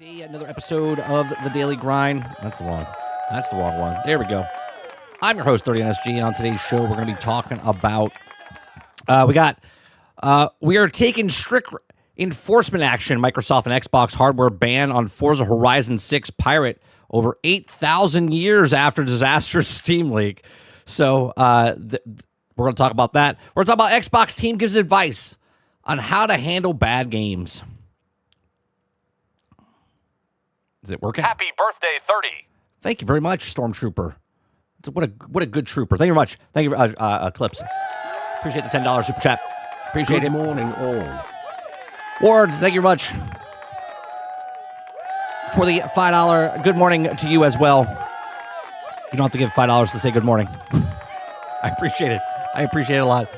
Another episode of the Daily Grind. That's the wrong one. There we go. I'm your host, 30NSG, and on today's show, we're going to be talking about, we are taking strict enforcement action. Microsoft and Xbox hardware ban on Forza Horizon 6 Pirate over 8,000 years after disastrous Steam leak. So we're going to talk about that. We're going to talk about Xbox team gives advice on how to handle bad games. Is it working? Happy birthday, 30. Thank you very much, Stormtrooper. What a good trooper. Thank you very much. Thank you, Clips. Appreciate the $10 super chat. Appreciate it. Good morning, all. Ward, thank you very much for the $5. Good morning to you as well. You don't have to give $5 to say good morning. I appreciate it. I appreciate it a lot.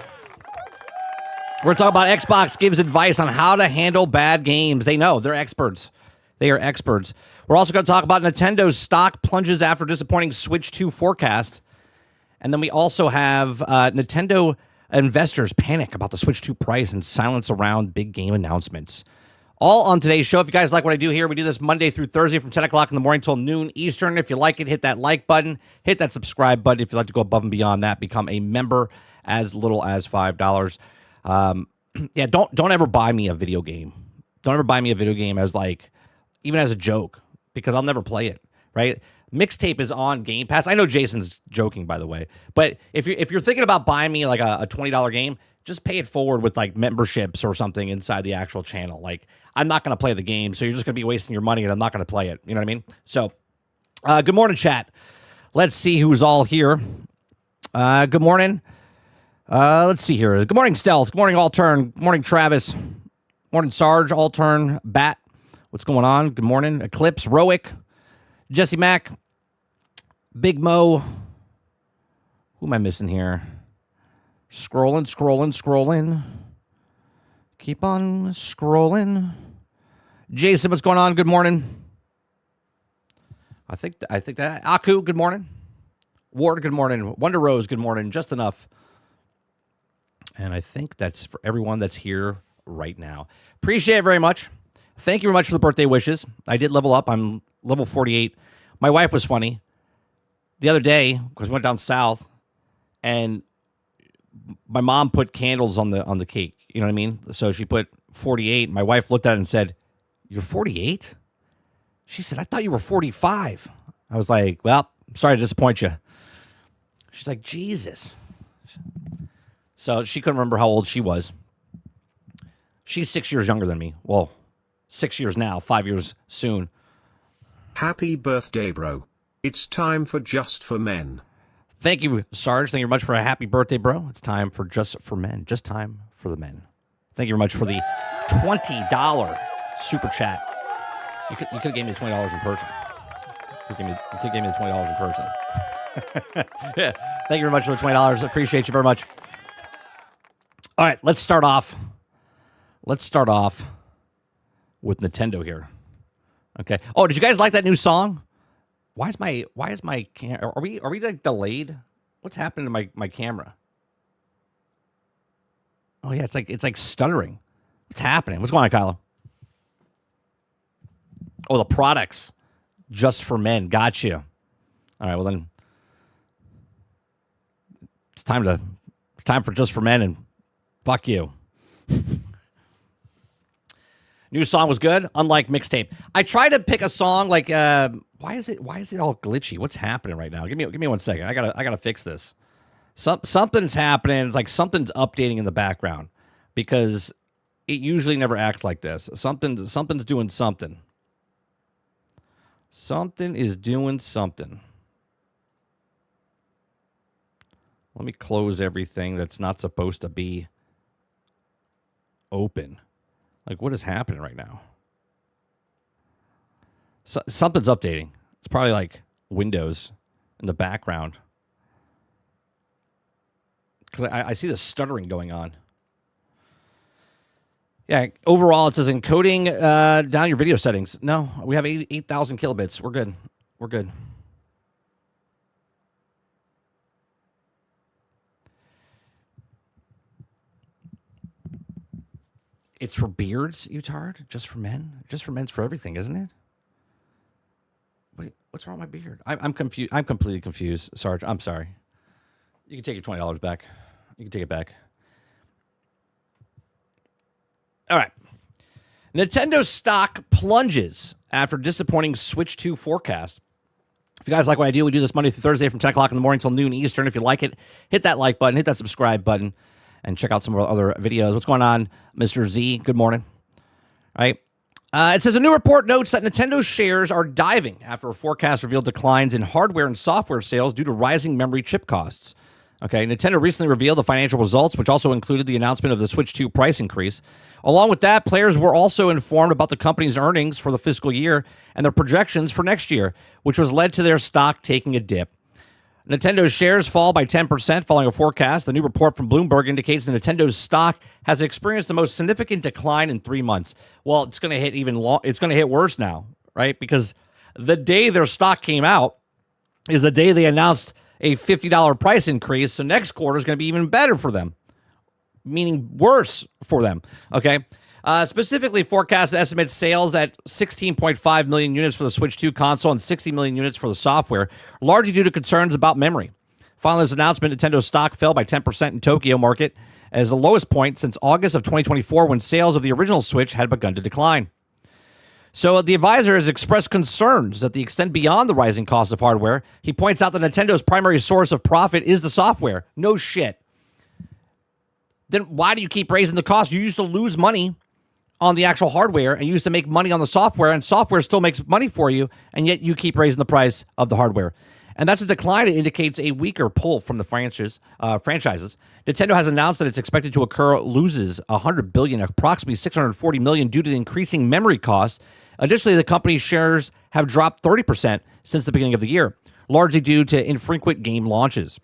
We're talking about Xbox gives advice on how to handle bad games. They know. They're experts. They are experts. We're also going to talk about Nintendo's stock plunges after disappointing Switch 2 forecast. And then we also have Nintendo investors panic about the Switch 2 price and silence around big game announcements. All on today's show. If you guys like what I do here, we do this Monday through Thursday from 10 o'clock in the morning till noon Eastern. If you like it, hit that like button. Hit that subscribe button. If you'd like to go above and beyond that, become a member as little as $5. Yeah, don't ever buy me a video game. Don't ever buy me a video game as like, even as a joke, because I'll never play it, right? Mixtape is on Game Pass. I know Jason's joking, by the way, but if you're thinking about buying me like a $20 game, just pay it forward with like memberships or something inside the actual channel. Like, I'm not going to play the game, so you're just going to be wasting your money, and I'm not going to play it. You know what I mean? So, good morning, chat. Let's see who's all here. Good morning. Let's see here. Good morning, Stealth. Good morning, All Turn. Good morning, Travis. Morning, Sarge. All Turn. Bat. What's going on? Good morning. Eclipse, Roic, Jesse Mack, Big Mo. Who am I missing here? Scrolling. Keep on scrolling. Jason, what's going on? Good morning. I think that Aku, good morning. Ward, good morning. Wonder Rose, good morning. Just enough. And I think that's for everyone that's here right now. Appreciate it very much. Thank you very much for the birthday wishes. I did level up. I'm level 48. My wife was funny. The other day, because we went down south, and my mom put candles on the cake. You know what I mean? So she put 48. My wife looked at it and said, "You're 48?" She said, "I thought you were 45." I was like, "Well, I'm sorry to disappoint you." She's like, "Jesus." So she couldn't remember how old she was. She's 6 years younger than me. Well, 6 years now, 5 years soon. Happy birthday, bro. It's time for Just for Men. Thank you, Sarge. Thank you very much for a happy birthday, bro. It's time for Just for Men. Just time for the men. Thank you very much for the $20 super chat. You could have gave me the $20 in person. You could have gave me the $20 in person. Yeah. Thank you very much for the $20. Appreciate you very much. All right, let's start off. With Nintendo here. Okay. Oh, did you guys like that new song? Why is my are we like delayed? What's happening to my camera? Oh yeah, it's like stuttering. What's happening? What's going on, Kylo? Oh, the products. Just for Men. Got you. All right, well then it's time for Just for Men, and fuck you. New song was good, unlike mixtape. I tried to pick a song like why is it all glitchy? What's happening right now? Give me 1 second. I gotta fix this. Something's happening. It's like something's updating in the background because it usually never acts like this. Something's doing something. Something is doing something. Let me close everything that's not supposed to be open. Like, what is happening right now? Something's updating. It's probably like Windows in the background. Because I see the stuttering going on. Yeah, overall, it says encoding down your video settings. No, we have 8,000 kilobits. We're good. We're good. It's for beards, Utard? Just for men? Just for men's for everything, isn't it? What's wrong with my beard? I'm confused. I'm completely confused, Sarge. I'm sorry. You can take your $20 back. You can take it back. All right. Nintendo stock plunges after disappointing Switch 2 forecast. If you guys like what I do, we do this Monday through Thursday from 10 o'clock in the morning till noon Eastern. If you like it, hit that like button, hit that subscribe button, and check out some of our other videos. What's going on, Mr. Z? Good morning. All right. It says a new report notes that Nintendo's shares are diving after a forecast revealed declines in hardware and software sales due to rising memory chip costs. Okay, Nintendo recently revealed the financial results, which also included the announcement of the Switch 2 price increase. Along with that, players were also informed about the company's earnings for the fiscal year and their projections for next year, which was led to their stock taking a dip. Nintendo's shares fall by 10% following a forecast. The new report from Bloomberg indicates that Nintendo's stock has experienced the most significant decline in 3 months. Well, it's going to hit it's going to hit worse now, right? Because the day their stock came out is the day they announced a $50 price increase. So next quarter is going to be even better for them, meaning worse for them. Okay. Specifically, forecast estimates sales at 16.5 million units for the Switch 2 console and 60 million units for the software, largely due to concerns about memory. Following this announcement, Nintendo's stock fell by 10% in Tokyo market as the lowest point since August of 2024, when sales of the original Switch had begun to decline. So the advisor has expressed concerns that the extend beyond the rising cost of hardware. He points out that Nintendo's primary source of profit is the software. No shit. Then why do you keep raising the cost? You used to lose money on the actual hardware and you used to make money on the software, and software still makes money for you, and yet you keep raising the price of the hardware. And that's a decline. It indicates a weaker pull from the franchises. Nintendo has announced that it's expected to occur loses $100 billion, approximately $640 million, due to the increasing memory costs. Additionally, the company's shares have dropped 30% since the beginning of the year, largely due to infrequent game launches.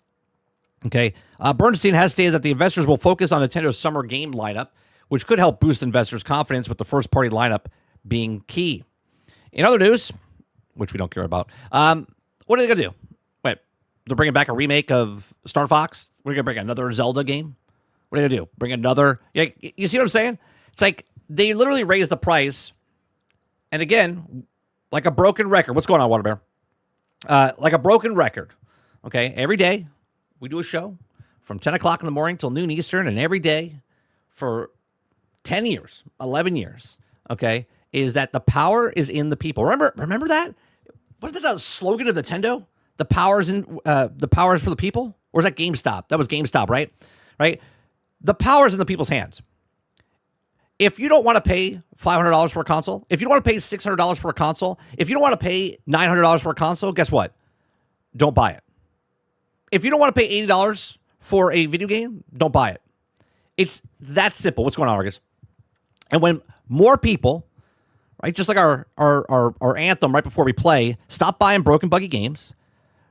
Okay, Bernstein has stated that the investors will focus on Nintendo's summer game lineup, which could help boost investors' confidence, with the first-party lineup being key. In other news, which we don't care about, what are they going to do? Wait, they're bringing back a remake of Star Fox? We're going to bring another Zelda game? What are they going to do? Bring another? You see what I'm saying? It's like they literally raised the price. And again, like a broken record. What's going on, Water Bear? Like a broken record. Okay, every day we do a show from 10 o'clock in the morning till noon Eastern, and every day for 10 years, 11 years, okay, is that the power is in the people. Remember that? Wasn't that the slogan of Nintendo? The power is for the people? Or is that GameStop? That was GameStop, right? Right? The power is in the people's hands. If you don't want to pay $500 for a console, if you don't want to pay $600 for a console, if you don't want to pay $900 for a console, guess what? Don't buy it. If you don't want to pay $80 for a video game, don't buy it. It's that simple. What's going on, Argus? And when more people, right, just like our anthem right before we play, stop buying broken, buggy games,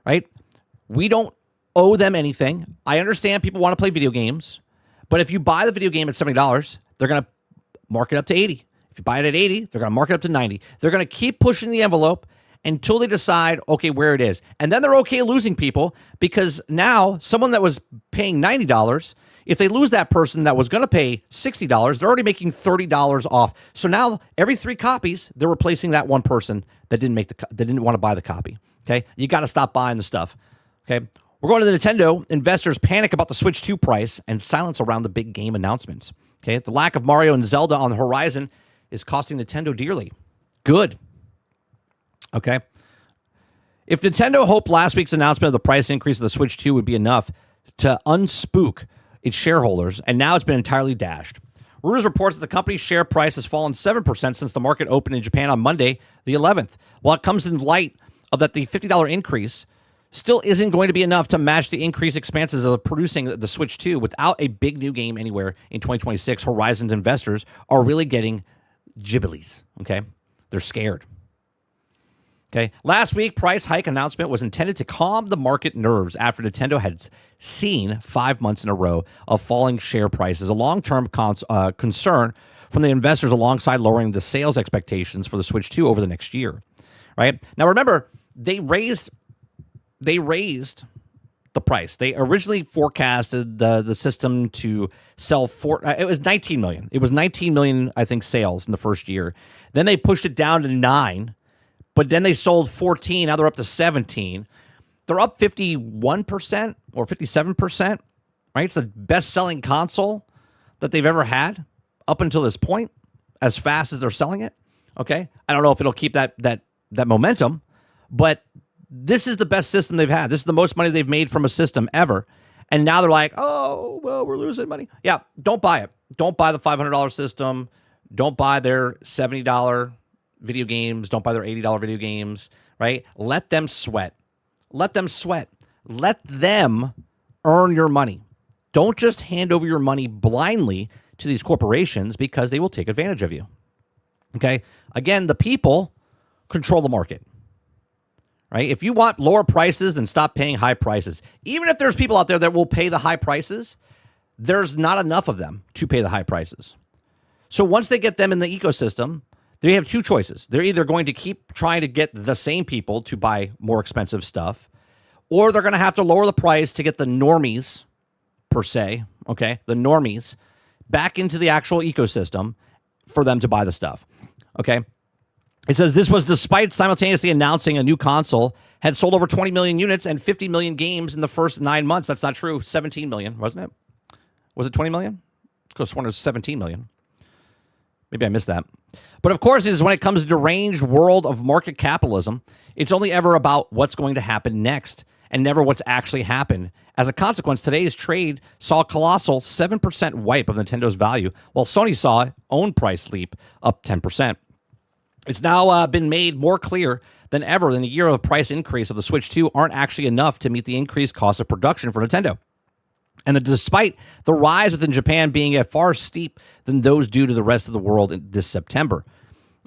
right? We don't owe them anything. I understand people want to play video games, but if you buy the video game at $70, they're going to mark it up to 80. If you buy it at 80, they're going to mark it up to 90. They're going to keep pushing the envelope until they decide, okay, where it is. And then they're okay losing people, because now someone that was paying $90, if they lose that person that was going to pay $60, they're already making $30 off. So now every 3 copies, they're replacing that one person that didn't want to buy the copy. Okay, you got to stop buying the stuff. Okay, we're going to the Nintendo. Investors panic about the Switch 2 price and silence around the big game announcements. Okay, the lack of Mario and Zelda on the horizon is costing Nintendo dearly. Good. Okay. If Nintendo hoped last week's announcement of the price increase of the Switch 2 would be enough to unspook its shareholders, and now it's been entirely dashed. Reuters reports that the company's share price has fallen 7% since the market opened in Japan on Monday, the 11th. While it comes in light of that the $50 increase still isn't going to be enough to match the increased expenses of producing the Switch 2 without a big new game anywhere in 2026, Horizon's investors are really getting gibblies, okay? They're scared. Okay. Last week, price hike announcement was intended to calm the market nerves after Nintendo had seen 5 months in a row of falling share prices, a long-term concern from the investors, alongside lowering the sales expectations for the Switch 2 over the next year. Right now, remember, they raised the price. They originally forecasted the system to sell it was 19 million. It was 19 million, I think, sales in the first year. Then they pushed it down to 9. But then they sold 14. Now they're up to 17. They're up 51% or 57%, right? It's the best-selling console that they've ever had up until this point, as fast as they're selling it. Okay, I don't know if it'll keep that momentum, but this is the best system they've had. This is the most money they've made from a system ever. And now they're like, oh, well, we're losing money. Yeah, don't buy it. Don't buy the $500 system. Don't buy their $70 video games. Don't buy their $80 video games, right? Let them sweat. Let them sweat. Let them earn your money. Don't just hand over your money blindly to these corporations because they will take advantage of you. Okay? Again, the people control the market. Right? If you want lower prices, then stop paying high prices. Even if there's people out there that will pay the high prices, there's not enough of them to pay the high prices. So once they get them in the ecosystem, they have two choices. They're either going to keep trying to get the same people to buy more expensive stuff, or they're going to have to lower the price to get the normies, per se, okay, the normies, back into the actual ecosystem for them to buy the stuff, okay? It says this was despite simultaneously announcing a new console had sold over 20 million units and 50 million games in the first 9 months. That's not true. 17 million, wasn't it? Was it 20 million? Because one was 17 million. Maybe I missed that. But of course, is when it comes to deranged world of market capitalism, it's only ever about what's going to happen next and never what's actually happened. As a consequence, today's trade saw a colossal 7% wipe of Nintendo's value, while Sony saw own price leap up 10%. It's now been made more clear than ever that a year of price increase of the Switch 2 aren't actually enough to meet the increased cost of production for Nintendo. And despite the rise within Japan being a far steep than those due to the rest of the world this September.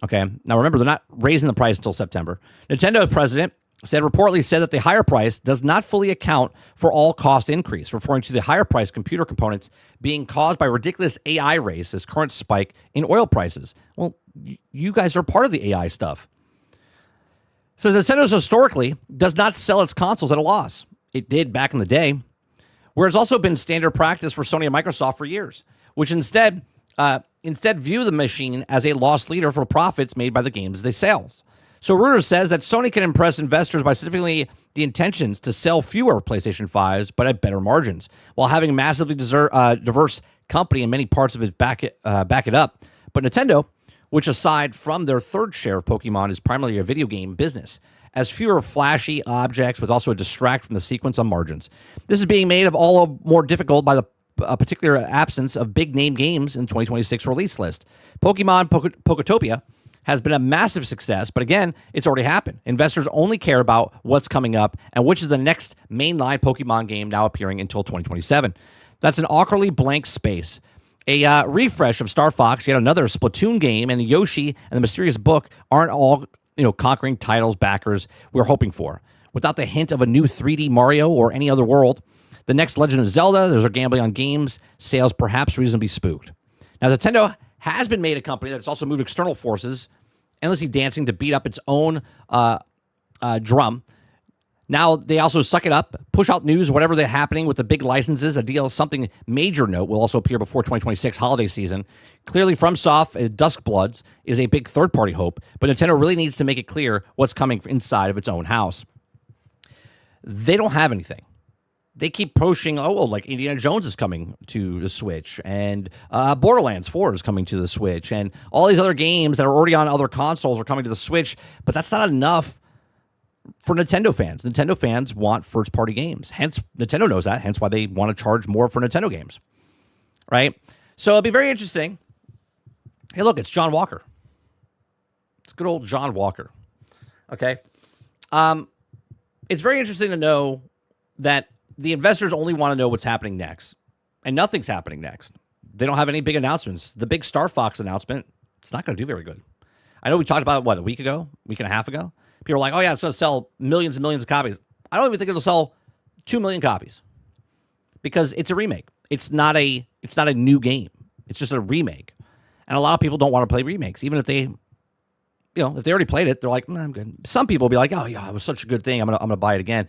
Okay, now remember, they're not raising the price until September. Nintendo president reportedly said that the higher price does not fully account for all cost increase, referring to the higher price computer components being caused by ridiculous AI race, current spike in oil prices. Well, you guys are part of the AI stuff. Says Nintendo historically does not sell its consoles at a loss. It did back in the day, where it's also been standard practice for Sony and Microsoft for years, which instead view the machine as a loss leader for profits made by the games they sell. So Reuters says that Sony can impress investors by significantly the intentions to sell fewer PlayStation 5s, but at better margins, while having a massively diverse company in many parts of it back it up. But Nintendo, which aside from their third share of Pokemon is primarily a video game business, as fewer flashy objects would also distract from the sequence on margins. This is being made of all more difficult by the particular absence of big-name games in 2026 release list. Pokemon Poketopia has been a massive success, but again, it's already happened. Investors only care about what's coming up and which is the next mainline Pokemon game now appearing until 2027. That's an awkwardly blank space. A refresh of Star Fox, yet another Splatoon game, and Yoshi and the Mysterious Book aren't all conquering titles backers we're hoping for. Without the hint of a new 3D Mario or any other world, the next Legend of Zelda, there's our gambling on games, sales perhaps reasonably spooked. Now, Nintendo has been made a company that's also moved external forces, endlessly dancing to beat up its own drum. Now, they also suck it up, push out news, whatever they're happening with the big licenses, a deal, something major note will also appear before 2026 holiday season. Clearly, FromSoft, Duskbloods is a big third-party hope, but Nintendo really needs to make it clear what's coming inside of its own house. They don't have anything. They keep pushing, like Indiana Jones is coming to the Switch, and Borderlands 4 is coming to the Switch, and all these other games that are already on other consoles are coming to the Switch, but that's not enough for Nintendo fans. Nintendo fans want first-party games. Hence, Nintendo knows that, hence why they want to charge more for Nintendo games, right? So it'll be very interesting. Hey, look, it's John Walker. It's good old John Walker, okay? It's very interesting to know that the investors only want to know what's happening next, and nothing's happening next. They don't have any big announcements. The big Star Fox announcement, it's not going to do very good. I know we talked about it, a week and a half ago? People are like, oh, yeah, it's going to sell millions and millions of copies. I don't even think it'll sell 2 million copies because it's a remake. It's not a new game. It's just a remake. And a lot of people don't want to play remakes, even if they, if they already played it, they're like, I'm good. Some people will be like, oh, yeah, it was such a good thing. I'm gonna buy it again.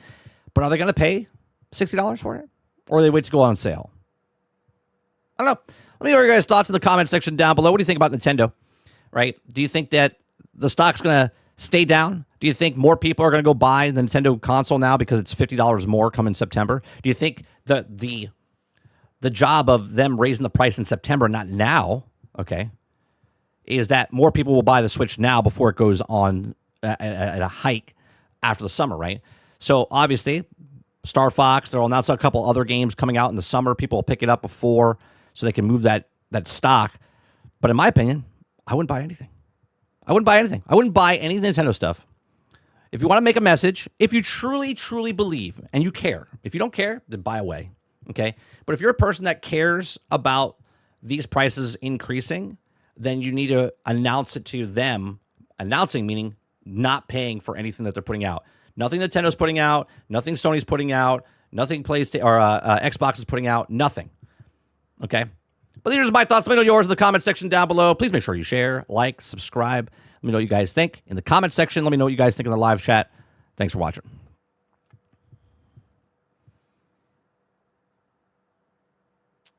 But are they going to pay $60 for it? Or they wait to go on sale? I don't know. Let me know your guys' thoughts in the comment section down below. What do you think about Nintendo? Right? Do you think that the stock's going to stay down? Do you think more people are going to go buy the Nintendo console now because it's $50 more coming September? Do you think the job of them raising the price in September, not now, okay, is that more people will buy the Switch now before it goes on at a hike after the summer, right? So obviously, Star Fox, they'll announce a couple other games coming out in the summer. People will pick it up before so they can move that stock. But in my opinion, I wouldn't buy anything. I wouldn't buy anything. I wouldn't buy any Nintendo stuff. If you want to make a message, if you truly, truly believe and you care, if you don't care, then buy away, okay? But if you're a person that cares about these prices increasing, then you need to announce it to them. Announcing meaning not paying for anything that they're putting out. Nothing Nintendo's putting out, nothing Sony's putting out, nothing PlayStation or Xbox is putting out, nothing. Okay? But these are my thoughts. Let me know yours in the comment section down below. Please make sure you share, like, subscribe. Let me know what you guys think in the comment section. Let me know what you guys think in the live chat. Thanks for watching.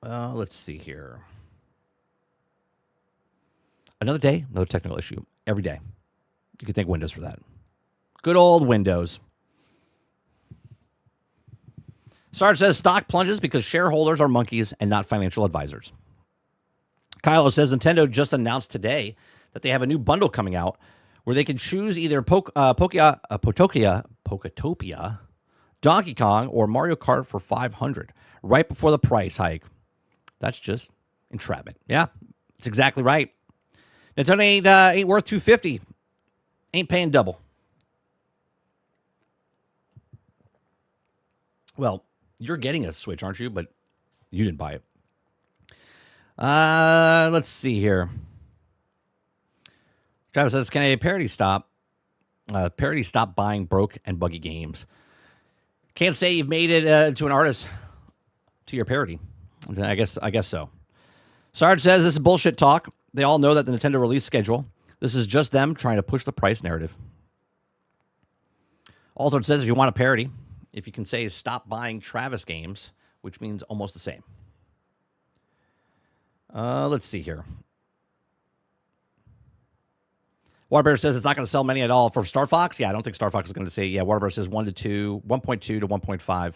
Let's see here. Another day, another technical issue. Every day. You can thank Windows for that. Good old Windows. Sarge says stock plunges because shareholders are monkeys and not financial advisors. Kylo says Nintendo just announced today that they have a new bundle coming out where they can choose either Poketopia, Donkey Kong, or Mario Kart for $500 right before the price hike. That's just entrapment. Yeah, that's exactly right. Nintendo ain't worth $250. Ain't paying double. Well, you're getting a Switch, aren't you? But you didn't buy it. Let's see here. Travis says, can a parody stop? Parody stop buying broke and buggy games. Can't say you've made it to an artist to your parody. I guess so. Sarge says this is bullshit talk. They all know that the Nintendo release schedule. This is just them trying to push the price narrative. Altered says if you want a parody, if you can say stop buying Travis games, which means almost the same. Let's see here. Waterbear says it's not going to sell many at all for Star Fox. Yeah, I don't think Star Fox is going to say. Yeah, Waterbear says 1.2 to 1.5.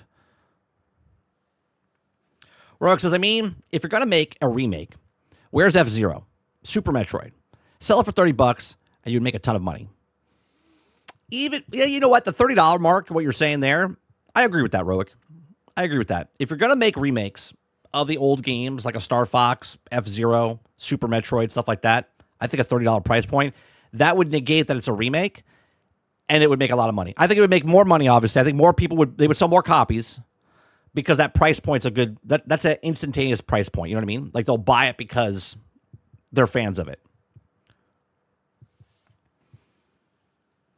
Rogue says, I mean, if you're going to make a remake, where's F-Zero? Super Metroid. Sell it for $30 and you'd make a ton of money. Even, yeah, you know what? The $30 mark, what you're saying there, I agree with that, Roic. I agree with that. If you're going to make remakes of the old games like a Star Fox, F-Zero, Super Metroid, stuff like that, I think a $30 price point, that would negate that it's a remake and it would make a lot of money. I think it would make more money, obviously. I think more people would sell more copies because that price point's a good, that's an instantaneous price point. You know what I mean? Like they'll buy it because they're fans of it.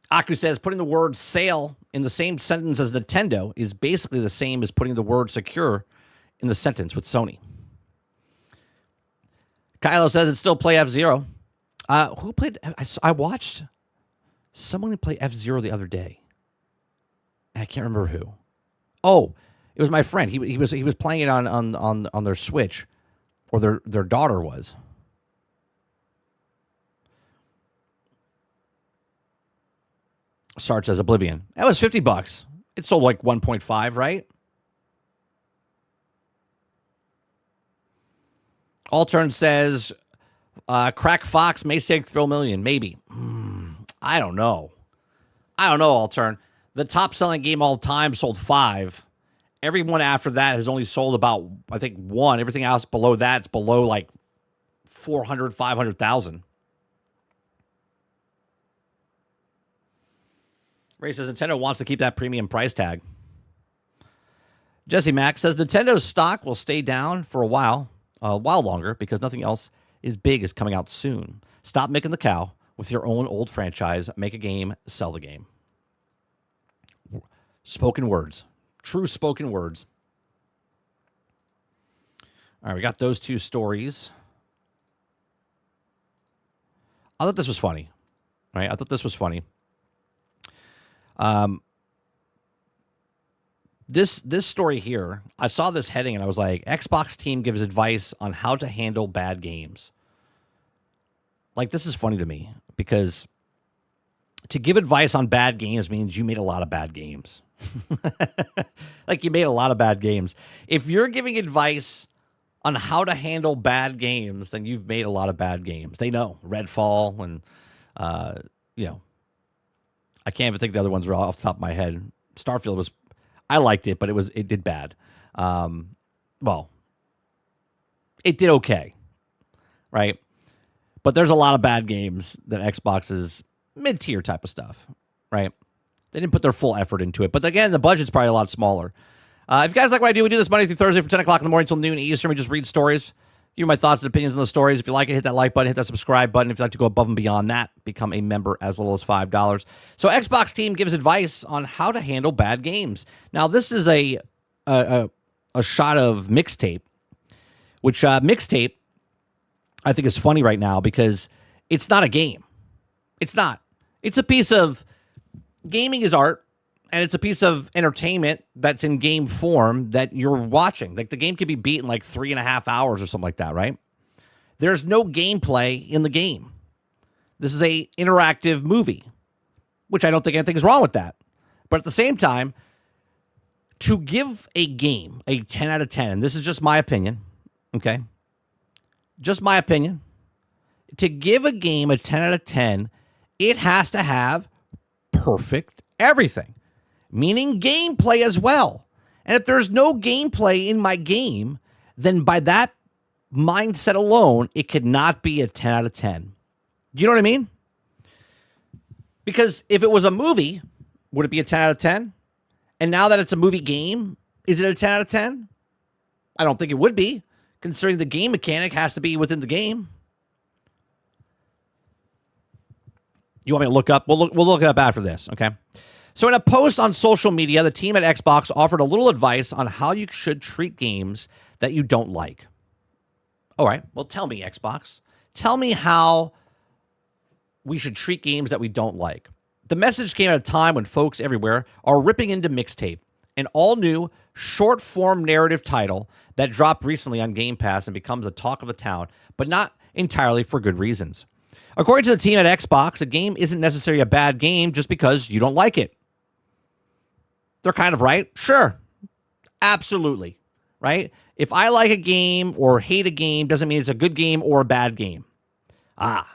Aku says putting the word sale in the same sentence as Nintendo is basically the same as putting the word secure in the sentence with Sony. Kylo says it's still play F-Zero. Who played? I watched someone play F-Zero the other day. And I can't remember who. Oh, it was my friend. He was playing it on their Switch, or their daughter was. Sarge says Oblivion. That was $50. It sold like 1.5, right? Altern says Crack Fox may take Thrill Million. Maybe. I don't know. Altern. The top selling game all time sold 5. Everyone after that has only sold about, I think, 1. Everything else below that's below like 400, 500,000. Ray says Nintendo wants to keep that premium price tag. Jesse Mack says Nintendo's stock will stay down for a while longer because nothing else is big is coming out soon. Stop making the cow with your own old franchise. Make a game, sell the game. Spoken words. True spoken words. All right, we got those two stories. I thought this was funny. Right? I thought this was funny. This story here, I saw this heading and I was like, Xbox team gives advice on how to handle bad games. Like, this is funny to me because to give advice on bad games means you made a lot of bad games. Like, you made a lot of bad games. If you're giving advice on how to handle bad games, then you've made a lot of bad games. They know Redfall and, you know, I can't even think the other ones were off the top of my head. Starfield was, I liked it, but it did bad. Well, it did okay, right? But there's a lot of bad games that Xbox is mid-tier type of stuff, right? They didn't put their full effort into it. But again, the budget's probably a lot smaller. If you guys like what I do, we do this Monday through Thursday from 10 o'clock in the morning until noon Eastern. We just read stories. Give you my thoughts and opinions on those stories. If you like it, hit that like button, hit that subscribe button. If you'd like to go above and beyond that, become a member as little as $5. So Xbox team gives advice on how to handle bad games. Now, this is a shot of Mixtape, which Mixtape I think is funny right now because it's not a game. It's not. It's a piece of gaming is art, and it's a piece of entertainment that's in game form that you're watching. Like, the game could be beat in like 3.5 hours or something like that, right? There's no gameplay in the game. This is a interactive movie, which I don't think anything is wrong with that. But at the same time, to give a game a 10 out of 10, and this is just my opinion, okay? Just my opinion. To give a game a 10 out of 10, it has to have perfect everything, meaning gameplay as well. And if there's no gameplay in my game, then by that mindset alone, it could not be a 10 out of 10. Do you know what I mean? Because if it was a movie, would it be a 10 out of 10? And now that it's a movie game, is it a 10 out of 10? I don't think it would be, considering the game mechanic has to be within the game. You want me to look up? We'll look it up after this, okay? So in a post on social media, the team at Xbox offered a little advice on how you should treat games that you don't like. All right, well, tell me, Xbox. Tell me how we should treat games that we don't like. The message came at a time when folks everywhere are ripping into Mixtape, an all-new, short-form narrative title that dropped recently on Game Pass and becomes a talk of the town, but not entirely for good reasons. According to the team at Xbox, a game isn't necessarily a bad game just because you don't like it. They're kind of right. Sure. Absolutely. Right? If I like a game or hate a game, doesn't mean it's a good game or a bad game. But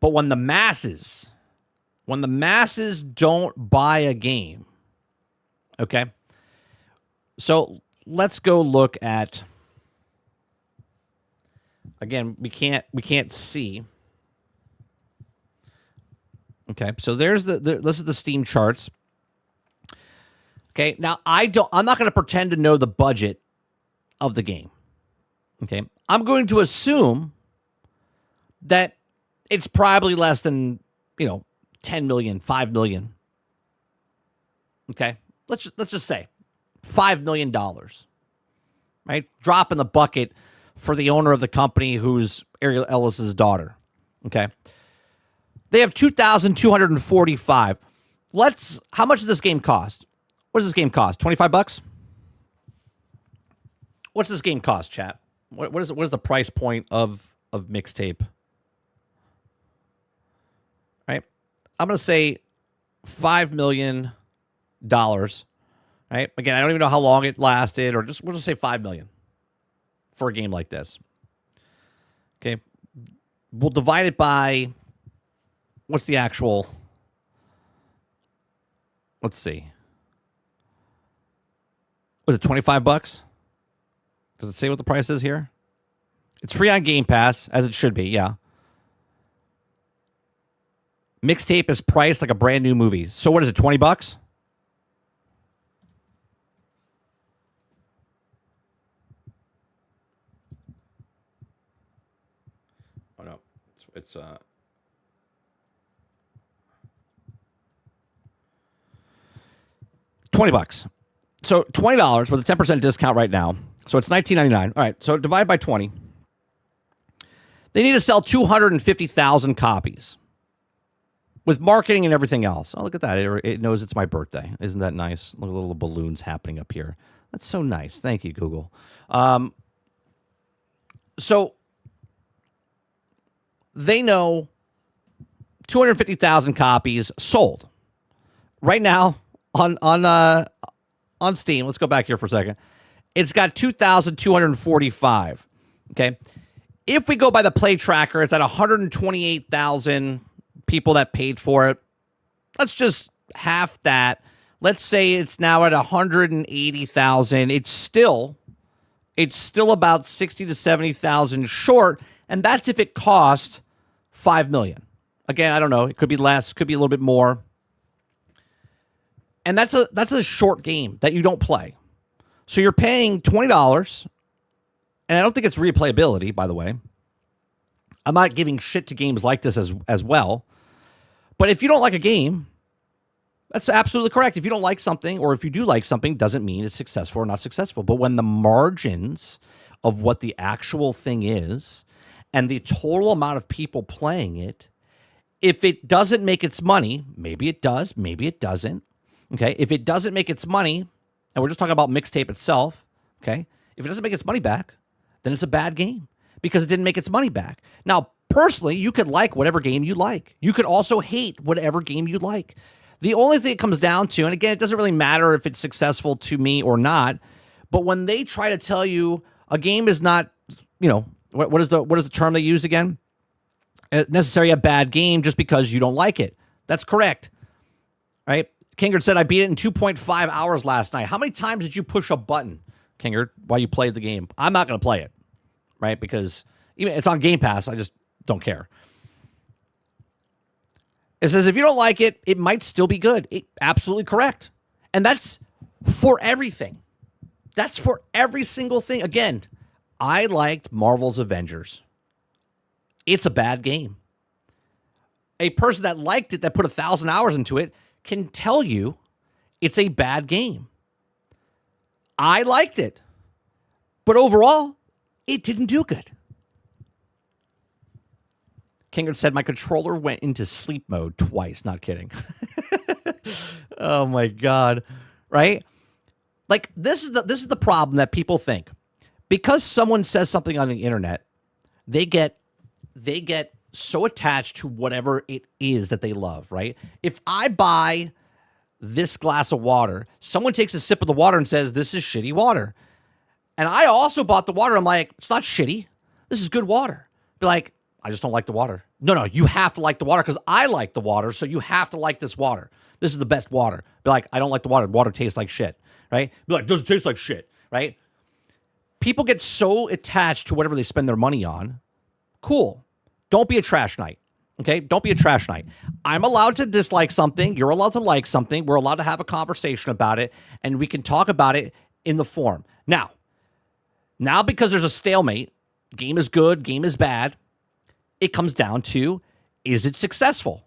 when the masses don't buy a game, okay? So let's go look at, again, we can't see. Okay, so there's this is the Steam charts. Okay, now I'm not going to pretend to know the budget of the game. Okay, I'm going to assume that it's probably less than 10 million, 5 million. Okay, let's just say $5 million. Right, drop in the bucket for the owner of the company, who's Ariel Ellis's daughter. Okay. They have 2,245. How much does this game cost? What does this game cost? $25? What's this game cost, chat? What is the price point of Mixtape? Right? I'm going to say $5 million. Right? Again, I don't even know how long it lasted, or we'll just say $5 million for a game like this. Okay. We'll divide it by, what's the actual? Let's see. Was it $25? Does it say what the price is here? It's free on Game Pass, as it should be, yeah. Mixtape is priced like a brand new movie. So what is it, $20? Oh no. It's $20. So $20 with a 10% discount right now. So it's $19.99. All right, so divide by 20. They need to sell 250,000 copies with marketing and everything else. Oh, look at that. It knows it's my birthday. Isn't that nice? Look at the little balloons happening up here. That's so nice. Thank you, Google. So they know 250,000 copies sold. Right now on Steam, let's go back here for a second. It's got 2,245. Okay. If we go by the play tracker, it's at 128,000 people that paid for it. Let's just half that. Let's say it's now at 180,000. It's still about 60 to 70,000 short, and that's if it cost $5 million. Again, I don't know. It could be less, could be a little bit more. And that's a short game that you don't play. So you're paying $20, and I don't think it's replayability, by the way. I'm not giving shit to games like this as well. But if you don't like a game, that's absolutely correct. If you don't like something, or if you do like something, doesn't mean it's successful or not successful. But when the margins of what the actual thing is and the total amount of people playing it, if it doesn't make its money, maybe it does, maybe it doesn't. Okay, if it doesn't make its money, and we're just talking about mixtape itself, okay, if it doesn't make its money back, then it's a bad game because it didn't make its money back. Now, personally, you could like whatever game you like. You could also hate whatever game you like. The only thing it comes down to, and again, it doesn't really matter if it's successful to me or not, but when they try to tell you a game is not, what is the term they use again? Necessarily a bad game just because you don't like it. That's correct, right? Kingard said, I beat it in 2.5 hours last night. How many times did you push a button, Kingard, while you played the game? I'm not going to play it, right? Because even it's on Game Pass. I just don't care. It says, if you don't like it, it might still be good. Absolutely correct. And that's for everything. That's for every single thing. Again, I liked Marvel's Avengers. It's a bad game. A person that liked it, that put 1,000 hours into it, can tell you it's a bad game. I liked it. But overall, it didn't do good. Kingard said, my controller went into sleep mode twice. Not kidding. Oh, my God. Right? Like, this is the problem that people think. Because someone says something on the internet, they get so attached to whatever it is that they love, right? If I buy this glass of water, someone takes a sip of the water and says, this is shitty water. And I also bought the water. I'm like, it's not shitty. This is good water. Be like, I just don't like the water. No, you have to like the water because I like the water, so you have to like this water. This is the best water. Be like, I don't like the water. Water tastes like shit, right? Be like, doesn't taste like shit, right? People get so attached to whatever they spend their money on. Cool. Don't be a trash night, okay? Don't be a trash night. I'm allowed to dislike something. You're allowed to like something. We're allowed to have a conversation about it, and we can talk about it in the forum. Now because there's a stalemate, game is good, game is bad, it comes down to, is it successful?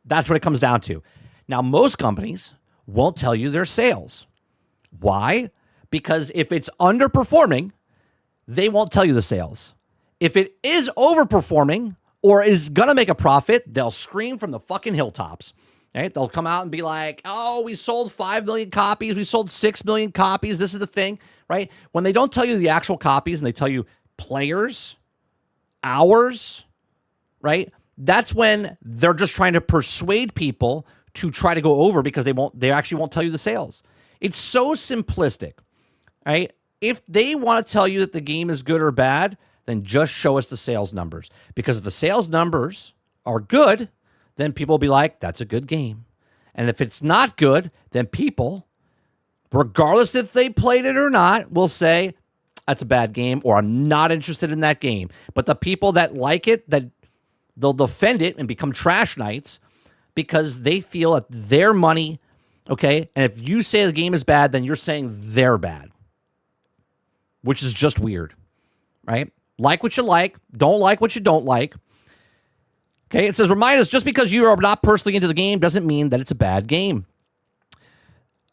That's what it comes down to. Now, most companies won't tell you their sales. Why? Because if it's underperforming, they won't tell you the sales. If it is overperforming or is going to make a profit, they'll scream from the fucking hilltops. Right? They'll come out and be like, oh, we sold 5 million copies. We sold 6 million copies. This is the thing, right? When they don't tell you the actual copies and they tell you players, hours, right? That's when they're just trying to persuade people to try to go over because they actually won't tell you the sales. It's so simplistic, right? If they want to tell you that the game is good or bad, then just show us the sales numbers. Because if the sales numbers are good, then people will be like, that's a good game. And if it's not good, then people, regardless if they played it or not, will say, that's a bad game, or I'm not interested in that game. But the people that like it, that they'll defend it and become trash nights because they feel that their money, okay, and if you say the game is bad, then you're saying they're bad, which is just weird, right? Like what you like, don't like what you don't like. Okay, it says, remind us, just because you are not personally into the game doesn't mean that it's a bad game.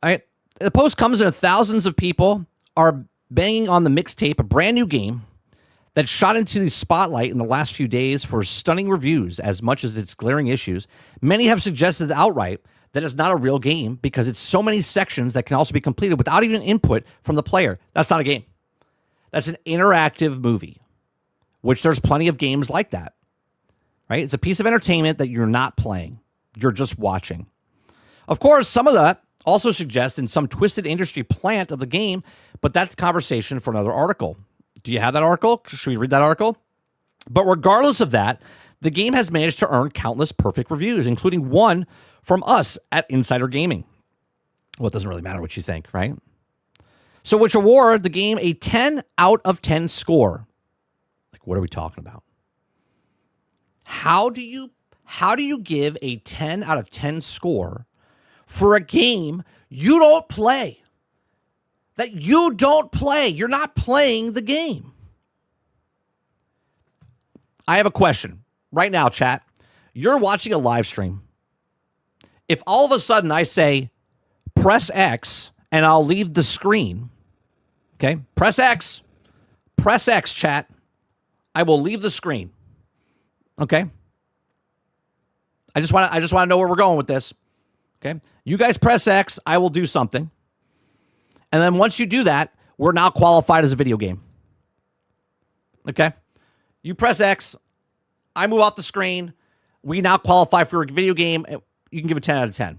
All right, the post comes in thousands of people are banging on the mixtape, a brand new game that shot into the spotlight in the last few days for stunning reviews as much as its glaring issues. Many have suggested outright that it's not a real game because it's so many sections that can also be completed without even input from the player. That's not a game. That's an interactive movie, which there's plenty of games like that. right? It's a piece of entertainment that you're not playing. You're just watching. Of course, some of that also suggests in some twisted industry plant of the game, but that's a conversation for another article. Do you have that article? Should we read that article? But regardless of that, the game has managed to earn countless perfect reviews, including one from us at Insider Gaming. Well, it doesn't really matter what you think, right? So which award the game a 10 out of 10 score. Like, what are we talking about? How do you give a 10 out of 10 score for a game you don't play? That you don't play. You're not playing the game. I have a question. Right now, chat, you're watching a live stream. If all of a sudden I say, press X, and I'll leave the screen, okay? Press X, chat. I will leave the screen, okay? I just want to know where we're going with this, okay? You guys press X, I will do something. And then once you do that, we're now qualified as a video game, okay? You press X, I move off the screen. We now qualify for a video game. You can give it 10 out of 10.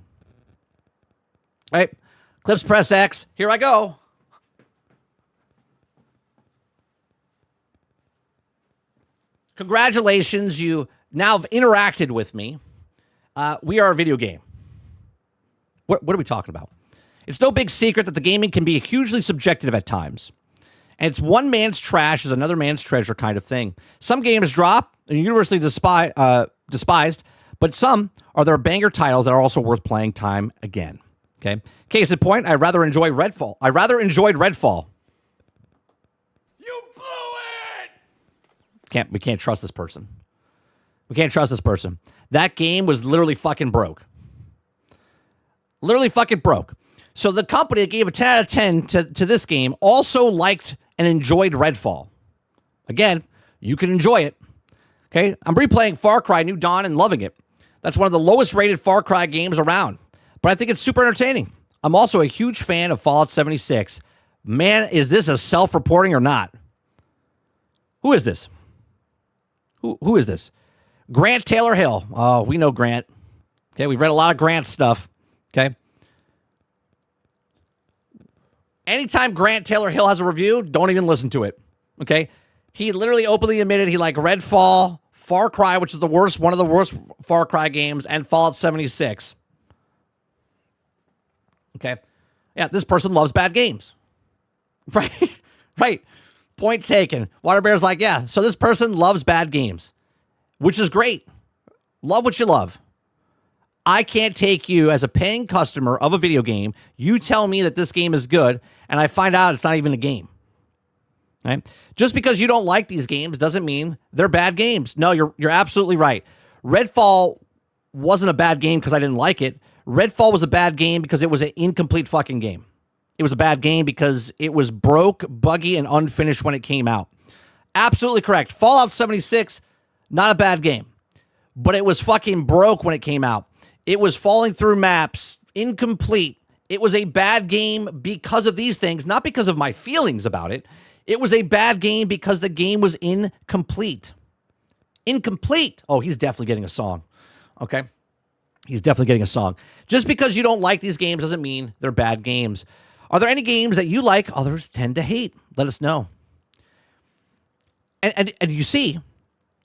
Right? Clips press X. Here I go. Congratulations. You now have interacted with me. We are a video game. What are we talking about? It's no big secret that the gaming can be hugely subjective at times. And it's one man's trash is another man's treasure kind of thing. Some games drop and universally despised, but some are their banger titles that are also worth playing time again. Okay. Case in point, I rather enjoyed Redfall. You blew it! We can't trust this person. That game was literally fucking broke. So the company that gave a 10 out of 10 to this game also liked and enjoyed Redfall. Again, you can enjoy it. Okay, I'm replaying Far Cry New Dawn and loving it. That's one of the lowest rated Far Cry games around, but I think it's super entertaining. I'm also a huge fan of Fallout 76. Man, is this a self-reporting or not? Who is this? Who is this? Grant Taylor Hill. Oh, we know Grant. Okay, we've read a lot of Grant stuff. Okay. Anytime Grant Taylor Hill has a review, don't even listen to it. Okay. He literally openly admitted he liked Redfall, Far Cry, which is one of the worst Far Cry games, and Fallout 76. Okay. Yeah, this person loves bad games. Right. Right. Point taken. Water Bear's like, yeah, so this person loves bad games, which is great. Love what you love. I can't take you as a paying customer of a video game. You tell me that this game is good, and I find out it's not even a game. Right? Just because you don't like these games doesn't mean they're bad games. No, you're absolutely right. Redfall wasn't a bad game because I didn't like it. Redfall was a bad game because it was an incomplete fucking game. It was a bad game because it was broke, buggy, and unfinished when it came out. Absolutely correct. Fallout 76, not a bad game, but it was fucking broke when it came out. It was falling through maps, incomplete. It was a bad game because of these things, not because of my feelings about it. It was a bad game because the game was incomplete. Incomplete. Oh, he's definitely getting a song. Okay? He's definitely getting a song. Just because you don't like these games doesn't mean they're bad games. Are there any games that you like others tend to hate? Let us know. And you see,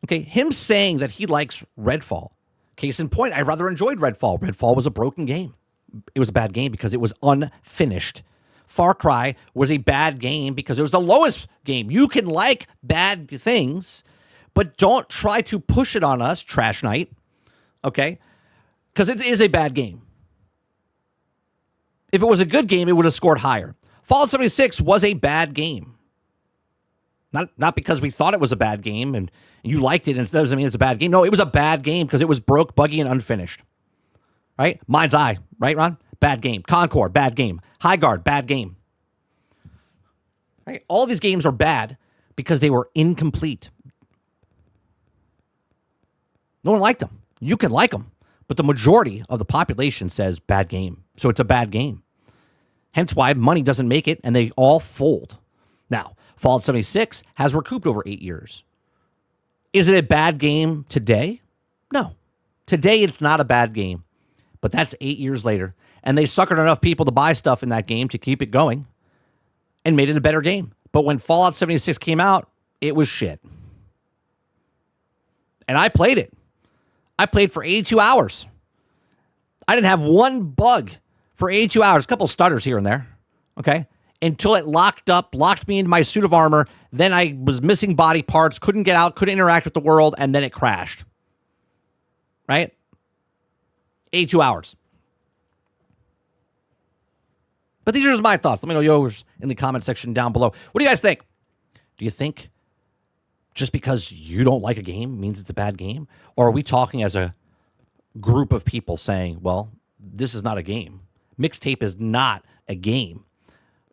okay, him saying that he likes Redfall. Case in point, I rather enjoyed Redfall. Redfall was a broken game. It was a bad game because it was unfinished. Far Cry was a bad game because it was the lowest game. You can like bad things, but don't try to push it on us, Trash Night, okay? Because it is a bad game. If it was a good game, it would have scored higher. Fallout 76 was a bad game. Not because we thought it was a bad game and you liked it and it doesn't mean it's a bad game. No, it was a bad game because it was broke, buggy, and unfinished. Right? Mind's Eye, right, Ron? Bad game. Concord, bad game. High Guard, bad game. Right? All these games are bad because they were incomplete. No one liked them. You can like them, but the majority of the population says bad game. So it's a bad game. Hence why money doesn't make it and they all fold. Now, Fallout 76 has recouped over 8 years. Is it a bad game today? No. Today, it's not a bad game, but that's 8 years later. And they suckered enough people to buy stuff in that game to keep it going and made it a better game. But when Fallout 76 came out, it was shit. And I played it. I played for 82 hours. I didn't have one bug for 82 hours, a couple stutters here and there, okay? Until it locked me into my suit of armor. Then I was missing body parts, couldn't get out, couldn't interact with the world, and then it crashed. Right? 82 hours. But these are just my thoughts. Let me know yours in the comment section down below. What do you guys think? Do you think just because you don't like a game means it's a bad game? Or are we talking as a group of people saying, well, this is not a game. Mixtape is not a game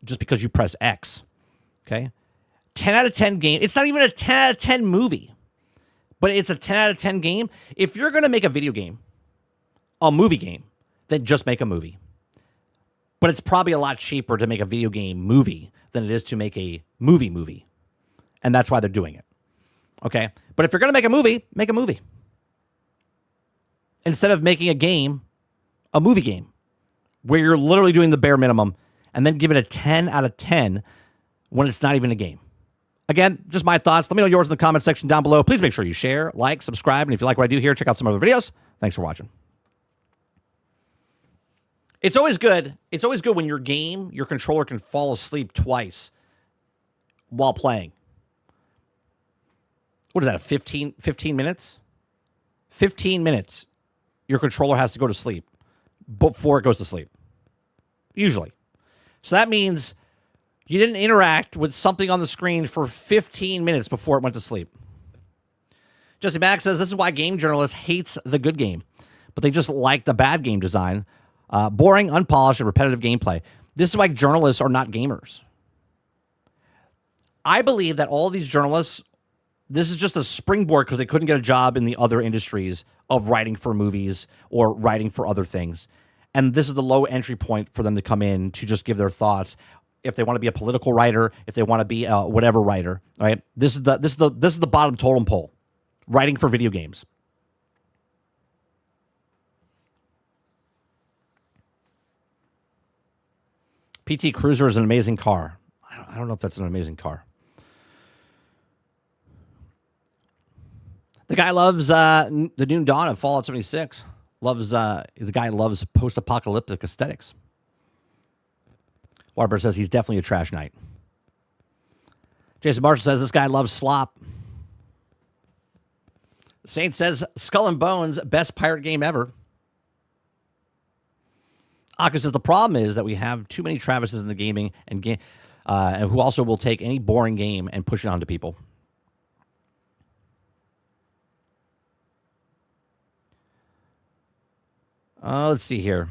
just because you press X. Okay? 10 out of 10 game. It's not even a 10 out of 10 movie, but it's a 10 out of 10 game. If you're going to make a video game, a movie game, then just make a movie. But it's probably a lot cheaper to make a video game movie than it is to make a movie. And that's why they're doing it. Okay? But if you're going to make a movie. Instead of making a movie game, where you're literally doing the bare minimum and then give it a 10 out of 10 when it's not even a game. Again, just my thoughts. Let me know yours in the comment section down below. Please make sure you share, like, subscribe, and if you like what I do here, check out some other videos. Thanks for watching. It's always good. It's always good when your controller can fall asleep twice while playing. What is that, 15 minutes? 15 minutes, your controller has to go to sleep before it goes to sleep. Usually. So that means you didn't interact with something on the screen for 15 minutes before it went to sleep. Jesse Mack says, this is why game journalists hates the good game, but they just like the bad game design. Boring, unpolished, and repetitive gameplay. This is why journalists are not gamers. I believe that all these journalists, this is just a springboard because they couldn't get a job in the other industries of writing for movies or writing for other things. And this is the low entry point for them to come in to just give their thoughts. If they want to be a political writer, if they want to be a whatever writer, right? This is the bottom totem pole. Writing for video games. PT Cruiser is an amazing car. I don't know if that's an amazing car. The guy loves the Noon Dawn of Fallout 76. The guy loves post-apocalyptic aesthetics. Warburg says he's definitely a trash knight. Jason Marshall says this guy loves slop. Saint says Skull and Bones, best pirate game ever. Akka says the problem is that we have too many Travises in the gaming and who also will take any boring game and push it onto people. Let's see here.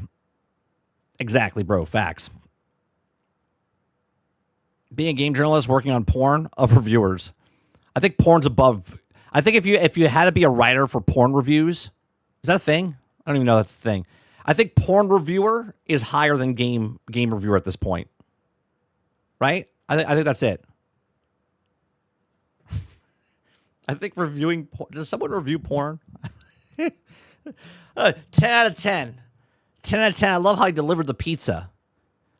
Exactly, bro. Facts. Being a game journalist working on porn of reviewers. I think porn's above. I think if you had to be a writer for porn reviews, is that a thing? I don't even know that's a thing. I think porn reviewer is higher than game reviewer at this point. Right? I think that's it. I think reviewing porn. Does someone review porn? 10 out of 10. 10 out of 10. I love how he delivered the pizza.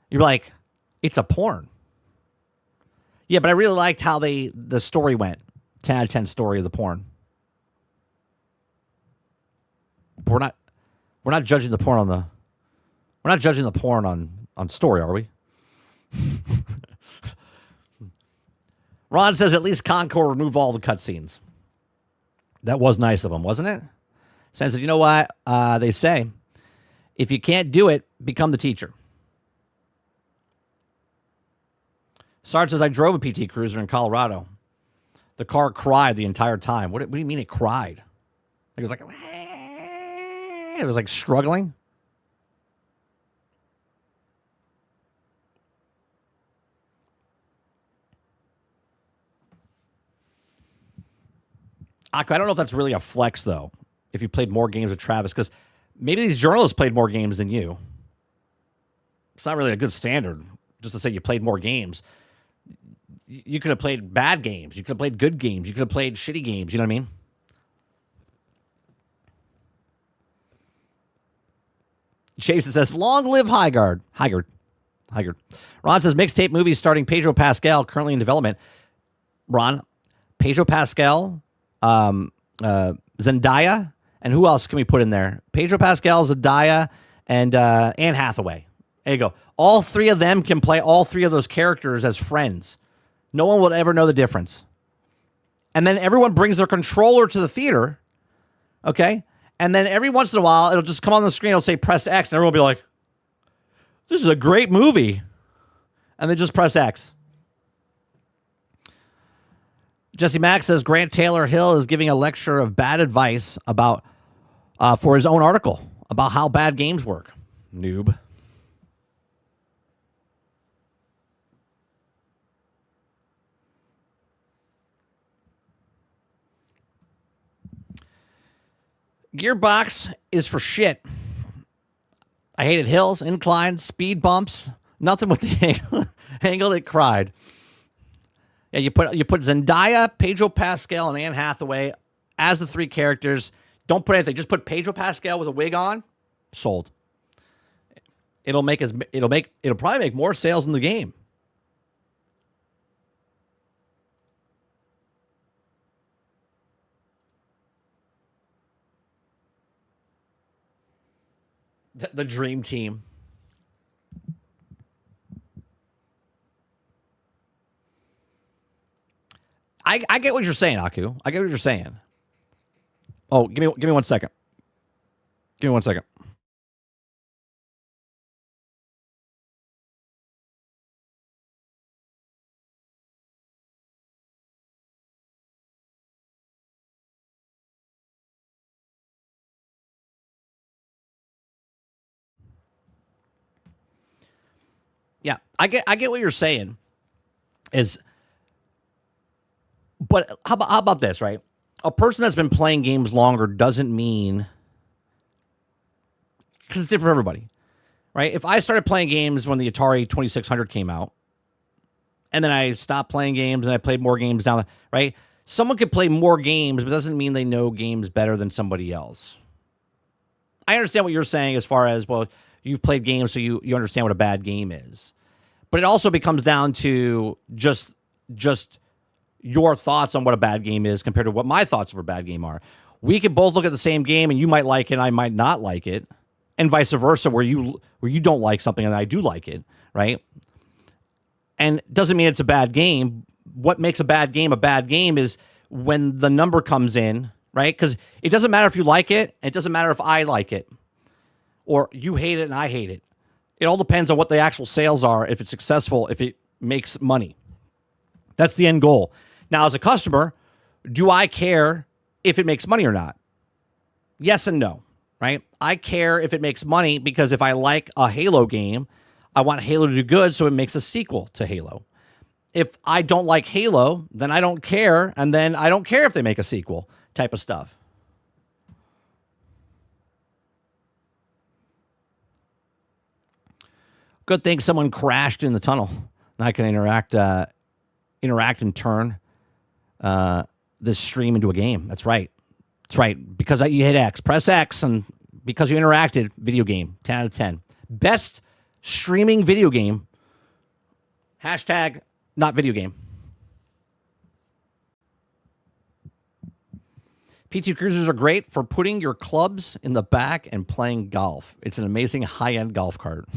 You're like, it's a porn. Yeah, but I really liked how the story went. 10 out of 10 story of the porn. We're not judging the porn on story, are we? Ron says at least Concord remove all the cutscenes. That was nice of him, wasn't it? Sam said, you know what? They say, if you can't do it, become the teacher. Sarge says, I drove a PT Cruiser in Colorado. The car cried the entire time. What do you mean it cried? It was like, it was like struggling. I don't know if that's really a flex, though, if you played more games with Travis, because maybe these journalists played more games than you. It's not really a good standard just to say you played more games. You could have played bad games. You could have played good games. You could have played shitty games. You know what I mean? Jason says, long live Highgard. Highgard. Ron says, mixtape movies starting Pedro Pascal, currently in development. Ron, Pedro Pascal, Zendaya, and who else can we put in there? Pedro Pascal, Zendaya, and Anne Hathaway. There you go. All three of them can play all three of those characters as friends. No one will ever know the difference. And then everyone brings their controller to the theater, okay? And then every once in a while, it'll just come on the screen, it'll say press X, and everyone will be like, this is a great movie. And then just press X. Jesse Mack says Grant Taylor Hill is giving a lecture of bad advice about for his own article about how bad games work. Noob. Gearbox is for shit. I hated hills, inclines, speed bumps. Nothing with the angle that cried. Yeah, you put Zendaya, Pedro Pascal, and Anne Hathaway as the three characters. Don't put anything. Just put Pedro Pascal with a wig on. Sold. It'll probably make more sales in the game. The dream team. I get what you're saying, Aku. I get what you're saying. Oh, give me 1 second. Give me 1 second. Yeah, I get what you're saying. But how about this, right? A person that's been playing games longer doesn't mean, because it's different for everybody, right? If I started playing games when the Atari 2600 came out, and then I stopped playing games and I played more games down, right? Someone could play more games, but doesn't mean they know games better than somebody else. I understand what you're saying as far as, well, you've played games, so you understand what a bad game is. But it also becomes down to just your thoughts on what a bad game is compared to what my thoughts of a bad game are. We could both look at the same game and you might like it and I might not like it, and vice versa, where you don't like something and I do like it, right? And doesn't mean it's a bad game. What makes a bad game is when the number comes in, right? Because it doesn't matter if you like it, and it doesn't matter if I like it, or you hate it and I hate it. It all depends on what the actual sales are, if it's successful, if it makes money. That's the end goal. Now, as a customer, do I care if it makes money or not? Yes and no, right? I care if it makes money because if I like a Halo game, I want Halo to do good, so it makes a sequel to Halo. If I don't like Halo, then I don't care, and then I don't care if they make a sequel type of stuff. Good thing someone crashed in the tunnel. Now I can interact and turn this stream into a game. That's right. That's right. Because you hit X. Press X, and because you interacted, video game. 10 out of 10. Best streaming video game. Hashtag not video game. PT Cruisers are great for putting your clubs in the back and playing golf. It's an amazing high-end golf cart.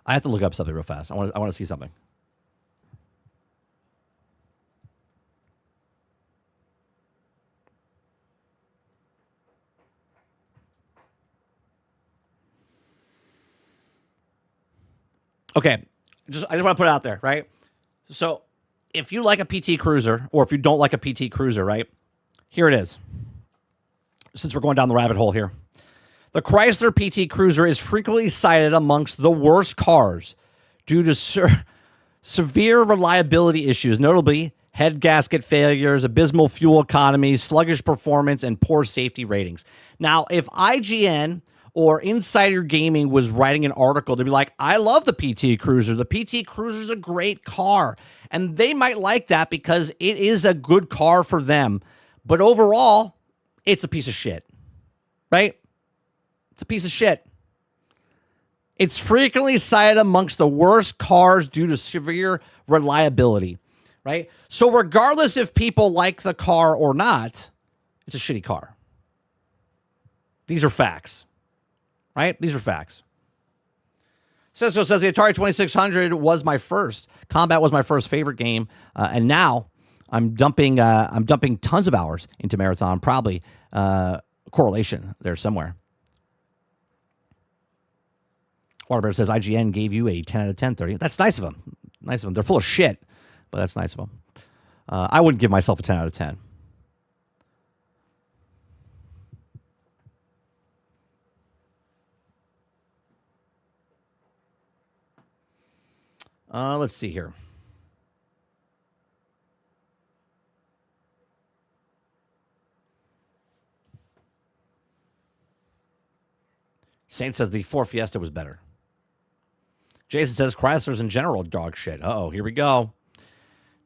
I have to look up something real fast. I want to see something. Okay, I just want to put it out there, right? So, if you like a PT Cruiser, or if you don't like a PT Cruiser, right? Here it is. Since we're going down the rabbit hole here. The Chrysler PT Cruiser is frequently cited amongst the worst cars due to severe reliability issues, notably head gasket failures, abysmal fuel economy, sluggish performance, and poor safety ratings. Now, if IGN or Insider Gaming was writing an article to be like, I love the PT Cruiser. The PT Cruiser is a great car. And they might like that because it is a good car for them. But overall, it's a piece of shit, right? It's a piece of shit. It's frequently cited amongst the worst cars due to severe reliability, right? So regardless if people like the car or not, it's a shitty car. These are facts, right? These are facts. Cisco says the Atari 2600 was my first. Combat was my first favorite game, and now I'm dumping tons of hours into Marathon. Probably correlation there somewhere. Waterbear says IGN gave you a 10 out of 10, 30. That's nice of them. Nice of them. They're full of shit, but that's nice of them. I wouldn't give myself a 10 out of 10. Let's see here. Saint says the Ford Fiesta was better. Jason says Chryslers in general dog shit. Uh-oh, here we go.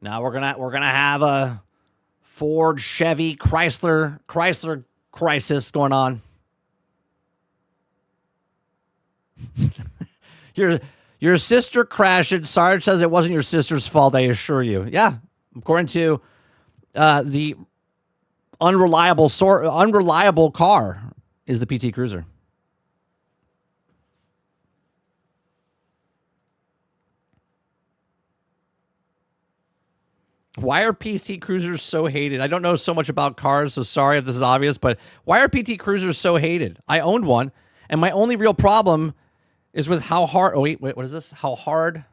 Now we're gonna have a Ford, Chevy, Chrysler crisis going on. Your sister crashed it. Sarge says it wasn't your sister's fault, I assure you. Yeah, according to the unreliable car is the PT Cruiser. Why are PT Cruisers so hated? I don't know so much about cars, so sorry if this is obvious, but why are PT Cruisers so hated? I owned one, and my only real problem is with how hard... Oh, wait, what is this? How hard...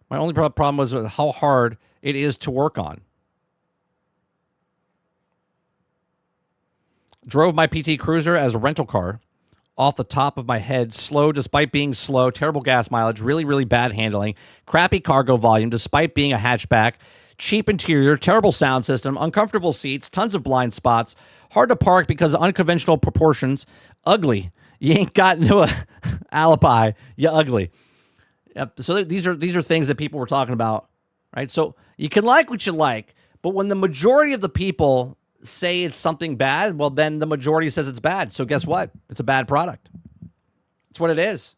My only problem was with how hard it is to work on. Drove my PT Cruiser as a rental car off the top of my head, slow despite being slow, terrible gas mileage, really, really bad handling, crappy cargo volume despite being a hatchback, cheap interior, terrible sound system, uncomfortable seats, tons of blind spots, hard to park because of unconventional proportions, ugly. You ain't got no alibi, you ugly. Yep. So these are things that people were talking about, right? So you can like what you like, but when the majority of the people say it's something bad, well, then the majority says it's bad. So guess what? It's a bad product. It's what it is.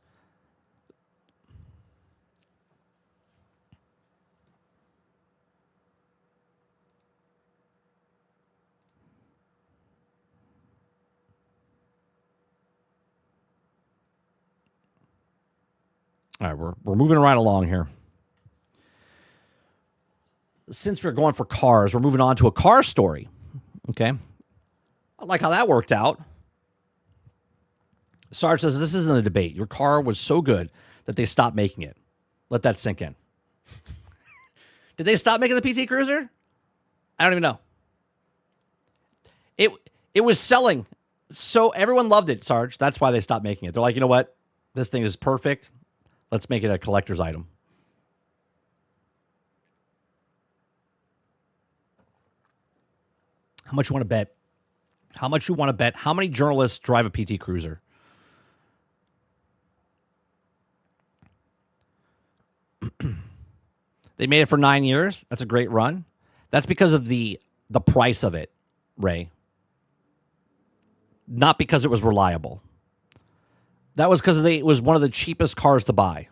All right, we're moving right along here. Since we're going for cars, we're moving on to a car story. Okay. I like how that worked out. Sarge says, this isn't a debate. Your car was so good that they stopped making it. Let that sink in. Did they stop making the PT Cruiser? I don't even know. It was selling. So everyone loved it, Sarge. That's why they stopped making it. They're like, you know what? This thing is perfect. Let's make it a collector's item. How much you want to bet? How much you want to bet? How many journalists drive a PT Cruiser? They made it for 9 years. That's a great run. That's because of the price of it, Ray. Not because it was reliable. That was because it was one of the cheapest cars to buy.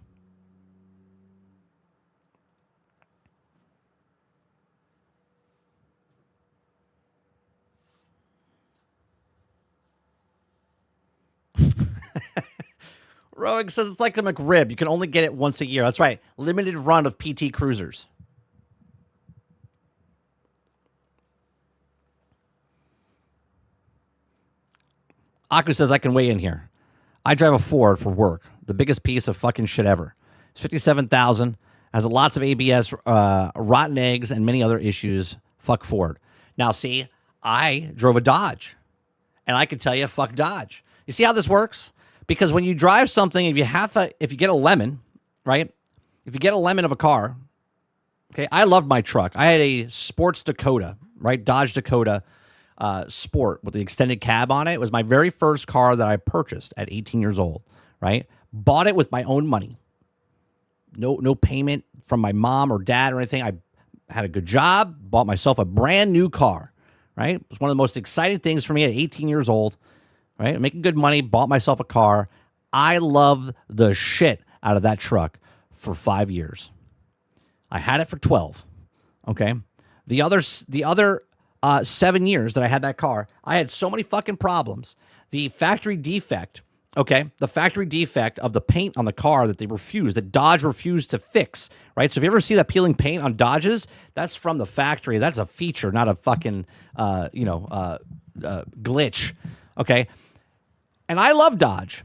Roig says it's like the McRib. You can only get it once a year. That's right. Limited run of PT Cruisers. Aku says I can weigh in here. I drive a Ford for work. The biggest piece of fucking shit ever. It's 57,000. Has lots of ABS, rotten eggs, and many other issues. Fuck Ford. Now, see, I drove a Dodge. And I can tell you, fuck Dodge. You see how this works? Because when you drive something, if you get a lemon, right? If you get a lemon of a car, okay, I love my truck. I had a sports Dakota, right? Dodge Dakota Sport with the extended cab on it. It was my very first car that I purchased at 18 years old, right? Bought it with my own money. No payment from my mom or dad or anything. I had a good job, bought myself a brand new car, right? It was one of the most exciting things for me at 18 years old, right? Making good money, bought myself a car. I love the shit out of that truck for 5 years. I had it for 12, okay? The other 7 years that I had that car, I had so many fucking problems. The factory defect, okay? The factory defect of the paint on the car that Dodge refused to fix, right? So if you ever see that peeling paint on Dodges, that's from the factory. That's a feature, not a fucking, glitch, okay? And I love Dodge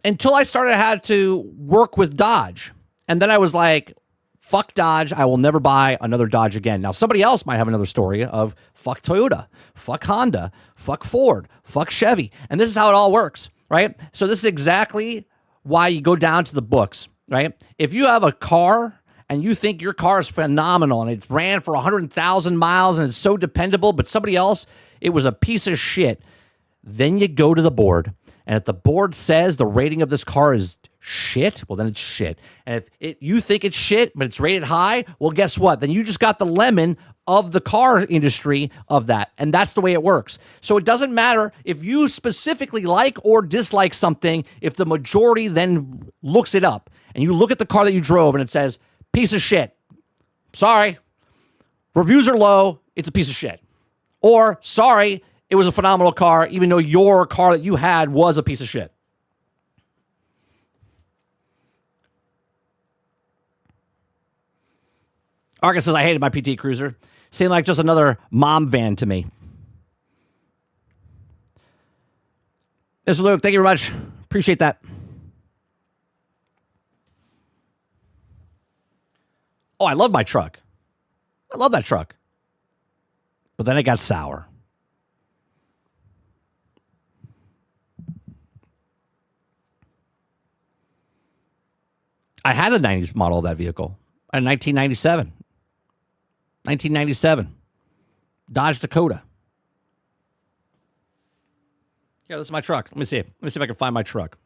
until I had to work with Dodge. And then I was like, fuck Dodge. I will never buy another Dodge again. Now, somebody else might have another story of fuck Toyota, fuck Honda, fuck Ford, fuck Chevy. And this is how it all works, right? So this is exactly why you go down to the books, right? If you have a car and you think your car is phenomenal and it's ran for 100,000 miles and it's so dependable, but somebody else, it was a piece of shit, then you go to the board. And if the board says the rating of this car is shit, well, then it's shit. And if you think it's shit, but it's rated high, well, guess what? Then you just got the lemon of the car industry of that. And that's the way it works. So it doesn't matter if you specifically like or dislike something, if the majority then looks it up and you look at the car that you drove and it says, piece of shit. Sorry. Reviews are low. It's a piece of shit. Or, sorry, it was a phenomenal car, even though your car that you had was a piece of shit. Argus says, I hated my PT Cruiser. Seemed like just another mom van to me. Mr. Luke, thank you very much. Appreciate that. Oh, I love my truck. I love that truck. But then it got sour. I had a 90s model of that vehicle. A 1997. 1997. Dodge Dakota. Yeah, this is my truck. Let me see. Let me see if I can find my truck.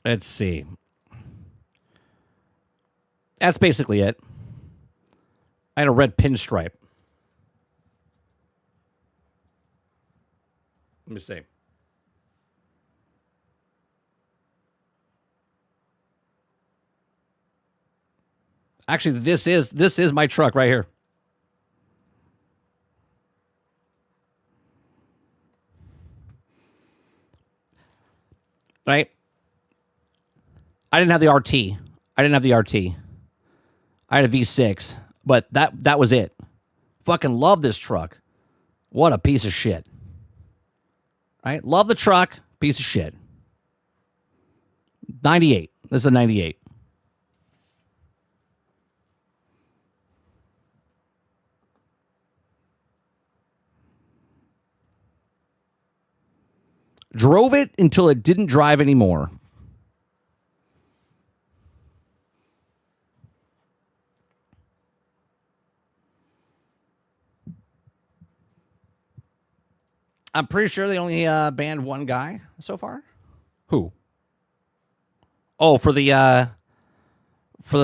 Let's see. That's basically it. I had a red pinstripe. Let me see. Actually, this is my truck right here. Right? I didn't have the RT. I had a V6, but that was it. Fucking love this truck. What a piece of shit. Right? Love the truck. Piece of shit. 98. This is a 98. Drove it until it didn't drive anymore. I'm pretty sure they only banned one guy so far. Who? Oh, for the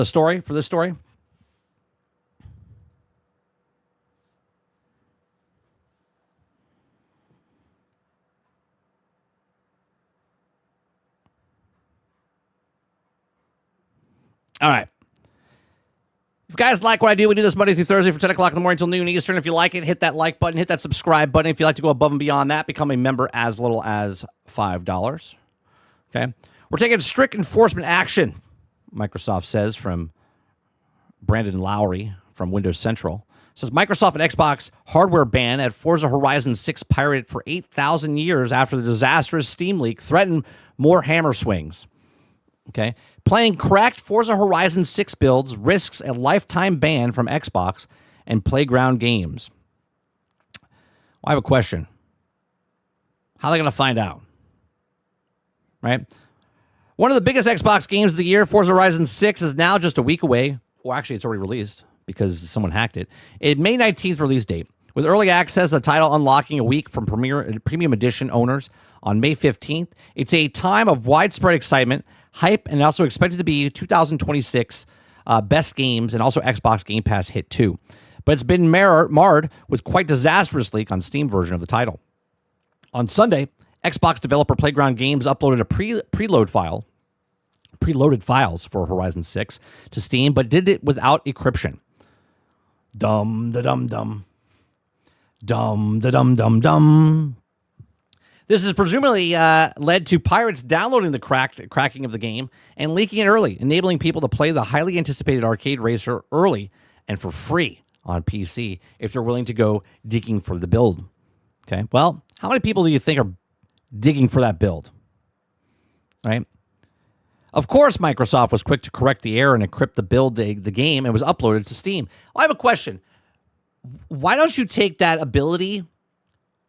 story? For this story? All right. If you guys like what I do, we do this Monday through Thursday from 10 o'clock in the morning until noon Eastern. If you like it, hit that like button, hit that subscribe button. If you'd like to go above and beyond that, become a member as little as $5. Okay? We're taking strict enforcement action, Microsoft says, from Brandon Lowry from Windows Central. It says Microsoft and Xbox hardware ban at Forza Horizon 6 pirated for 8,000 years after the disastrous Steam leak threatened more hammer swings. Okay. Playing cracked Forza Horizon 6 builds risks a lifetime ban from Xbox and Playground Games. Well, I have a question. How are they going to find out? Right? One of the biggest Xbox games of the year, Forza Horizon 6, is now just a week away. Well, actually, it's already released because someone hacked it. It May 19th release date. With early access, the title unlocking a week from Premium Edition owners on May 15th. It's a time of widespread excitement, hype, and also expected to be 2026 best games and also Xbox Game Pass hit too. But it's been marred with quite disastrous leak on Steam version of the title. On Sunday, Xbox developer Playground Games uploaded a preloaded files for Horizon 6 to Steam, but did it without encryption. Dum-da-dum-dum. Dum-da-dum-dum-dum. This has presumably led to pirates downloading the cracking of the game and leaking it early, enabling people to play the highly anticipated arcade racer early and for free on PC if they're willing to go digging for the build. Okay, well, how many people do you think are digging for that build? Right? Of course, Microsoft was quick to correct the error and encrypt the build, the game, and was uploaded to Steam. I have a question. Why don't you take that ability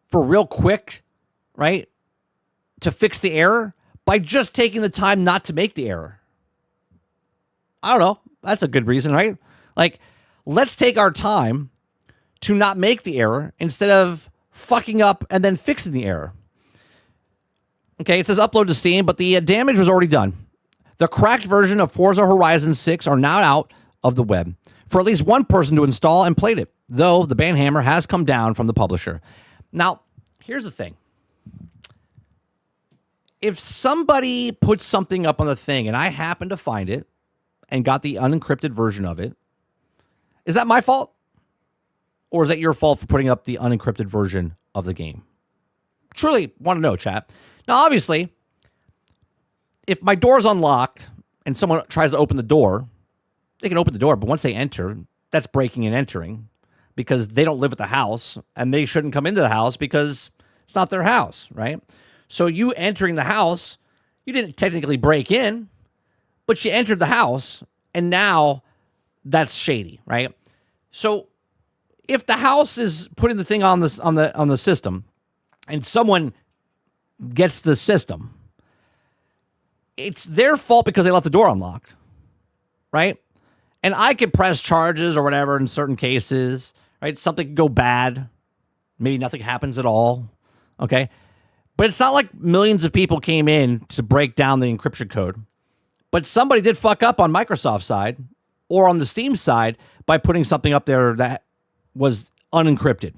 for real quick, right, to fix the error by just taking the time not to make the error? I don't know. That's a good reason, right? Like, let's take our time to not make the error instead of fucking up and then fixing the error. Okay, it says upload to Steam, but the damage was already done. The cracked version of Forza Horizon 6 are now out of the web for at least one person to install and played it, though the banhammer has come down from the publisher. Now, here's the thing. If somebody puts something up on the thing and I happen to find it and got the unencrypted version of it, is that my fault? Or is that your fault for putting up the unencrypted version of the game? Truly want to know, chat. Now, obviously, if my door's unlocked and someone tries to open the door, they can open the door, but once they enter, that's breaking and entering because they don't live at the house and they shouldn't come into the house because it's not their house, right? So you entering the house, you didn't technically break in, but you entered the house and now that's shady, right? So if the house is putting the thing on the system and someone gets the system, it's their fault because they left the door unlocked, right? And I could press charges or whatever in certain cases, right? Something could go bad. Maybe nothing happens at all, okay? But it's not like millions of people came in to break down the encryption code. But somebody did fuck up on Microsoft's side or on the Steam side by putting something up there that was unencrypted.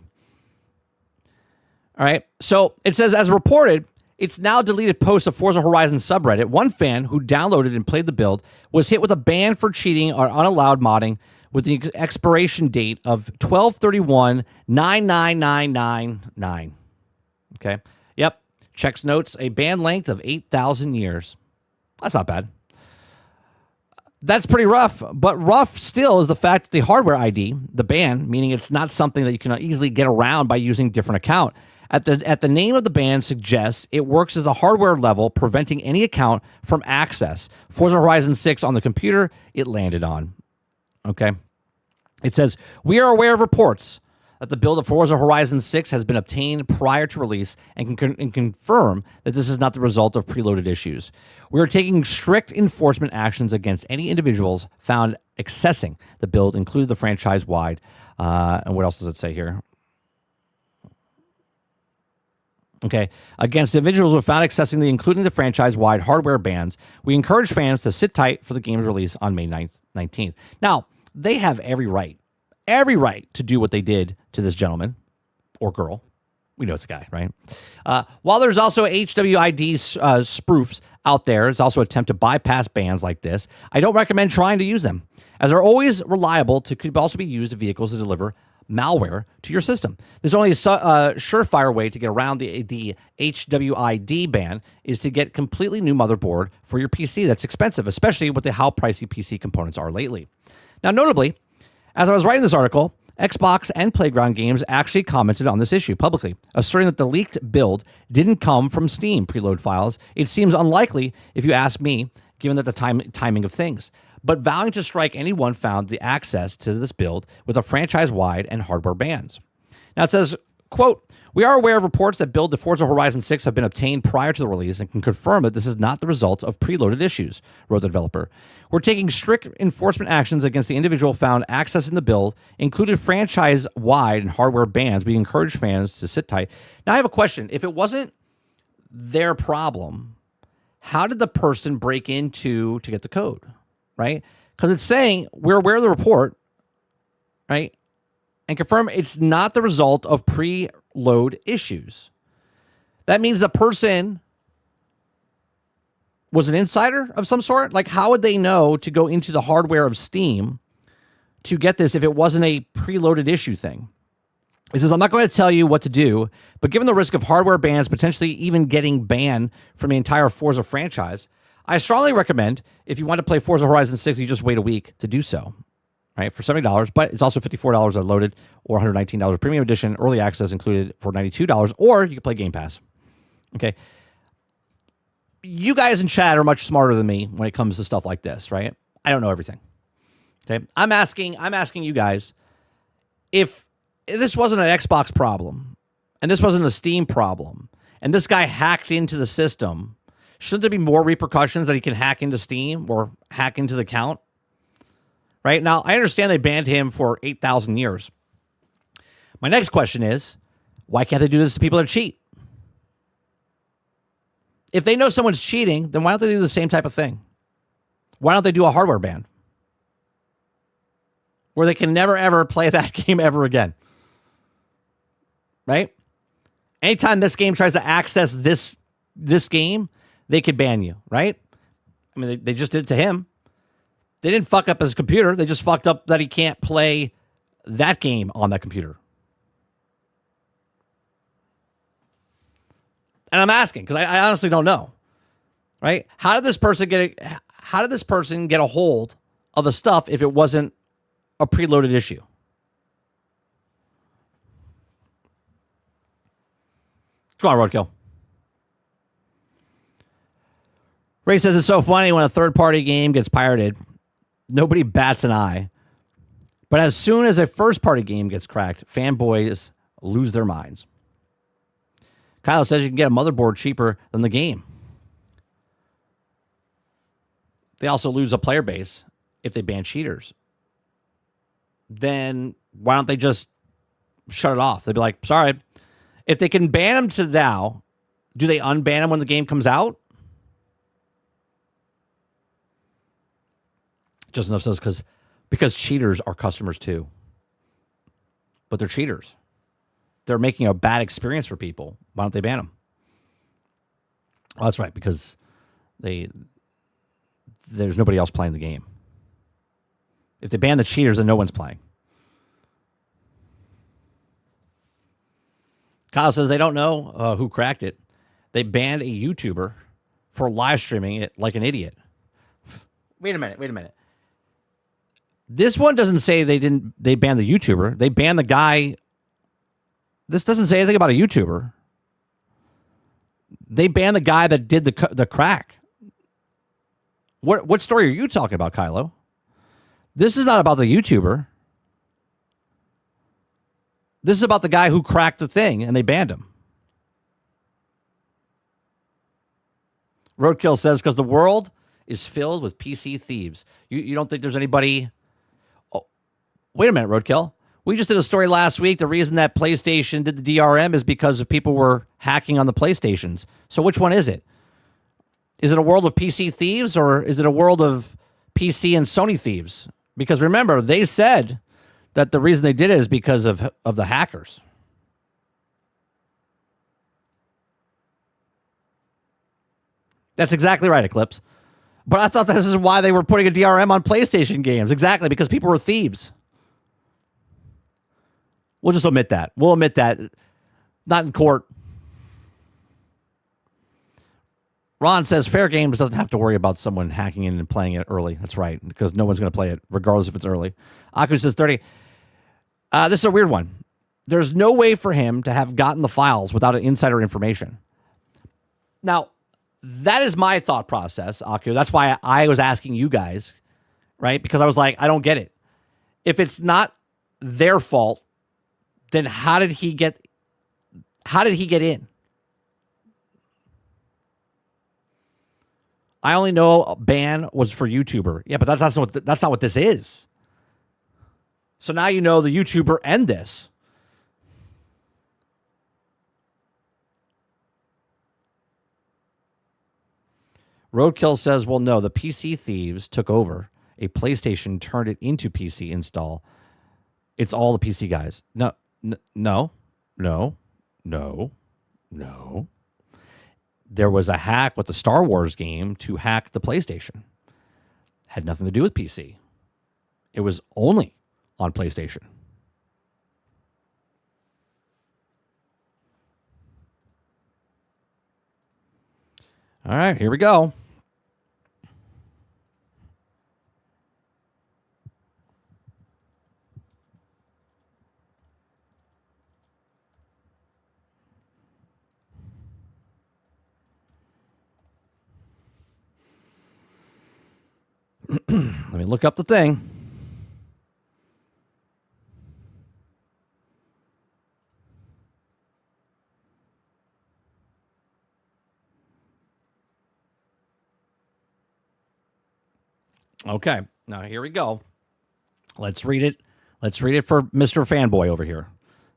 All right? So it says, as reported, it's now deleted posts of Forza Horizon subreddit. One fan who downloaded and played the build was hit with a ban for cheating or unallowed modding with the expiration date of 12/31/99999. Okay. Yep. Checks notes a ban length of 8,000 years. That's not bad. That's pretty rough, but rough still is the fact that the hardware ID, the ban, meaning it's not something that you can easily get around by using a different account. At the name of the ban suggests it works as a hardware level, preventing any account from access. Forza Horizon 6 on the computer it landed on. Okay. It says, we are aware of reports that the build of Forza Horizon 6 has been obtained prior to release and can confirm that this is not the result of preloaded issues. We are taking strict enforcement actions against any individuals found accessing the build, including the franchise-wide. And what else does it say here? Okay, against individuals who are found accessing including the franchise-wide hardware bans, we encourage fans to sit tight for the game's release on May 19th. Now, they have every right to do what they did to this gentleman or girl. We know it's a guy, right? While there's also HWID spoofs out there, it's also an attempt to bypass bans like this. I don't recommend trying to use them, as they're always reliable could also be used in vehicles to deliver malware to your system. There's only a surefire way to get around the HWID ban is to get completely new motherboard for your PC. That's expensive, especially with how pricey PC components are lately. Now, notably, as I was writing this article, Xbox and Playground Games actually commented on this issue publicly, asserting that the leaked build didn't come from Steam preload files. It seems unlikely, if you ask me, given that the timing of things, but vowing to strike anyone found the access to this build with a franchise-wide and hardware bans. Now it says, quote, We are aware of reports that build to Forza Horizon 6 have been obtained prior to the release and can confirm that this is not the result of preloaded issues, wrote the developer. We're taking strict enforcement actions against the individual found accessing the build, included franchise-wide and hardware bans. We encourage fans to sit tight. Now, I have a question. If it wasn't their problem, how did the person break into to get the code, right? Because it's saying we're aware of the report, right? And confirm it's not the result of preload issues. That means the person was an insider of some sort. Like, how would they know to go into the hardware of Steam to get this if it wasn't a preloaded issue thing? He says, I'm not going to tell you what to do, but given the risk of hardware bans, potentially even getting banned from the entire Forza franchise, I strongly recommend if you want to play Forza Horizon 6, you just wait a week to do so. Right, for $70, but it's also $54 unloaded or $119 premium edition, early access included for $92, or you can play Game Pass. Okay. You guys in chat are much smarter than me when it comes to stuff like this, right? I don't know everything. Okay. I'm asking you guys, if this wasn't an Xbox problem and this wasn't a Steam problem and this guy hacked into the system, shouldn't there be more repercussions that he can hack into Steam or hack into the account? Right? Now, I understand they banned him for 8,000 years. My next question is, why can't they do this to people that cheat? If they know someone's cheating, then why don't they do the same type of thing? Why don't they do a hardware ban? Where they can never, ever play that game ever again. Right? Anytime this game tries to access this game, they could ban you, right? I mean, they just did it to him. They didn't fuck up his computer. They just fucked up that he can't play that game on that computer. And I'm asking because I honestly don't know. Right? How did this person get a hold of the stuff if it wasn't a preloaded issue? Come on, Roadkill. Ray says it's so funny when a third-party game gets pirated. Nobody bats an eye. But as soon as a first-party game gets cracked, fanboys lose their minds. Kyle says you can get a motherboard cheaper than the game. They also lose a player base if they ban cheaters. Then why don't they just shut it off? They'd be like, sorry. If they can ban them to now, do they unban them when the game comes out? Just enough says because cheaters are customers too. But they're cheaters. They're making a bad experience for people. Why don't they ban them? Well, that's right, because there's nobody else playing the game. If they ban the cheaters, then no one's playing. Kyle says they don't know who cracked it. They banned a YouTuber for live streaming it like an idiot. Wait a minute. This one doesn't say they banned the YouTuber. They banned the guy. This doesn't say anything about a YouTuber. They banned the guy that did the crack. What story are you talking about, Kylo? This is not about the YouTuber. This is about the guy who cracked the thing and they banned him. Roadkill says because the world is filled with PC thieves. You don't think there's anybody... Wait a minute, Roadkill. We just did a story last week. The reason that PlayStation did the DRM is because of people were hacking on the PlayStations. So which one is it? Is it a world of PC thieves or is it a world of PC and Sony thieves? Because remember, they said that the reason they did it is because of the hackers. That's exactly right, Eclipse. But I thought this is why they were putting a DRM on PlayStation games. Exactly, because people were thieves. We'll just omit that. We'll omit that. Not in court. Ron says Fair Games doesn't have to worry about someone hacking in and playing it early. That's right, because no one's going to play it, regardless if it's early. Aku says 30. This is a weird one. There's no way for him to have gotten the files without insider information. Now, that is my thought process, Aku. That's why I was asking you guys, right? Because I was like, I don't get it. If it's not their fault, then how did he get How did he get in? I only know a ban was for YouTuber. Yeah, but that's not what this is. So now you know the YouTuber and this. Roadkill says, well, no, the PC thieves took over. A PlayStation turned it into PC install. It's all the PC guys. No. There was a hack with the Star Wars game to hack the PlayStation. Had nothing to do with PC. It was only on PlayStation. All right, here we go. Let me look up the thing. Okay, now here we go. Let's read it. Let's read it for Mr. Fanboy over here.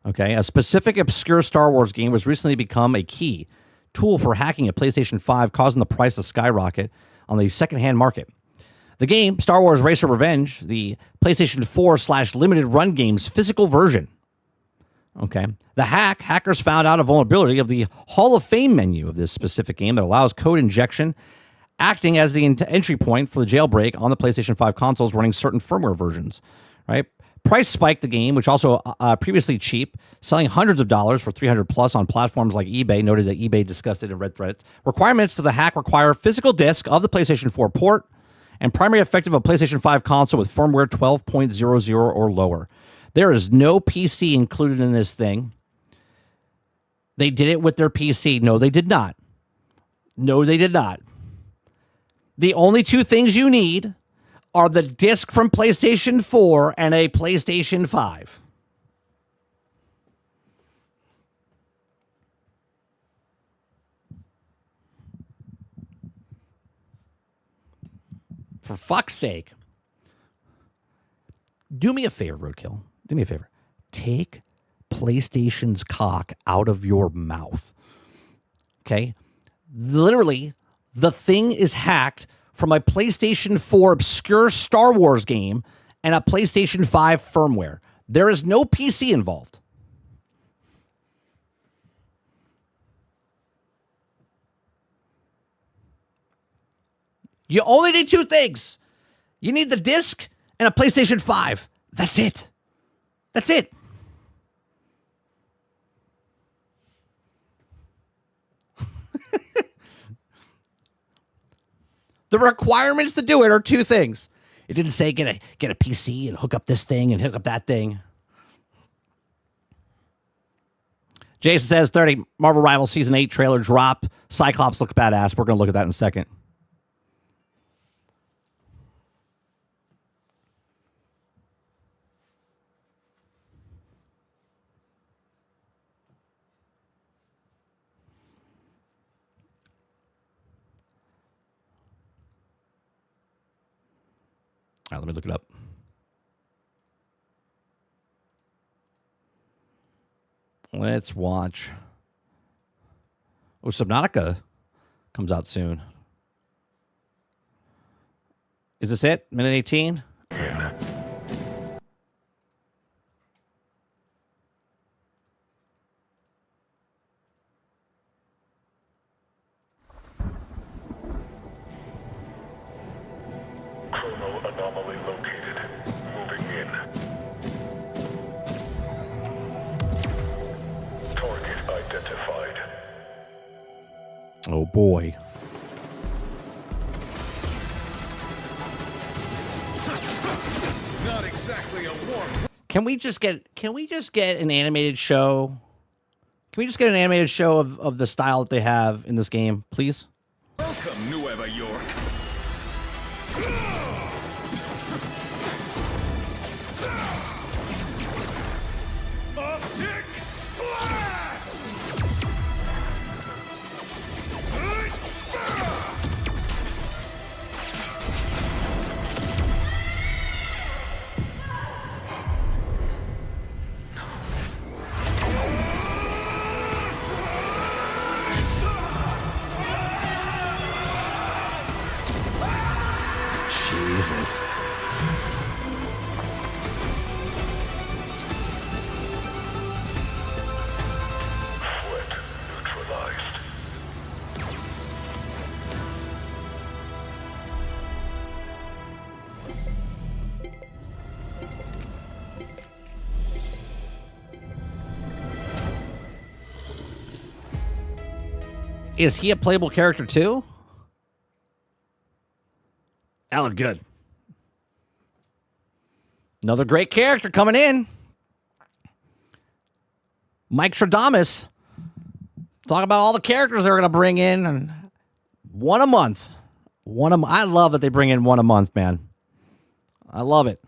Okay, a specific obscure Star Wars game was recently become a key tool for hacking a PlayStation 5, causing the price to skyrocket on the secondhand market. The game, Star Wars Racer Revenge, the PlayStation 4/limited run game's physical version. Okay. The hackers found out a vulnerability of the Hall of Fame menu of this specific game that allows code injection, acting as the entry point for the jailbreak on the PlayStation 5 consoles running certain firmware versions. Right. Price spiked the game, which also previously cheap, selling hundreds of dollars for $300 plus on platforms like eBay. Noted that eBay discussed it in Red Threads. Requirements to the hack require physical disc of the PlayStation 4 port and primary effective of PlayStation 5 console with firmware 12.00 or lower. There is no PC included in this thing. They did it with their PC. No, they did not. No, they did not. The only two things you need are the disc from PlayStation 4 and a PlayStation 5. For fuck's sake. Do me a favor, Roadkill. Do me a favor. Take PlayStation's cock out of your mouth. Okay? Literally, the thing is hacked from a PlayStation 4 obscure Star Wars game and a PlayStation 5 firmware. There is no PC involved. You only need two things. You need the disc and a PlayStation 5. That's it. That's it. The requirements to do it are two things. It didn't say get a PC and hook up this thing and hook up that thing. Jason says 30 Marvel Rivals Season 8 trailer drop. Cyclops look badass. We're going to look at that in a second. All right, let me look it up. Let's watch. Oh, Subnautica comes out soon. Is this it? Minute 18? Anomaly located. Moving in. Target identified. Oh boy. Not exactly a warm. Can we just get an animated show? Can we just get an animated show of the style that they have in this game, please? Welcome, Nueva York. Optic blast! Is he a playable character too? That looked good. Another great character coming in. Mike Stradamus. Talk about all the characters they're going to bring in. And one a month. I love that they bring in one a month, man. I love it.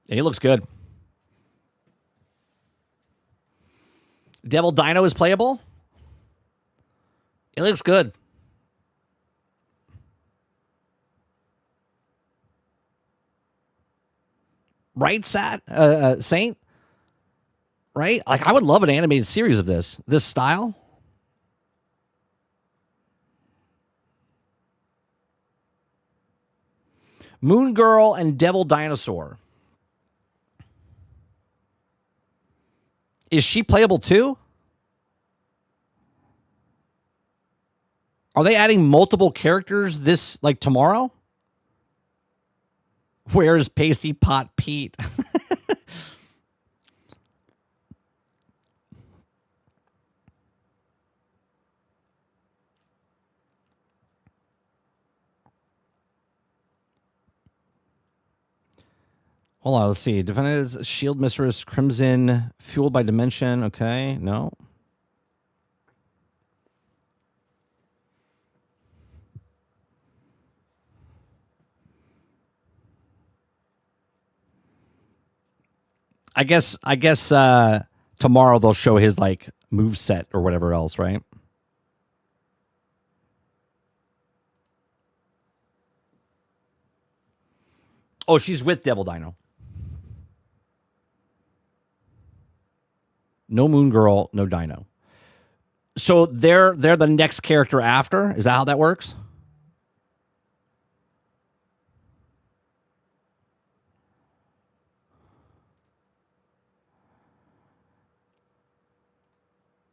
Yeah, he looks good. Devil Dino is playable. It looks good. Right, Saint? Right? Like, I would love an animated series of this style. Moon Girl and Devil Dinosaur. Is she playable too? Are they adding multiple characters tomorrow? Where's Pasty Pot Pete? Hold on, let's see. Defenders, Shield Mistress, Crimson, Fueled by Dimension. Okay, no. I guess tomorrow they'll show his move set or whatever else, right? Oh, she's with Devil Dino. No Moon Girl, no Dino. So they're the next character after? Is that how that works?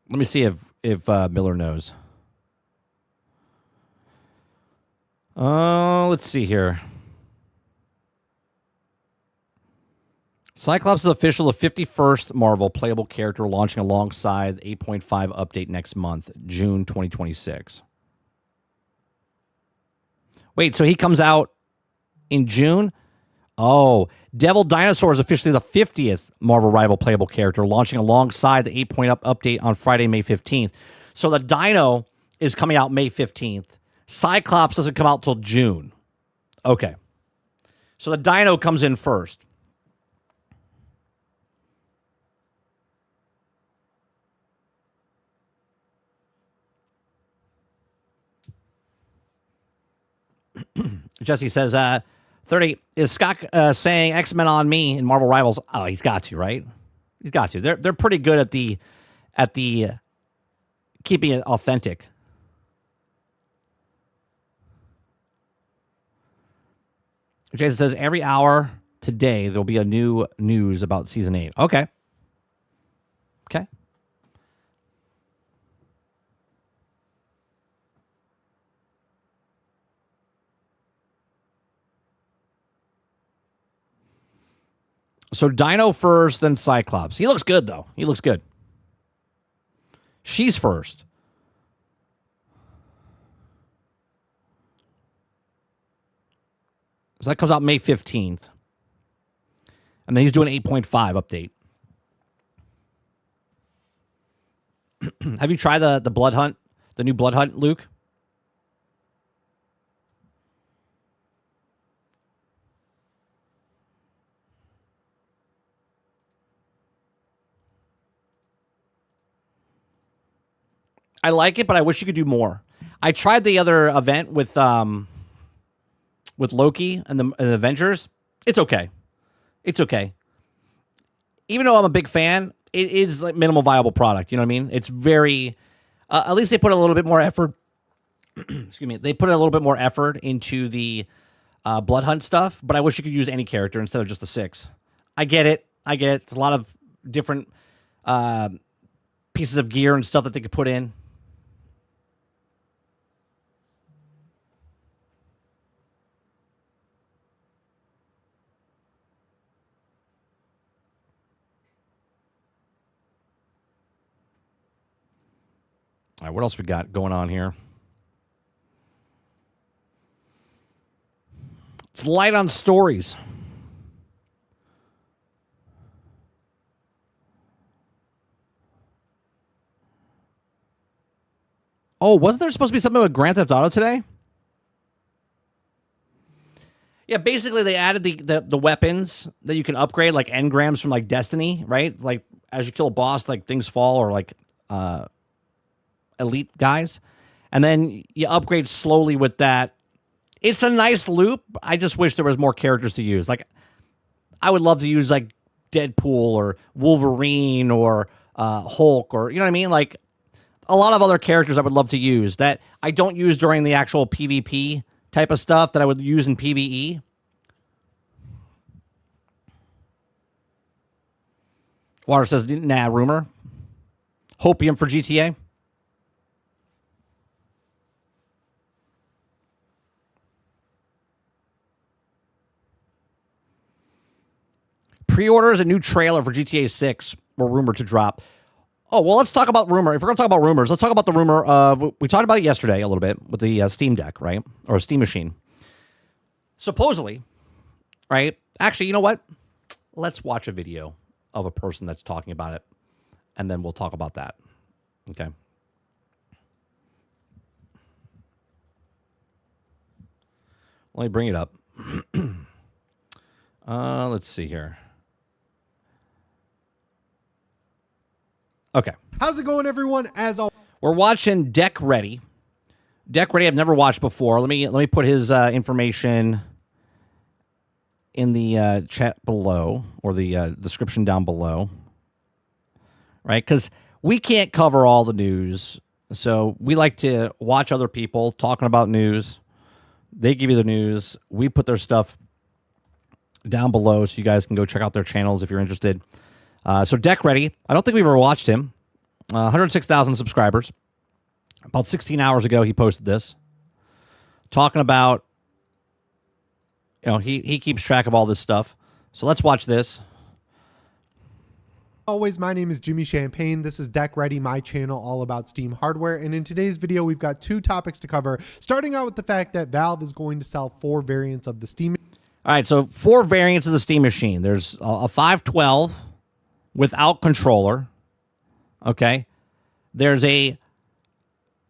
Let me see if Miller knows. Let's see here. Cyclops is official, the 51st Marvel playable character launching alongside the 8.5 update next month, June 2026. Wait, so he comes out in June? Oh, Devil Dinosaur is officially the 50th Marvel Rival playable character launching alongside the 8.0 update on Friday, May 15th. So the Dino is coming out May 15th. Cyclops doesn't come out till June. Okay. So the Dino comes in first. Jesse says, 30, is Scott saying X-Men on me in Marvel Rivals? Oh, he's got to, right? He's got to. They're pretty good at the keeping it authentic. Jason says, every hour today there'll be a new news about season 8. Okay. Okay. So Dino first, then Cyclops. He looks good, though. He looks good. She's first. So that comes out May 15th. And then he's doing an 8.5 update. Have you tried the Blood Hunt? The new Blood Hunt, Luke? I like it, but I wish you could do more. I tried the other event with Loki and the Avengers. It's okay. It's okay. Even though I'm a big fan, it is like minimal viable product. You know what I mean? It's very. At least they put a little bit more effort. Excuse me. They put a little bit more effort into the Blood Hunt stuff, but I wish you could use any character instead of just the 6. I get it. It's a lot of different pieces of gear and stuff that they could put in. All right, what else we got going on here? It's light on stories. Oh, wasn't there supposed to be something with Grand Theft Auto today? Yeah, basically they added the weapons that you can upgrade, like engrams from like Destiny, right? Like as you kill a boss, like things fall, or like elite guys, and then you upgrade slowly with that. It's a nice loop. I just wish there was more characters to use. Like I would love to use like Deadpool or Wolverine or Hulk, or you know what I mean, like a lot of other characters I would love to use that I don't use during the actual PvP type of stuff that I would use in PvE. Water says, nah, rumor. Hopium for GTA. Pre-orders a new trailer for GTA 6 were rumored to drop. Oh, well, let's talk about rumor. If we're going to talk about rumors, let's talk about the rumor of, we talked about it yesterday a little bit with the Steam Deck, right? Or Steam Machine. Supposedly, right? Actually, you know what? Let's watch a video of a person that's talking about it, and then we'll talk about that. Okay. Let me bring it up. Let's see here. Okay. How's it going, everyone? As always, we're watching Deck Ready. Deck Ready I've never watched before. Let me put his information in the chat below, or the description down below. Right? Because we can't cover all the news. So we like to watch other people talking about news. They give you the news. We put their stuff down below so you guys can go check out their channels if you're interested. So Deck Ready, I don't think we've ever watched him. 106,000 subscribers. About 16 hours ago, he posted this. Talking about, you know, he keeps track of all this stuff. So let's watch this. always, my name is Jimmy Champagne. This is Deck Ready, my channel all about Steam hardware. And in today's video, we've got two topics to cover. Starting out with the fact that Valve is going to sell 4 variants of the Steam. All right, so 4 variants of the Steam Machine. There's a 512 without controller. Okay. There's a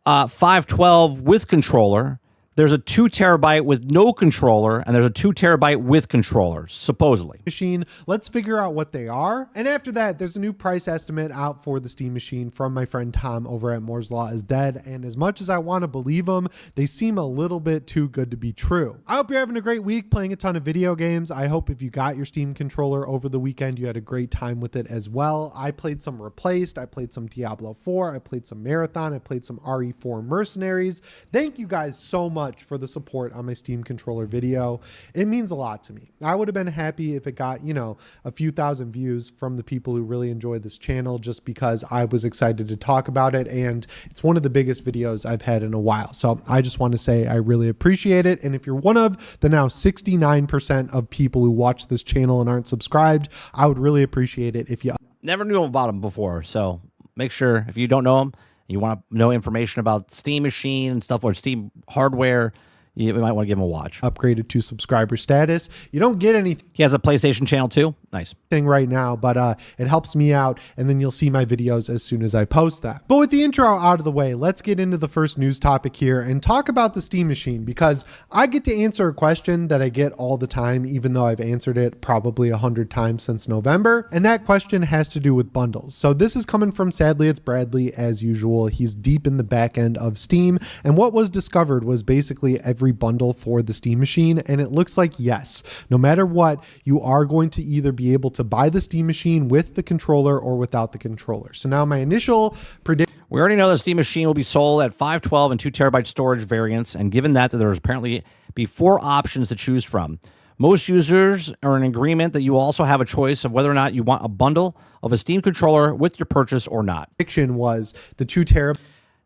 512 with controller. There's a 2 terabyte with no controller, and there's a 2 terabyte with controller, supposedly. Machine. Let's figure out what they are. And after that, there's a new price estimate out for the Steam Machine from my friend Tom over at Moore's Law is Dead. And as much as I want to believe them, they seem a little bit too good to be true. I hope you're having a great week playing a ton of video games. I hope if you got your Steam controller over the weekend, you had a great time with it as well. I played some Replaced. I played some Diablo 4. I played some Marathon. I played some RE4 Mercenaries. Thank you guys so much for the support on my Steam controller video. It means a lot to me. I would have been happy if it got, you know, a few thousand views from the people who really enjoy this channel, just because I was excited to talk about it, and it's one of the biggest videos I've had in a while. So I just want to say I really appreciate it. And if you're one of the now 69% of people who watch this channel and aren't subscribed, I would really appreciate it if you Never knew about him before, so make sure if you don't know him, you want to know information about Steam Machine and stuff, or Steam hardware, you might want to give him a watch. upgraded to subscriber status. You don't get anything He has a PlayStation channel too. Nice. right now, but it helps me out, and then you'll see my videos as soon as I post that. But with the intro out of the way, let's get into the first news topic here and talk about the Steam Machine, because I get to answer a question that I get all the time, even though I've answered it probably 100 times since November, and that question has to do with bundles. So this is coming from Sadly It's Bradley, as usual. He's deep in the back end of Steam, and what was discovered was basically every bundle for the Steam Machine, and it looks like, yes, no matter what, you are going to either be able to buy the Steam Machine with the controller or without the controller. So now my initial prediction. We already know the Steam Machine will be sold at 512 and 2 terabyte storage variants, and given that there's apparently be 4 options to choose from. Most users are in agreement that you will also have a choice of whether or not you want a bundle of a Steam controller with your purchase or not. Prediction was the 2 terabyte.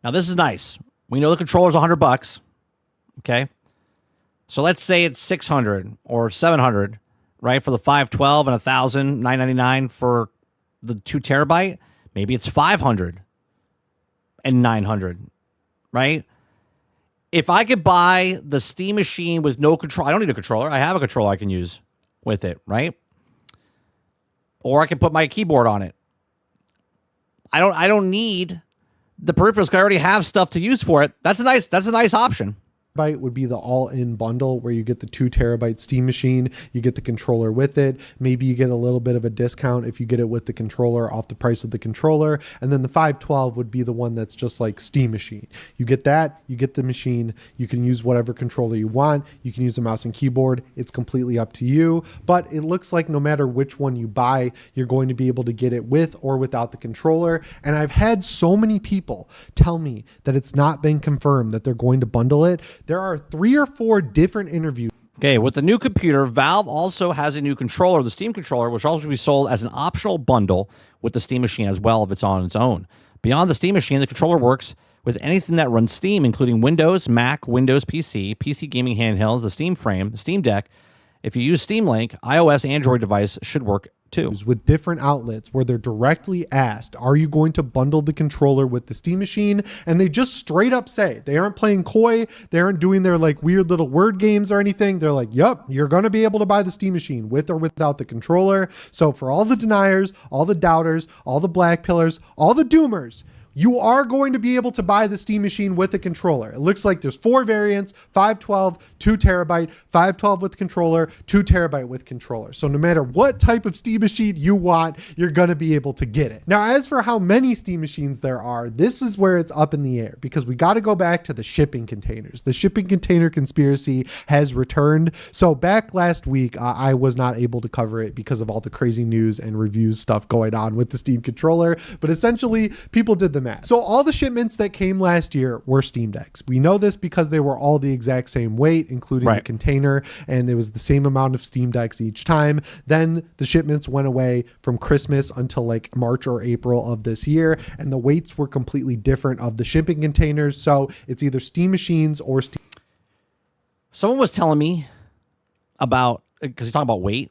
Now this is nice. We know the controller's $100. Okay. So let's say it's 600 or 700, right? For the 512 and 1,999 for the 2 terabyte. Maybe it's 500. and $900, right? If I could buy the Steam machine with no control, I don't need a controller. I have a controller I can use with it, right? Or I can put my keyboard on it. I don't need the peripherals because I already have stuff to use for it. That's a nice option. Would be the all-in bundle where you get the 2 terabyte Steam machine, you get the controller with it. Maybe you get a little bit of a discount if you get it with the controller off the price of the controller. And then the 512 would be the one that's just like Steam machine. You get that, you get the machine, you can use whatever controller you want, you can use a mouse and keyboard. It's completely up to you. But it looks like no matter which one you buy, you're going to be able to get it with or without the controller. And I've had so many people tell me that it's not been confirmed that they're going to bundle it. There are 3 or 4 different interviews. Okay, with the new computer, Valve also has a new controller, the Steam controller, which will also be sold as an optional bundle with the Steam machine as well if it's on its own. Beyond the Steam machine, the controller works with anything that runs Steam, including Windows, Mac, Windows PC, PC gaming handhelds, the Steam Frame, the Steam Deck. If you use Steam Link, iOS, Android device should work too. With different outlets where they're directly asked, are you going to bundle the controller with the Steam machine? And they just straight up say, they aren't playing coy, they aren't doing their like weird little word games or anything. They're like, yep, you're going to be able to buy the Steam machine with or without the controller. So for all the deniers, all the doubters, all the black pillars, all the doomers, you are going to be able to buy the Steam machine with the controller. It looks like there's 4 variants, 512, 2 terabyte, 512 with controller, 2 terabyte with controller. So no matter what type of Steam machine you want, you're going to be able to get it. Now, as for how many Steam machines there are, this is where it's up in the air because we got to go back to the shipping containers. The shipping container conspiracy has returned. So back last week, I was not able to cover it because of all the crazy news and reviews stuff going on with the Steam controller. But essentially, people did the math. So all the shipments that came last year were Steam Decks. We know this because they were all the exact same weight, including the container, and it was the same amount of Steam Decks each time. Then the shipments went away from Christmas until like March or April of this year, and the weights were completely different of the shipping containers. So it's either Steam machines or Steam. Someone was telling me about, because you're talking about weight.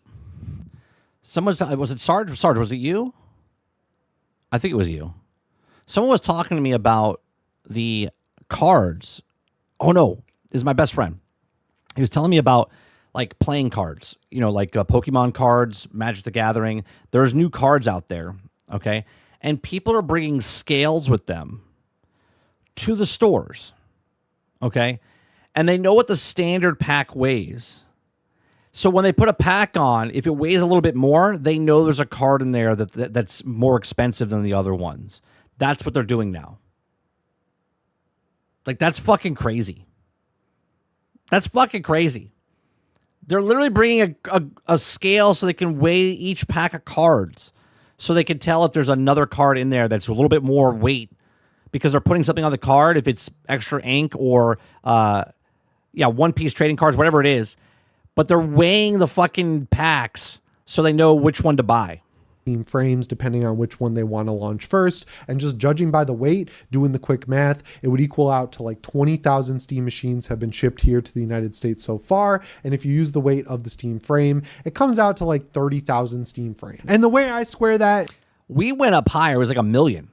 Was it Sarge? Sarge, was it you? I think it was you. Someone was talking to me about the cards. Oh, no. This is my best friend. He was telling me about, like, playing cards. You know, like Pokemon cards, Magic the Gathering. There's new cards out there, okay? And people are bringing scales with them to the stores, okay? And they know what the standard pack weighs. So when they put a pack on, if it weighs a little bit more, they know there's a card in there that's more expensive than the other ones. That's what they're doing now. Like, that's fucking crazy. That's fucking crazy. They're literally bringing a scale so they can weigh each pack of cards. So they can tell if there's another card in there that's a little bit more weight. Because they're putting something on the card, if it's extra ink or, one-piece trading cards, whatever it is. But they're weighing the fucking packs so they know which one to buy. Frames depending on which one they want to launch first, and just judging by the weight, doing the quick math, it would equal out to like 20,000 Steam machines have been shipped here to the United States so far. And if you use the weight of the Steam frame, it comes out to like 30,000 Steam frames. And the way I square that, we went up higher. It was like 1 million.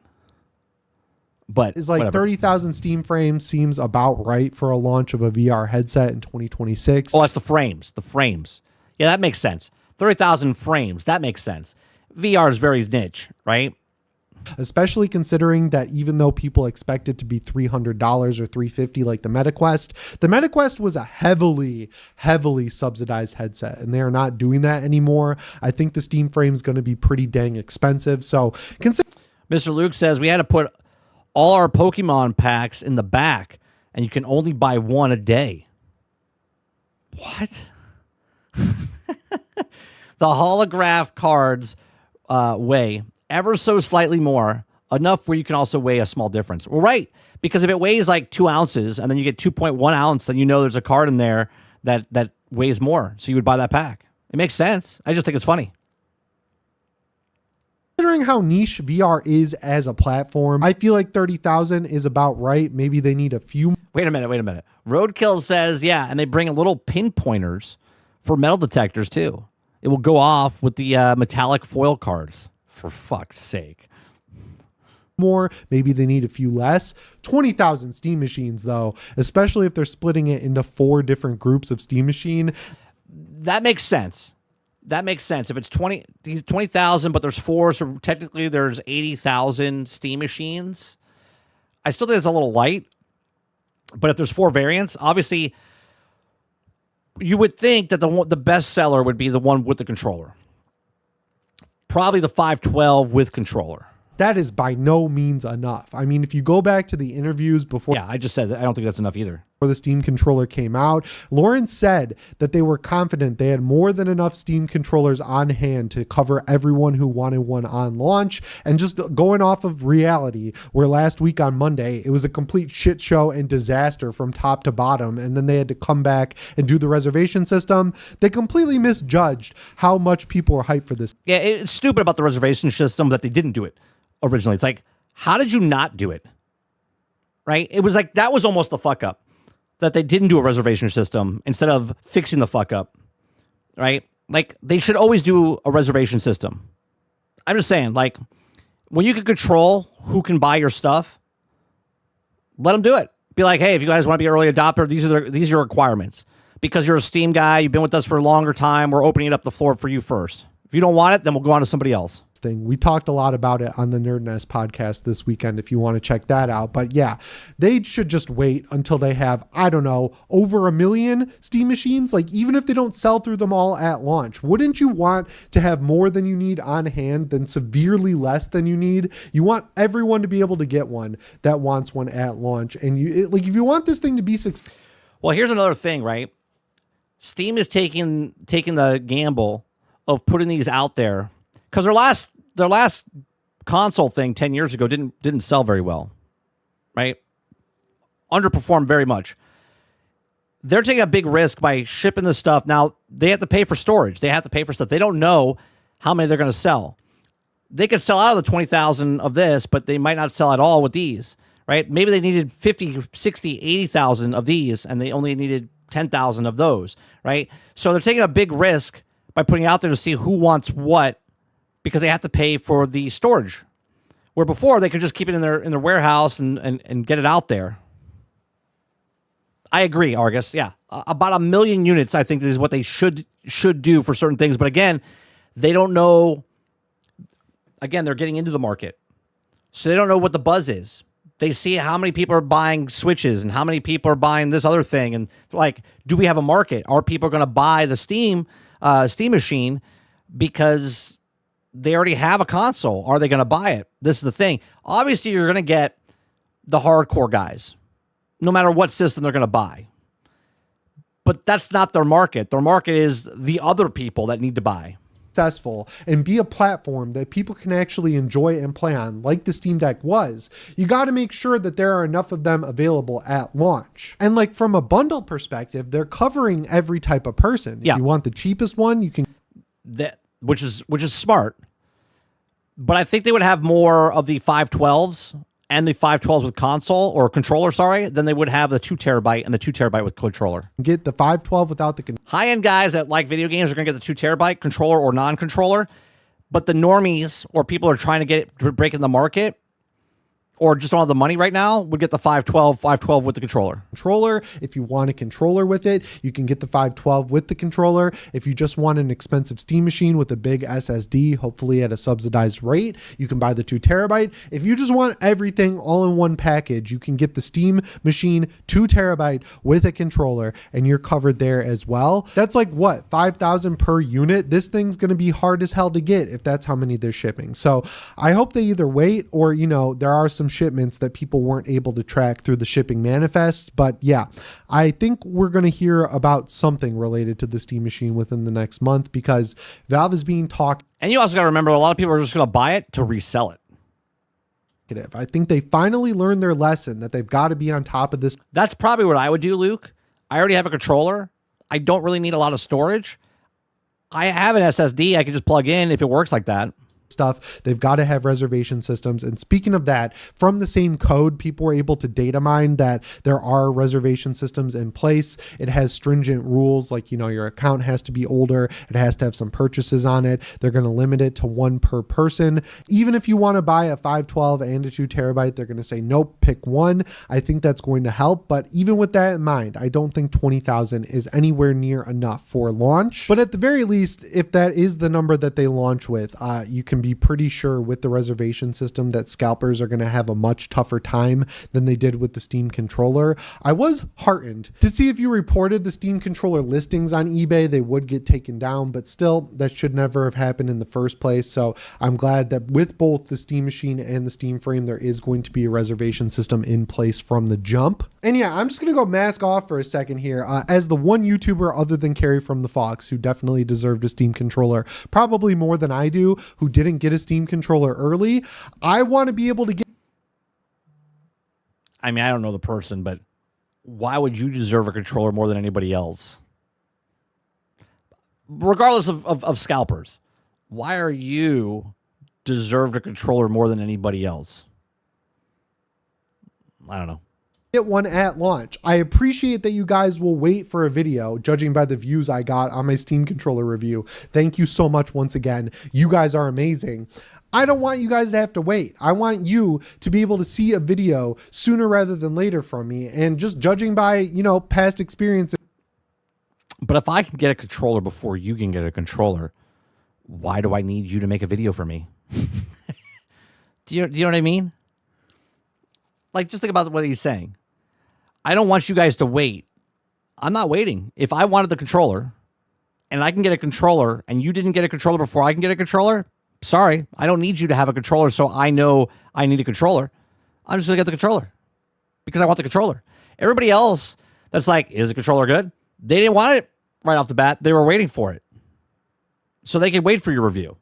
But is like 30,000 Steam frames seems about right for a launch of a VR headset in 2026. Oh, that's the frames. The frames. Yeah, that makes sense. 30,000 frames. That makes sense. VR is very niche, right? Especially considering that even though people expect it to be $300 or $350 like the MetaQuest was a heavily subsidized headset, and they are not doing that anymore. I think the Steam frame is going to be pretty dang expensive. So Mr. Luke says we had to put all our Pokemon packs in the back, and you can only buy one a day. What? The holograph cards weigh ever so slightly more, enough where you can also weigh a small difference. Well, right, because if it weighs like 2 ounces and then you get 2.1 ounce, then you know there's a card in there that weighs more, so you would buy that pack. It makes sense. I just think it's funny. Considering how niche VR is as a platform, I feel like 30,000 is about right. Maybe they need a few. Wait a minute. Roadkill says, yeah, and they bring little pinpointers for metal detectors too. It will go off with the metallic foil cards. For fuck's sake. more, maybe they need a few less. 20,000 Steam machines though, especially if they're splitting it into 4 different groups of Steam machine. That makes sense. That makes sense. If it's 20,000, but there's 4, so technically there's 80,000 Steam machines. I still think it's a little light. But if there's 4 variants, obviously you would think that the best seller would be the one with the controller. Probably the 512 with controller. That is by no means enough. I mean, if you go back to the interviews before... Yeah, I just said that. I don't think that's enough either. The Steam controller came out, Lawrence said that they were confident they had more than enough Steam controllers on hand to cover everyone who wanted one on launch. And just going off of reality, where last week on Monday, it was a complete shit show and disaster from top to bottom. And then they had to come back and do the reservation system. They completely misjudged how much people were hyped for this. Yeah, it's stupid about the reservation system that they didn't do it originally. It's like, how did you not do it? Right? It was like, that was almost the fuck up. That they didn't do a reservation system instead of fixing the fuck up, right? Like, they should always do a reservation system. I'm just saying, like, when you can control who can buy your stuff, let them do it. Be like, hey, if you guys want to be an early adopter, these are your requirements. Because you're a Steam guy, you've been with us for a longer time, we're opening up the floor for you first. If you don't want it, then we'll go on to somebody else. Thing. We talked a lot about it on the Nerd Nest podcast this weekend if you want to check that out. But yeah, they should just wait until they have, I don't know, over 1 million Steam machines. Like, even if they don't sell through them all at launch, wouldn't you want to have more than you need on hand than severely less than you need? You want everyone to be able to get one that wants one at launch. And like, if you want this thing to be successful. Well, here's another thing, right? Steam is taking the gamble of putting these out there because their last console thing 10 years ago didn't sell very well, right? Underperformed very much. They're taking a big risk by shipping this stuff. Now, they have to pay for storage. They have to pay for stuff. They don't know how many they're going to sell. They could sell out of the 20,000 of this, but they might not sell at all with these, right? Maybe they needed 50, 60, 80,000 of these, and they only needed 10,000 of those, right? So they're taking a big risk by putting it out there to see who wants what, because they have to pay for the storage. Where before they could just keep it in their warehouse and get it out there. I agree, Argus. Yeah. About 1 million units, I think, is what they should do for certain things. But again, they don't know. Again, they're getting into the market. So they don't know what the buzz is. They see how many people are buying Switches and how many people are buying this other thing. And like, do we have a market? Are people going to buy the Steam machine because they already have a console? Are they going to buy it? This is the thing. Obviously, you're going to get the hardcore guys, no matter what system they're going to buy. But that's not their market. Their market is the other people that need to buy. Successful and be a platform that people can actually enjoy and play on, like the Steam Deck was, you got to make sure that there are enough of them available at launch. And like, from a bundle perspective, they're covering every type of person. If you want the cheapest one, you can... Which is smart. But I think they would have more of the 512s and the 512s with console or controller, than they would have the 2 terabyte and the 2 terabyte with controller. Get the 512 without the... High-end guys that like video games are going to get the 2 terabyte controller or non-controller. But the normies or people who are trying to get it to break in the market or just don't have the money right now would get the 512 with the controller. If you want a controller with it, you can get the 512 with the controller. If you just want an expensive Steam machine with a big SSD, hopefully at a subsidized rate, you can buy the 2 terabyte. If you just want everything all in one package, you can get the Steam machine 2 terabyte with a controller, and you're covered there as well. That's like, what, 5,000 per unit? This thing's going to be hard as hell to get if that's how many they're shipping. So I hope they either wait or, there are some shipments that people weren't able to track through the shipping manifests. But yeah, I think we're going to hear about something related to the Steam machine within the next month, because Valve is being talked. And you also got to remember, a lot of people are just going to buy it to resell it. I think they finally learned their lesson that they've got to be on top of this. That's probably what I would do, Luke. I already have a controller. I don't really need a lot of storage. I have an SSD I can just plug in if it works like that. stuff, they've got to have reservation systems. And speaking of that, from the same code, people were able to data mine that there are reservation systems in place. It has stringent rules, like, your account has to be older, it has to have some purchases on it. They're going to limit it to one per person. Even if you want to buy a 512 and a 2 terabyte, they're going to say, nope, pick one. I think that's going to help. But even with that in mind, I don't think 20,000 is anywhere near enough for launch. But at the very least, if that is the number that they launch with, you can be pretty sure with the reservation system that scalpers are going to have a much tougher time than they did with the Steam controller. I was heartened to see if you reported the Steam controller listings on eBay, they would get taken down, but still, that should never have happened in the first place. So I'm glad that with both the Steam Machine and the Steam Frame, there is going to be a reservation system in place from the jump. And yeah, I'm just going to go mask off for a second here. As the one YouTuber other than Carrie from the Fox, who definitely deserved a Steam controller, probably more than I do, who didn't get a Steam controller early, I want to be able to get... I mean, I don't know the person, but why would you deserve a controller more than anybody else? Regardless of scalpers, why are you deserved a controller more than anybody else? I don't know. Get one at launch. I appreciate that you guys will wait for a video, judging by the views I got on my Steam controller review. Thank you so much once again. You guys are amazing. I don't want you guys to have to wait. I want you to be able to see a video sooner rather than later from me. And just judging by, past experiences. But if I can get a controller before you can get a controller, why do I need you to make a video for me? Do you know what I mean? Like, just think about what he's saying. I don't want you guys to wait. I'm not waiting. If I wanted the controller and I can get a controller and you didn't get a controller before I can get a controller, sorry, I don't need you to have a controller so I know I need a controller. I'm just going to get the controller because I want the controller. Everybody else that's like, is the controller good? They didn't want it right off the bat. They were waiting for it. So they can wait for your review.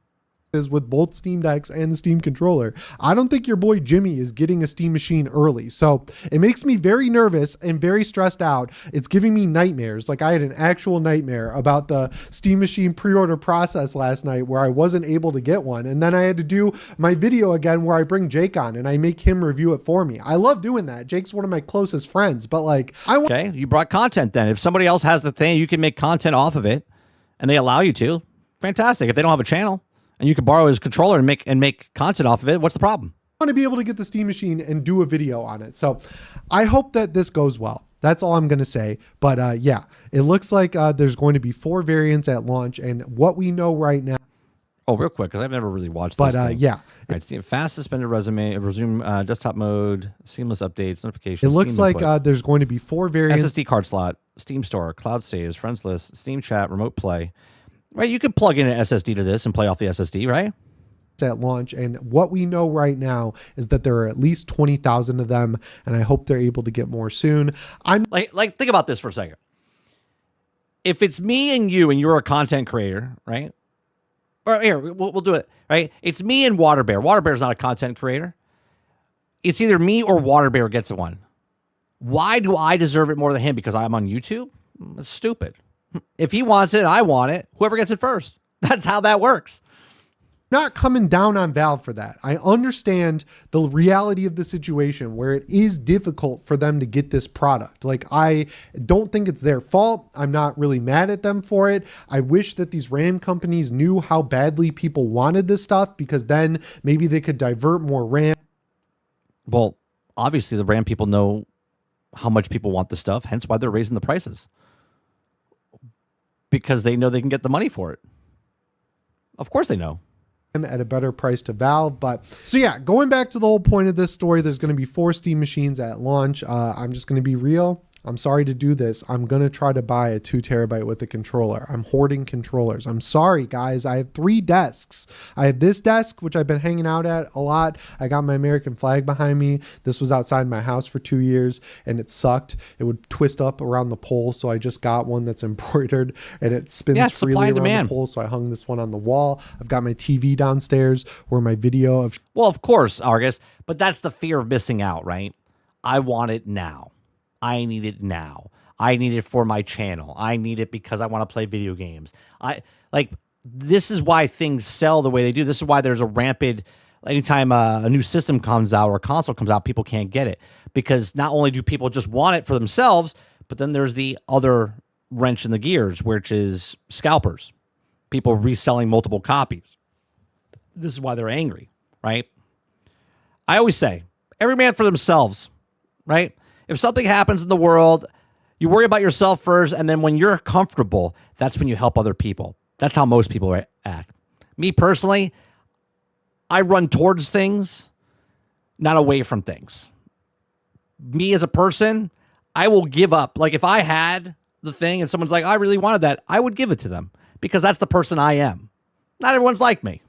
Is with both Steam Decks and the Steam controller. I don't think your boy Jimmy is getting a Steam machine early. So it makes me very nervous and very stressed out. It's giving me nightmares. Like, I had an actual nightmare about the Steam machine pre-order process last night where I wasn't able to get one. And then I had to do my video again where I bring Jake on and I make him review it for me. I love doing that. Jake's one of my closest friends, but like, okay, you brought content then. If somebody else has the thing, you can make content off of it and they allow you to. Fantastic. If they don't have a channel, and you can borrow his controller and make content off of it, what's the problem? I want to be able to get the Steam machine and do a video on it. So I hope that this goes well. That's all I'm going to say. But yeah, it looks like there's going to be 4 variants at launch. And what we know right now. Oh, real quick, because I've never really watched this thing. Yeah. All right, Steam, fast suspended resume, desktop mode, seamless updates, notifications. It looks like there's going to be 4 variants. SSD card slot, Steam Store, Cloud Saves, Friends List, Steam Chat, Remote Play. Right, you could plug in an SSD to this and play off the SSD, right? At launch, and what we know right now is that there are at least 20,000 of them, and I hope they're able to get more soon. I'm like think about this for a second. If it's me and you, and you're a content creator, right? Or here, we'll do it, right? It's me and Waterbear. Waterbear's not a content creator. It's either me or Waterbear gets one. Why do I deserve it more than him? Because I'm on YouTube? That's stupid. If he wants it, I want it. Whoever gets it first. That's how that works. Not coming down on Valve for that. I understand the reality of the situation where it is difficult for them to get this product. Like, I don't think it's their fault. I'm not really mad at them for it. I wish that these RAM companies knew how badly people wanted this stuff, because then maybe they could divert more RAM. Well, obviously the RAM people know how much people want the stuff, hence why they're raising the prices. Because they know they can get the money for it. Of course they know. At a better price to Valve. But so yeah, going back to the whole point of this story, there's going to be 4 Steam machines at launch. I'm just going to be real. I'm sorry to do this. I'm going to try to buy a 2 terabyte with a controller. I'm hoarding controllers. I'm sorry, guys. I have 3 desks. I have this desk, which I've been hanging out at a lot. I got my American flag behind me. This was outside my house for 2 years and it sucked. It would twist up around the pole. So I just got one that's embroidered and it spins freely around the pole. So I hung this one on the wall. I've got my TV downstairs where my video of... Well, of course, Argus, but that's the fear of missing out, right? I want it now. I need it now. I need it for my channel. I need it because I want to play video games. this is why things sell the way they do. This is why there's a rampant, anytime a new system comes out or a console comes out, people can't get it. Because not only do people just want it for themselves, but then there's the other wrench in the gears, which is scalpers. People reselling multiple copies. This is why they're angry, right? I always say, every man for themselves, right? If something happens in the world, you worry about yourself first, and then when you're comfortable, that's when you help other people. That's how most people act. Me personally, I run towards things, not away from things. Me as a person, I will give up. Like if I had the thing and someone's like, I really wanted that, I would give it to them because that's the person I am. Not everyone's like me.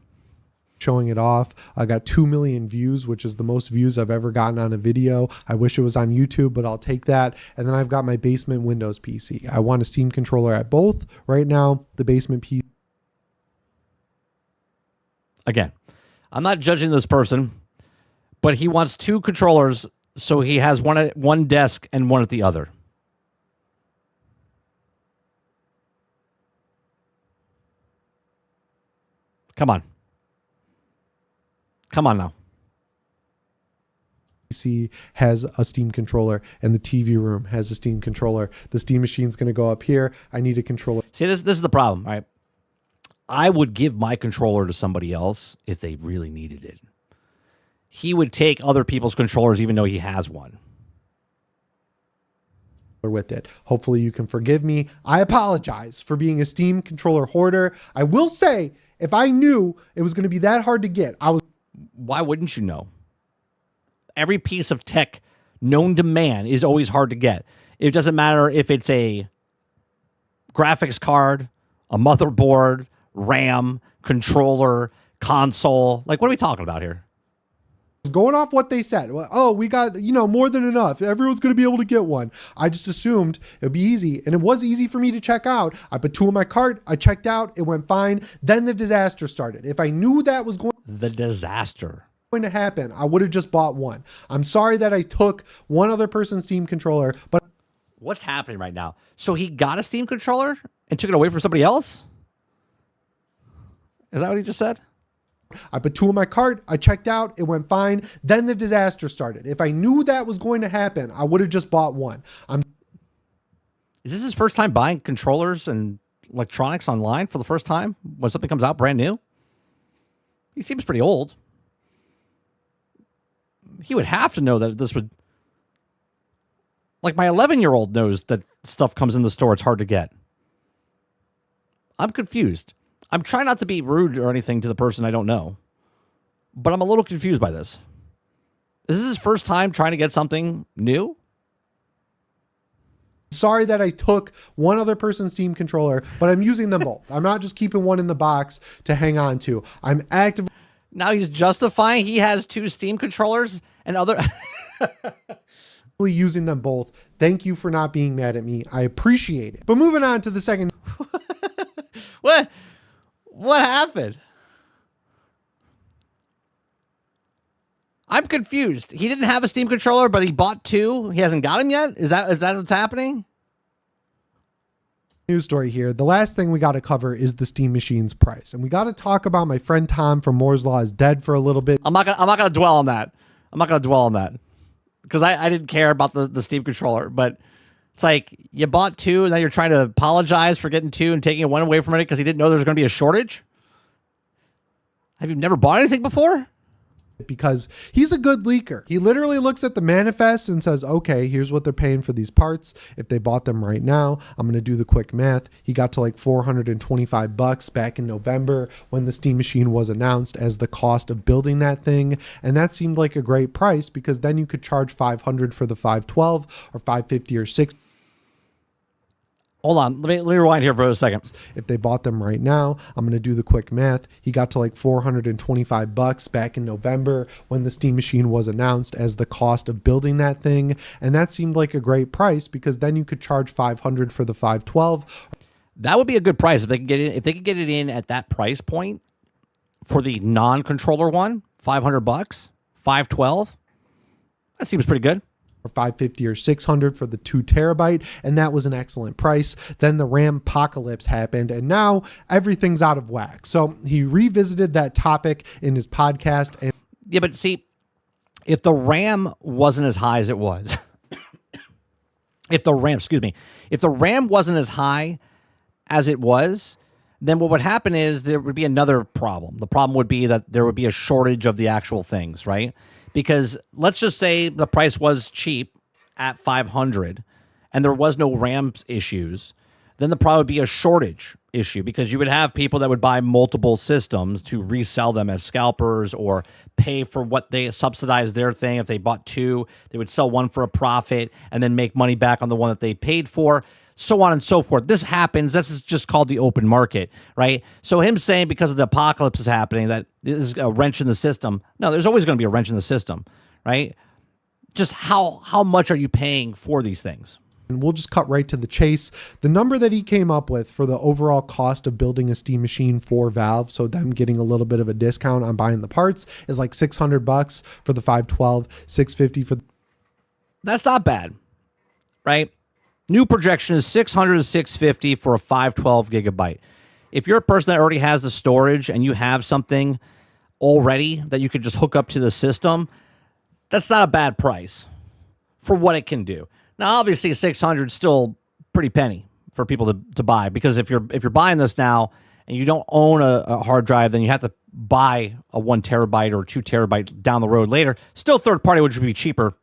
Showing it off. I got 2 million views, which is the most views I've ever gotten on a video. I wish it was on YouTube, but I'll take that. And then I've got my basement Windows PC. I want a Steam controller at both. Right now, the basement PC. Again, I'm not judging this person, but he wants 2 controllers, so he has one at one desk and one at the other. Come on. Come on now. PC has a Steam controller and the TV room has a Steam controller. The Steam machine's going to go up here. I need a controller. See, this is the problem, right? I would give my controller to somebody else if they really needed it. He would take other people's controllers even though he has one. With it. Hopefully you can forgive me. I apologize for being a Steam controller hoarder. I will say, if I knew it was going to be that hard to get, I was. Why wouldn't you know? Every piece of tech known to man is always hard to get. It doesn't matter if it's a graphics card, a motherboard, RAM, controller, console. Like, what are we talking about here? Going off what they said. Well, oh, we got, more than enough. Everyone's going to be able to get one. I just assumed it would be easy. And it was easy for me to check out. I put 2 in my cart. I checked out. It went fine. Then the disaster started. If I knew that was going to happen, I would have just bought one. I'm sorry that I took one other person's Steam controller, but what's happening right now? So he got a Steam controller and took it away from somebody else? Is that what he just said? I put 2 in my cart. I checked out. It went fine. Then the disaster started. If I knew that was going to happen, I would have just bought one. Is this his first time buying controllers and electronics online for the first time when something comes out brand new? He seems pretty old. He would have to know that this would... Like my 11-year-old knows that stuff comes in the store. It's hard to get. I'm confused. I'm trying not to be rude or anything to the person I don't know, but I'm a little confused by this. Is this his first time trying to get something new? Sorry that I took one other person's Steam controller, but I'm using them both. I'm not just keeping one in the box to hang on to. I'm actively... Now he's justifying he has 2 Steam controllers and other... using them both. Thank you for not being mad at me. I appreciate it. But moving on to the second... What happened? I'm confused. He didn't have a Steam controller, but he bought 2. He hasn't got him yet? Is that what's happening? News story here. The last thing we got to cover is the Steam machine's price. And we got to talk about my friend Tom from Moore's Law is Dead for a little bit. I'm not gonna dwell on that. Because I didn't care about the Steam controller, but it's like you bought 2 and now you're trying to apologize for getting 2 and taking one away from it because he didn't know there was going to be a shortage. Have you never bought anything before? Because he's a good leaker. He literally looks at the manifest and says, okay, here's what they're paying for these parts. If they bought them right now, I'm going to do the quick math. He got to like $425 back in November when the Steam machine was announced as the cost of building that thing. And that seemed like a great price because then you could charge $500 for the 512 or $550 or $6. Hold on. Let me rewind here for a second. If they bought them right now, I'm going to do the quick math. He got to like $425 back in November when the Steam machine was announced as the cost of building that thing. And that seemed like a great price because then you could charge $500 for the 512. That would be a good price if they could get it. If they could get it in at that price point for the non-controller one, $500, 512. That seems pretty good. or 550 or 600 for the 2 terabyte, and that was an excellent price. Then the RAM apocalypse happened, and now everything's out of whack. So he revisited that topic in his podcast. And yeah, but see, if the RAM wasn't as high as it was, if the RAM wasn't as high as it was, then what would happen is there would be another problem. The problem would be that there would be a shortage of the actual things, right? Because let's just say the price was cheap at 500 and there was no RAM issues, then the problem would be a shortage issue because you would have people that would buy multiple systems to resell them as scalpers or pay for what they subsidize their thing. If they bought 2, they would sell 1 for a profit and then make money back on the one that they paid for, so on and so forth. This happens. This is just called the open market, right? So him saying because of the apocalypse is happening that this is a wrench in the system. No, there's always going to be a wrench in the system, right? Just how much are you paying for these things? And we'll just cut right to the chase. The number that he came up with for the overall cost of building a Steam machine for Valve, so them getting a little bit of a discount on buying the parts, is like $600 for the 512, $650 for. That's not bad, right? New projection is $600 to $650 for a 512 gigabyte. If you're a person that already has the storage and you have something already that you could just hook up to the system, that's not a bad price for what it can do. Now, obviously, 600 is still pretty penny for people to buy, because if you're buying this now and you don't own a hard drive, then you have to buy a 1 terabyte or 2 terabyte down the road later. Still third party, which would be cheaper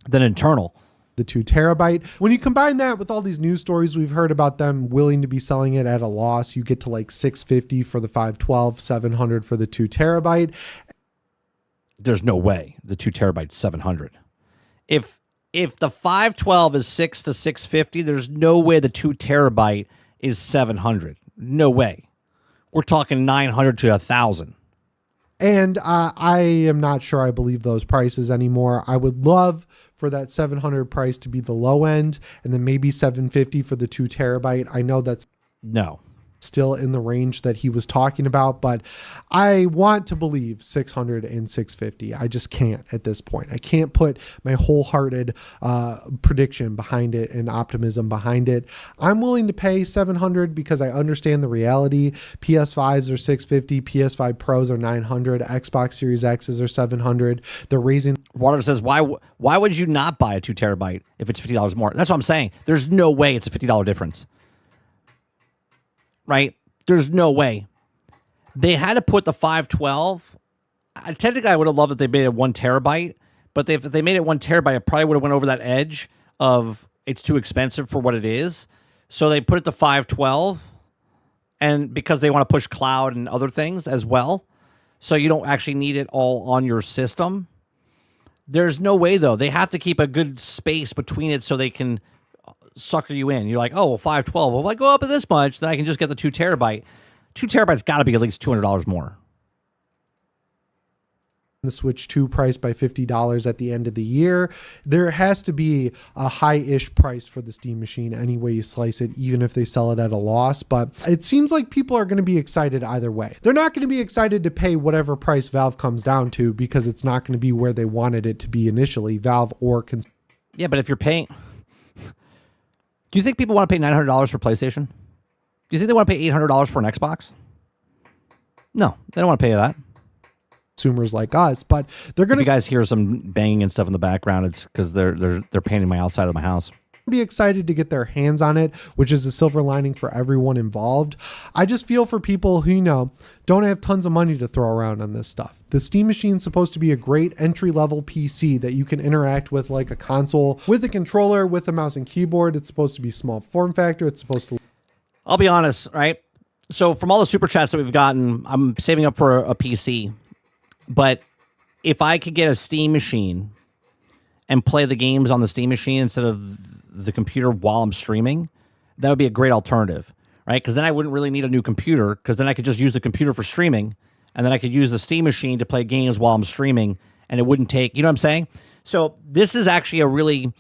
than internal. The 2 terabyte. When you combine that with all these news stories we've heard about them willing to be selling it at a loss, you get to like $650 for the 512, $700 for the 2 terabyte. There's no way the 2 terabyte $700. If the 512 is $600 to $650, there's no way the 2 terabyte is $700. No way. We're talking $900 to $1,000. And I am not sure I believe those prices anymore. I would love for that 700 price to be the low end, and then maybe 750 for the 2 terabyte. I know that's still in the range that he was talking about, but I want to believe 600 and 650. I just can't at this point. I can't put my wholehearted prediction behind it and optimism behind it. I'm willing to pay 700 because I understand the reality. PS5s are 650, PS5 Pros are 900, Xbox Series X's are 700. They're raising. Water says, why would you not buy a 2 terabyte if it's $50 more? That's what I'm saying. There's no way it's a $50 difference. Right? There's no way. They had to put the 512. Technically, I would have loved if they made it 1 terabyte, but if they made it 1 terabyte, it probably would have went over that edge of it's too expensive for what it is. So they put it to 512, and because they want to push cloud and other things as well, so you don't actually need it all on your system. There's no way, though. They have to keep a good space between it so they can sucker you in. You're like, oh, well, 512. Well, if I go up this much, then I can just get the 2 terabyte. 2 terabytes got to be at least $200 more. The Switch 2 price by $50 at the end of the year. There has to be a high-ish price for the Steam machine any way you slice it, even if they sell it at a loss. But it seems like people are going to be excited either way. They're not going to be excited to pay whatever price Valve comes down to, because it's not going to be where they wanted it to be initially, Valve or Yeah, but if you're paying... Do you think people want to pay $900 for PlayStation? Do you think they want to pay $800 for an Xbox? No, they don't want to pay that. Consumers like us, but they're going to... If you guys hear some banging and stuff in the background, it's because they're painting my outside of my house. Be excited to get their hands on it, which is a silver lining for everyone involved. I just feel for people who, don't have tons of money to throw around on this stuff. The Steam machine is supposed to be a great entry-level PC that you can interact with like a console, with a controller, with a mouse and keyboard. It's supposed to be small form factor. It's supposed to... I'll be honest, right? So from all the super chats that we've gotten, I'm saving up for a PC. But if I could get a Steam machine and play the games on the Steam machine instead of the computer while I'm streaming, that would be a great alternative, right? Because then I wouldn't really need a new computer, because then I could just use the computer for streaming, and then I could use the Steam machine to play games while I'm streaming, and it wouldn't take, you know what I'm saying? So this is actually a really,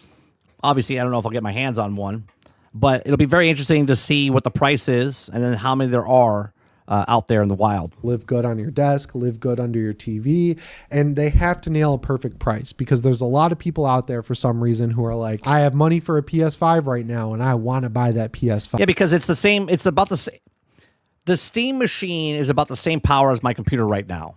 obviously, I don't know if I'll get my hands on one, but it'll be very interesting to see what the price is and then how many there are out there in the wild. Live good on your desk, live good under your TV, and they have to nail a perfect price, because there's a lot of people out there for some reason who are like, I have money for a PS5 right now and I want to buy that PS5. Yeah, because it's the same. It's about the same. The Steam machine is about the same power as my computer right now.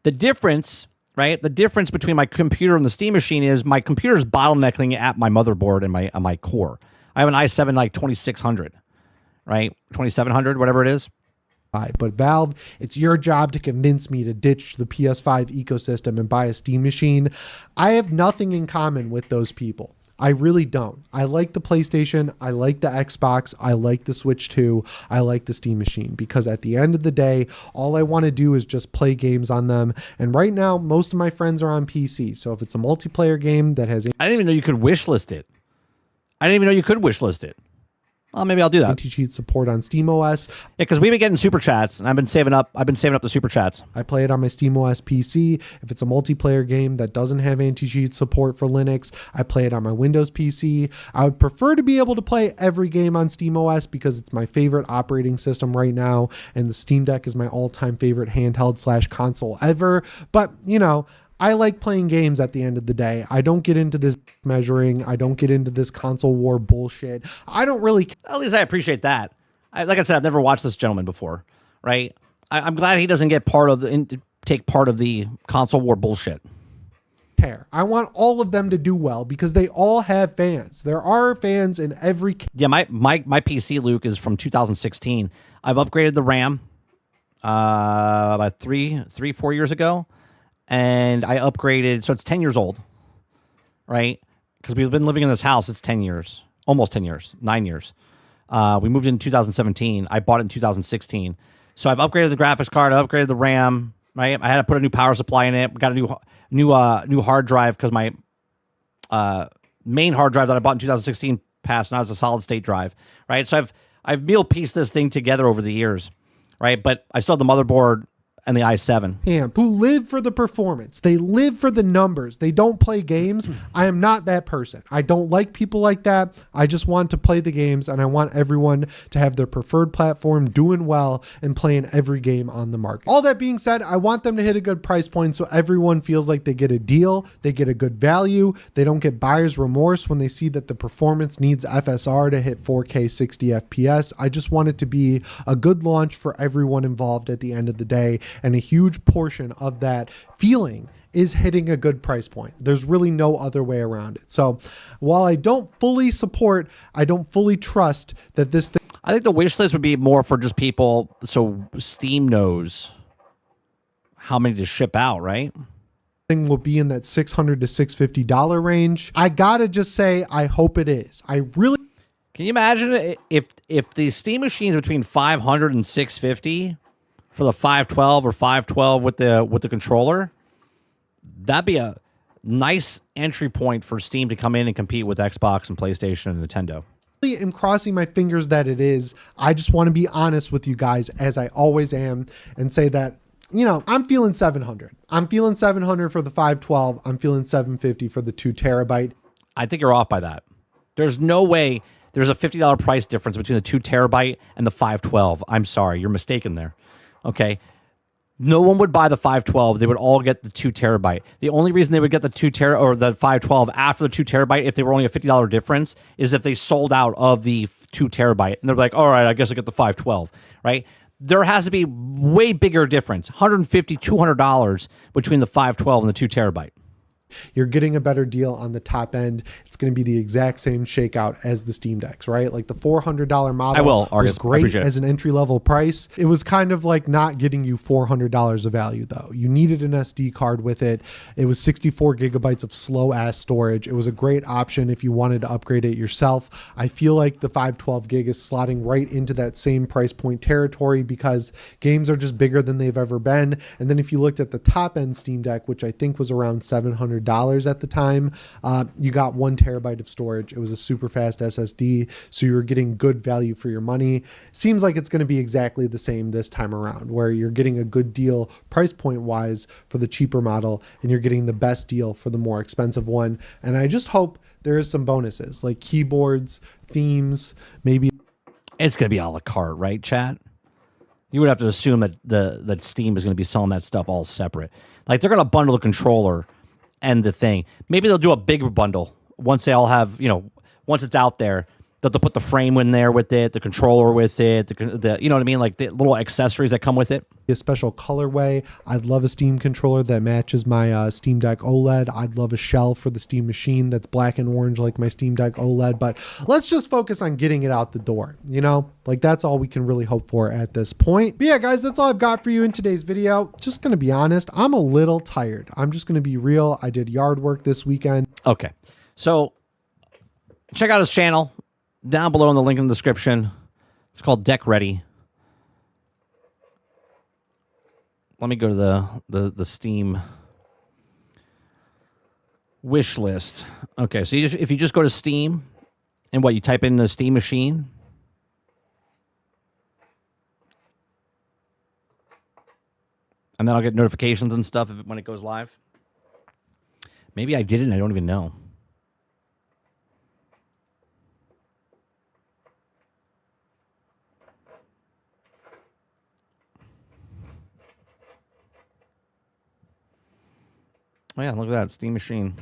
The difference, right? The difference between my computer and the Steam machine is my computer is bottlenecking at my motherboard and my core. I have an i7 like 2600, right? 2700, whatever it is. But Valve, it's your job to convince me to ditch the PS5 ecosystem and buy a Steam machine. I have nothing in common with those people. I really don't. I like the PlayStation. I like the Xbox. I like the Switch 2. I like the Steam machine, because at the end of the day, all I want to do is just play games on them. And right now, most of my friends are on PC. So if it's a multiplayer game that has... I didn't even know you could wishlist it. I didn't even know you could wishlist it. Well, maybe I'll do that. Anti-cheat support on SteamOS. Yeah, because we've been getting super chats, and I've been saving up the super chats. I play it on my SteamOS PC. If it's a multiplayer game that doesn't have anti-cheat support for Linux, I play it on my Windows PC. I would prefer to be able to play every game on SteamOS, because it's my favorite operating system right now, and the Steam Deck is my all-time favorite handheld/console ever. But, you know, I like playing games at the end of the day. I don't get into this measuring. I don't get into this console war bullshit. I don't really... At least I appreciate that. Like I said, I've never watched this gentleman before, right? I'm glad he doesn't get take part of the console war bullshit. care. I want all of them to do well, because they all have fans. There are fans in every... Yeah, my PC, Luke, is from 2016. I've upgraded the RAM about 4 years ago. And I upgraded, so it's 10 years old, right? Because we've been living in this house, it's 10 years, almost 10 years, 9 years. We moved in 2017. I bought it in 2016. So I've upgraded the graphics card, I upgraded the RAM, right? I had to put a new power supply in it. We got a new hard drive, because my main hard drive that I bought in 2016 passed. Now it's a solid state drive, right? So I've meal pieced this thing together over the years, right? But I still have the motherboard and the i7. Who live for the performance. They live for the numbers. They don't play games. I am not that person. I don't like people like that. I just want to play the games, and I want everyone to have their preferred platform doing well and playing every game on the market. All that being said, I want them to hit a good price point so everyone feels like they get a deal, they get a good value, they don't get buyer's remorse when they see that the performance needs FSR to hit 4K 60 FPS. I just want it to be a good launch for everyone involved at the end of the day. And a huge portion of that feeling is hitting a good price point. There's really no other way around it. So while I don't fully support, I don't fully trust that this thing... I think the wish list would be more for just people so Steam knows how many to ship out, right? Thing will be in that $600 to $650 range. I gotta just say, I hope it is. I really... Can you imagine if the Steam machine's between $500 and $650 for the 512 or 512 with the controller? That'd be a nice entry point for Steam to come in and compete with Xbox and PlayStation and Nintendo. am crossing my fingers that it is. I just want to be honest with you guys, as I always am, and say that, you know, I'm feeling 700. I'm feeling 700 for the 512. I'm feeling 750 for the 2 terabyte. I think you're off by that. There's no way there's a $50 price difference between the 2 terabyte and the 512. I'm sorry, you're mistaken there. Okay. No one would buy the 512. They would all get the 2 terabyte. The only reason they would get the 2 tera or the 512 after the 2 terabyte, if they were only a $50 difference, is if they sold out of the 2 terabyte. And they're like, all right, I guess I get the 512, right? There has to be way bigger difference, $150, $200 between the 512 and the 2 terabyte. You're getting a better deal on the top end. It's going to be the exact same shakeout as the Steam Decks, right? Like the $400 model was great as an entry-level price. It was kind of like not getting you $400 of value, though. You needed an SD card with it. It was 64 gigabytes of slow-ass storage. It was a great option if you wanted to upgrade it yourself. I feel like the 512 gig is slotting right into that same price point territory because games are just bigger than they've ever been. And then if you looked at the top-end Steam Deck, which I think was around $700 at the time, you got 1 terabyte of storage. It was a super fast SSD, so you're getting good value for your money. Seems like it's going to be exactly the same this time around, where you're getting a good deal price point wise for the cheaper model, and you're getting the best deal for the more expensive one. And I just hope there is some bonuses like keyboards, themes, maybe. It's going to be a la carte, right, chat? You would have to assume that that Steam is going to be selling that stuff all separate. Like they're going to bundle the controller and the thing. Maybe they'll do a bigger bundle once they all have, once it's out there. They'll put the frame in there with it, the controller with it, the you know what I mean, like the little accessories that come with it. A special colorway. I'd love a Steam controller that matches my Steam Deck OLED. I'd love a shell for the Steam machine that's black and orange like my Steam Deck OLED. But let's just focus on getting it out the door. Like that's all we can really hope for at this point. But yeah, guys, that's all I've got for you in today's video. Just gonna be honest, I'm a little tired. I'm just gonna be real. I did yard work this weekend. Okay, so check out his channel. Down below in the link in the description. It's called Deck Ready. Let me go to the Steam wish list. Okay, so if you just go to Steam and you type in the Steam machine. And then I'll get notifications and stuff when it goes live. Maybe I didn't. I don't even know. Oh, yeah, look at that. Steam machine.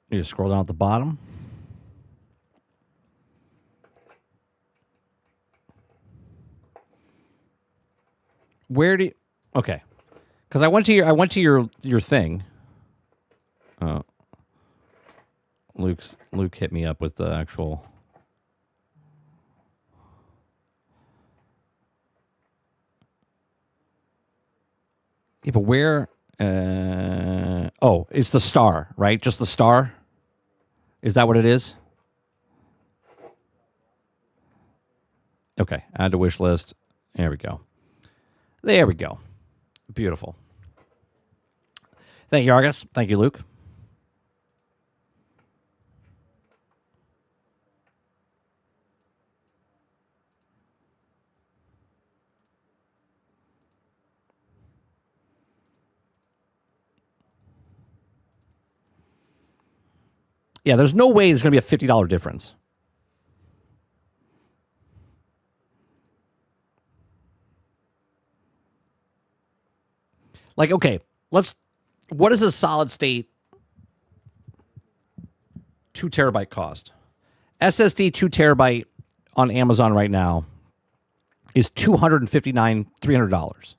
You just scroll down at the bottom. Where do you... Okay. Because I went to your thing. Luke hit me up with the actual. Yeah, but where? Oh, it's the star, right? Just the star. Is that what it is? Okay, add to wish list. There we go. There we go. Beautiful. Thank you, Argus. Thank you, Luke. Yeah, there's no way there's going to be a $50 difference. Like, okay, what is a solid state 2 terabyte cost? SSD 2 terabyte on Amazon right now is $300.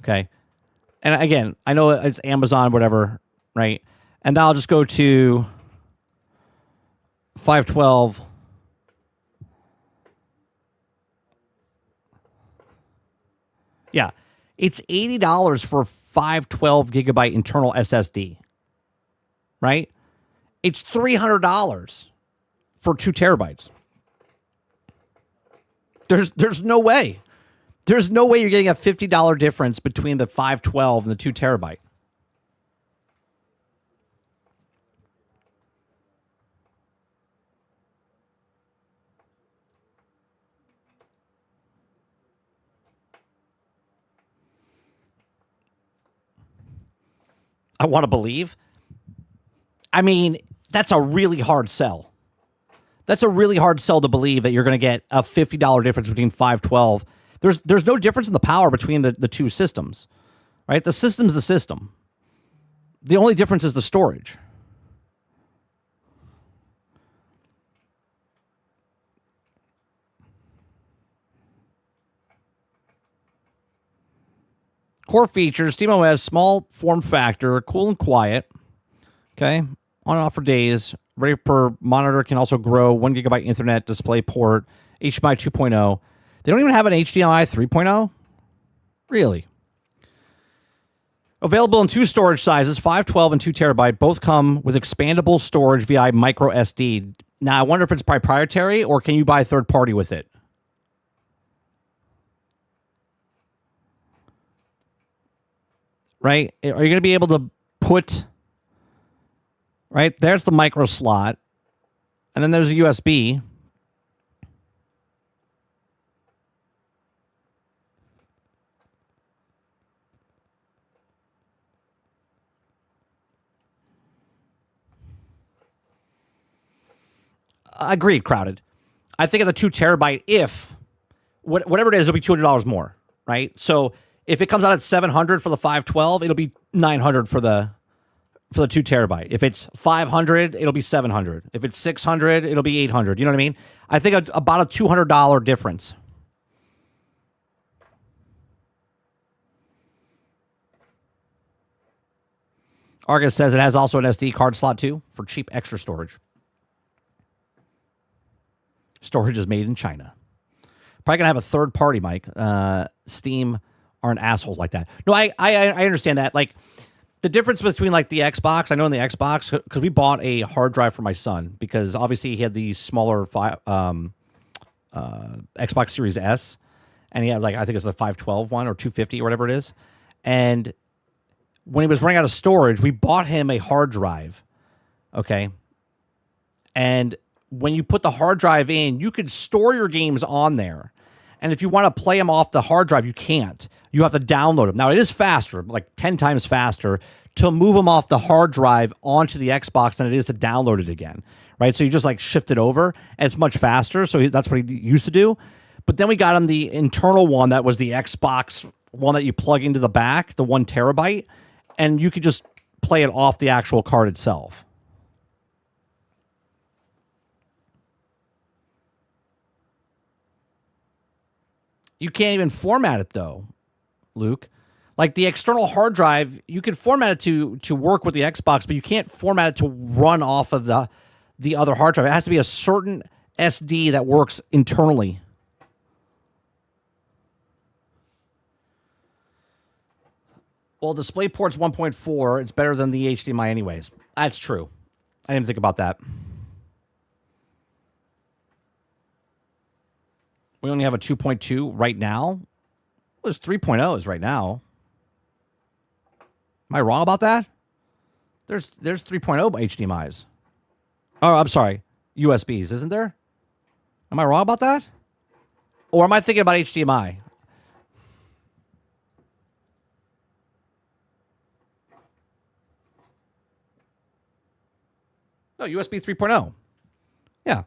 Okay. And again, I know it's Amazon, whatever, right? And now I'll just go to 512. Yeah, it's $80 for 512 gigabyte internal SSD, right? It's $300 for 2 terabytes. There's no way. There's no way you're getting a $50 difference between the 512 and the 2 terabyte. I want to believe. I mean, that's a really hard sell. That's a really hard sell to believe that you're going to get a $50 difference between 512. There's no difference in the power between the two systems, right? The system's the system. The only difference is the storage. Core features, SteamOS, small form factor, cool and quiet. Okay. On and off for days. Ready per monitor, can also grow. 1 gigabyte Ethernet display port. HDMI 2.0. They don't even have an HDMI 3.0? Really? Available in 2 storage sizes, 512 and 2 terabyte. Both come with expandable storage via micro SD. Now, I wonder if it's proprietary or can you buy third party with it? Right? Are you going to be able to put... Right? There's the micro slot. And then there's a USB. Agreed, crowded. I think of the 2 terabyte, if whatever it is, it'll be $200 more, right? So if it comes out at 700 for the 512, it'll be 900 for the 2 terabyte. If it's 500, it'll be 700. If it's 600, it'll be 800. You know what I mean? I think about a $200 difference. Argus says it has also an SD card slot too for cheap extra storage. Storage is made in China. Probably gonna have a third party, Mike. Steam aren't assholes like that. No, I understand that. Like the difference between like the Xbox, I know in the Xbox, because we bought a hard drive for my son because obviously he had the smaller Xbox Series S, and he had like I think it's the 512 one or 250 or whatever it is, and when he was running out of storage, we bought him a hard drive. Okay. And when you put the hard drive in, you could store your games on there. And if you want to play them off the hard drive, you can't. You have to download them. Now, it is faster, like 10 times faster, to move them off the hard drive onto the Xbox than it is to download it again, right? So you just like shift it over, and it's much faster. So that's what he used to do. But then we got him the internal one that was the Xbox one that you plug into the back, the 1 terabyte. And you could just play it off the actual card itself. You can't even format it, though, Luke. Like the external hard drive, you can format it to work with the Xbox, but you can't format it to run off of the other hard drive. It has to be a certain SD that works internally. Well, DisplayPort's 1.4. It's better than the HDMI anyways. That's true. I didn't think about that. We only have a 2.2 right now. Well, there's 3.0s right now. Am I wrong about that? There's 3.0 HDMIs. Oh, I'm sorry. USBs, isn't there? Am I wrong about that? Or am I thinking about HDMI? No, USB 3.0. Yeah.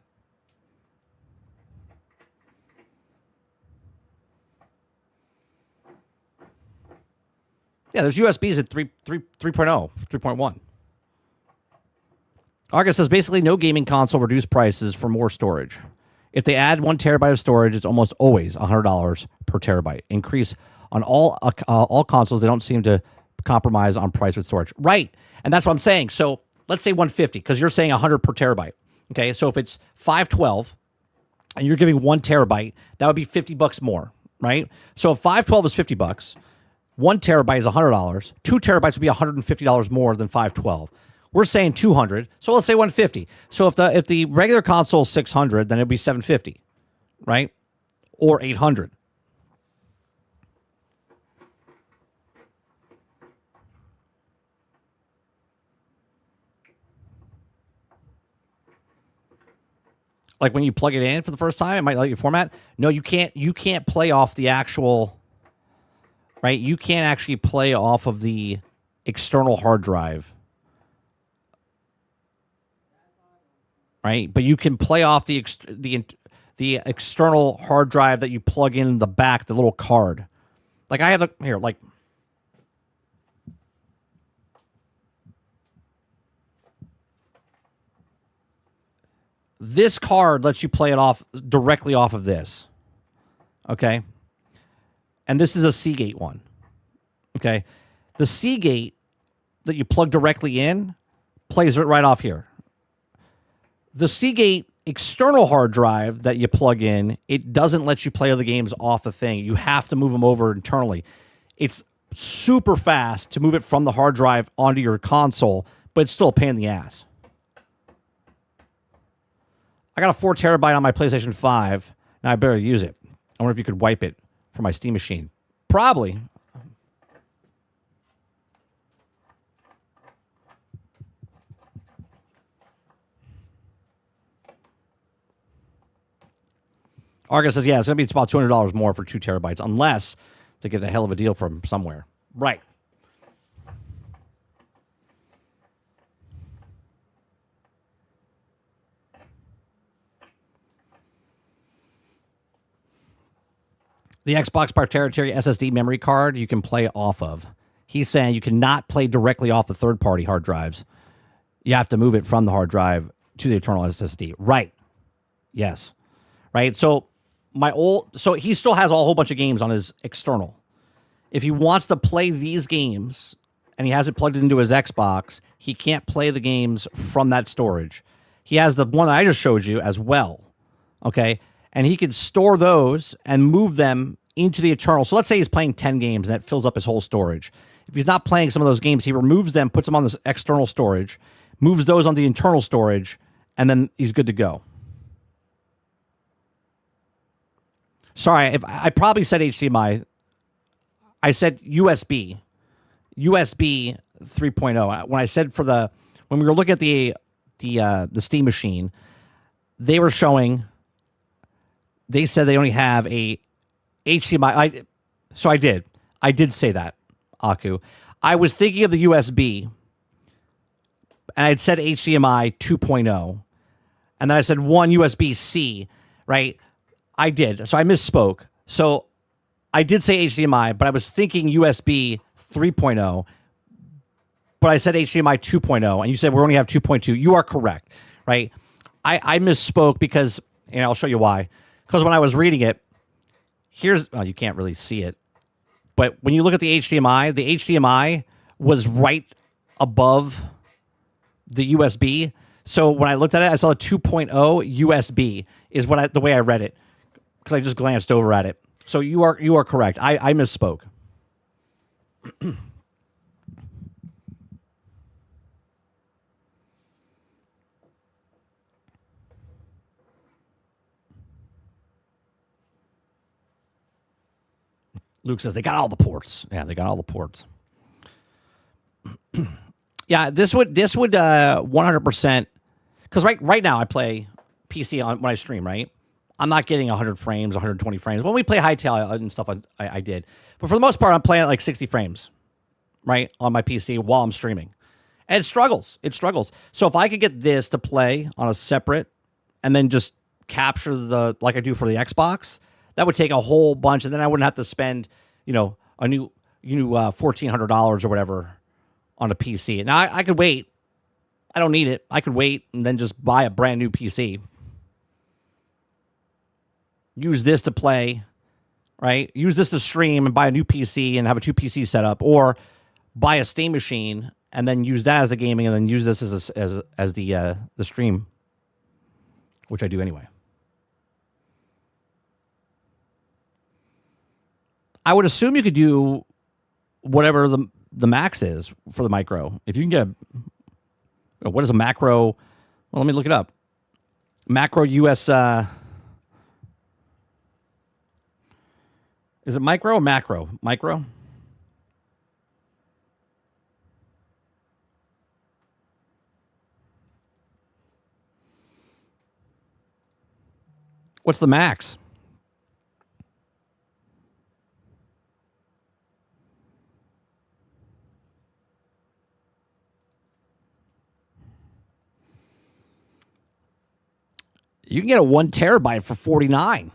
Yeah, there's USBs at 3.0, 3.1. Argus says basically no gaming console reduced prices for more storage. If they add 1 terabyte of storage, it's almost always $100 per terabyte. Increase on all consoles. They don't seem to compromise on price with storage. Right, and that's what I'm saying. So let's say 150, because you're saying 100 per terabyte. Okay, so if it's 512 and you're giving 1 terabyte, that would be $50 more, right? So if 512 is $50, 1 terabyte is $100. 2 terabytes would be $150 more than 512. We're saying 200, so let's say 150. So if the regular console is 600, then it'd be 750, right? Or 800. Like when you plug it in for the first time, it might let you format. No, you can't. You can't play off the actual. Right, you can't actually play off of the external hard drive. Right, but you can play off the external hard drive that you plug in the back, the little card. Like I have here, like. This card lets you play it off directly off of this. Okay. And this is a Seagate one. Okay. The Seagate that you plug directly in plays it right off here. The Seagate external hard drive that you plug in, it doesn't let you play other games off the thing. You have to move them over internally. It's super fast to move it from the hard drive onto your console, but it's still a pain in the ass. I got a 4 terabyte on my PlayStation 5. Now I better use it. I wonder if you could wipe it for my Steam machine. Probably. Argus says, yeah, it's going to be about $200 more for 2 terabytes, unless they get a hell of a deal from somewhere. Right. The Xbox proprietary SSD memory card you can play off of. He's saying you cannot play directly off the third-party hard drives. You have to move it from the hard drive to the internal SSD. Right. Yes. Right. So he still has a whole bunch of games on his external. If he wants to play these games and he has it plugged into his Xbox, he can't play the games from that storage. He has the one that I just showed you as well. Okay. And he can store those and move them into the internal. So let's say he's playing 10 games and that fills up his whole storage. If he's not playing some of those games, he removes them, puts them on this external storage, moves those on the internal storage, and then he's good to go. Sorry, if I probably said HDMI. I said USB 3.0. When I said when we were looking at the Steam machine, they were showing. They said they only have a HDMI. So I did say that, Aku. I was thinking of the USB, and I'd said HDMI 2.0, and then I said one USB-C, right? I did. So I misspoke. So I did say HDMI, but I was thinking USB 3.0, but I said HDMI 2.0, and you said we only have 2.2. You are correct, right? I misspoke because, and I'll show you why. Because when I was reading it, you can't really see it, but when you look at the HDMI was right above the USB. So when I looked at it, I saw a 2.0 USB is the way I read it, because I just glanced over at it. So you are correct. I misspoke. Luke says they got all the ports. Yeah, they got all the ports. Yeah, this would 100%, because right now I play PC when I stream, right? I'm not getting 100 frames, 120 frames. When we play Hightail and stuff, I did. But for the most part, I'm playing at like 60 frames, right, on my PC while I'm streaming. And it struggles. So if I could get this to play on a separate and then just capture like I do for the Xbox, that would take a whole bunch, and then I wouldn't have to spend, a new $1,400 or whatever on a PC. Now I could wait. I don't need it. I could wait and then just buy a brand new PC. Use this to play, right? Use this to stream and buy a new PC and have a 2 PC setup, or buy a Steam machine and then use that as the gaming, and then use this as the stream, which I do anyway. I would assume you could do whatever the max is for the micro. If you can get what is a macro? Well, let me look it up. Macro US. Is it micro or macro? Micro? What's the max? You can get a 1 terabyte for $49.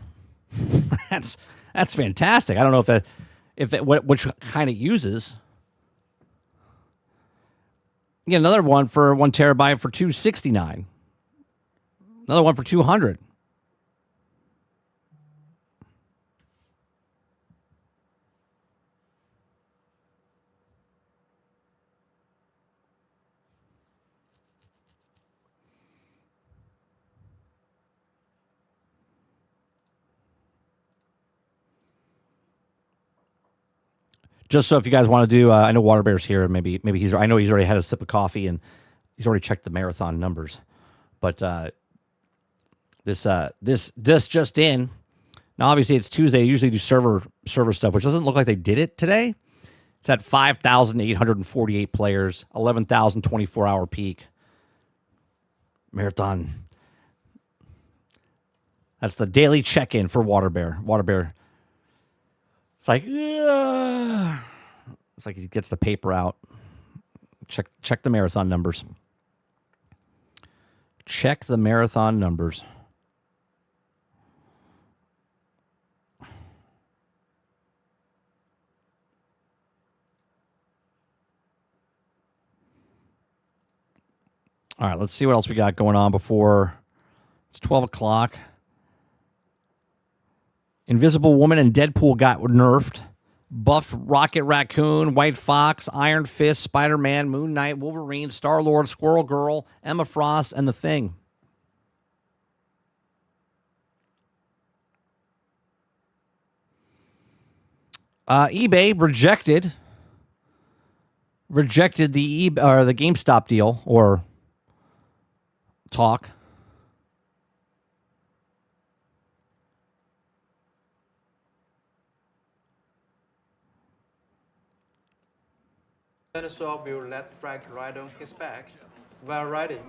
That's fantastic. I don't know which kind it uses. You get another one for 1 terabyte for $269. Another one for $200. Just so if you guys want to do, I know Waterbear's here, and maybe I know he's already had a sip of coffee and he's already checked the marathon numbers. But this just in. Now, obviously, it's Tuesday. They usually do server stuff, which doesn't look like they did it today. It's at 5,848 players, 11,024-hour peak. Marathon. That's the daily check-in for Waterbear. Waterbear. It's like, yeah. It's like he gets the paper out. Check the marathon numbers. Check the marathon numbers. All right, let's see what else we got going on before it's 12 o'clock. Invisible Woman and Deadpool got nerfed. Buffed Rocket Raccoon, White Fox, Iron Fist, Spider-Man, Moon Knight, Wolverine, Star-Lord, Squirrel Girl, Emma Frost, and The Thing. eBay rejected the the GameStop deal or talk. Dinosaur will let Frank ride on his back. While riding,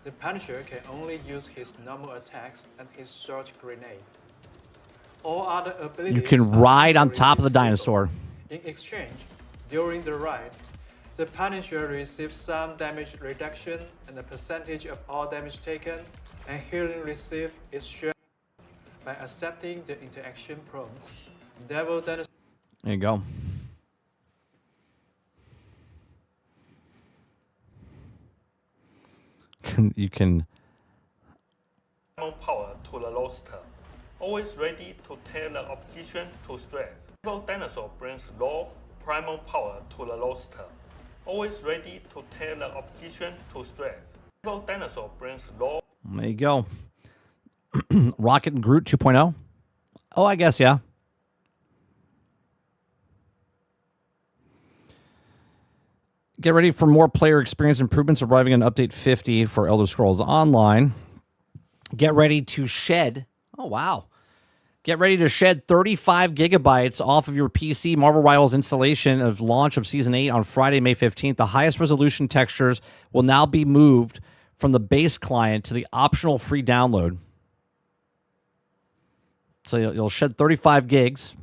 the Punisher can only use his normal attacks and his short grenade. All other abilities You can ride on top of the dinosaur. In exchange, during the ride, the Punisher receives some damage reduction and a percentage of all damage taken, and healing received is shared by accepting the interaction prompt. Devil Dinosaur. There you go. You can power to the roster, always ready to turn the opposition to strength. Evil Dinosaur brings raw primal power to the roster, always ready to turn the opposition to strength. Evil Dinosaur brings raw. There you go. Rocket and Groot 2.0. Oh, I guess, yeah. Get ready for more player experience improvements arriving in Update 50 for Elder Scrolls Online. Get ready to shed. Oh, wow. Get ready to shed 35 gigabytes off of your PC Marvel Rivals installation of launch of Season 8 on Friday, May 15th. The highest resolution textures will now be moved from the base client to the optional free download. So you'll shed 35 gigs.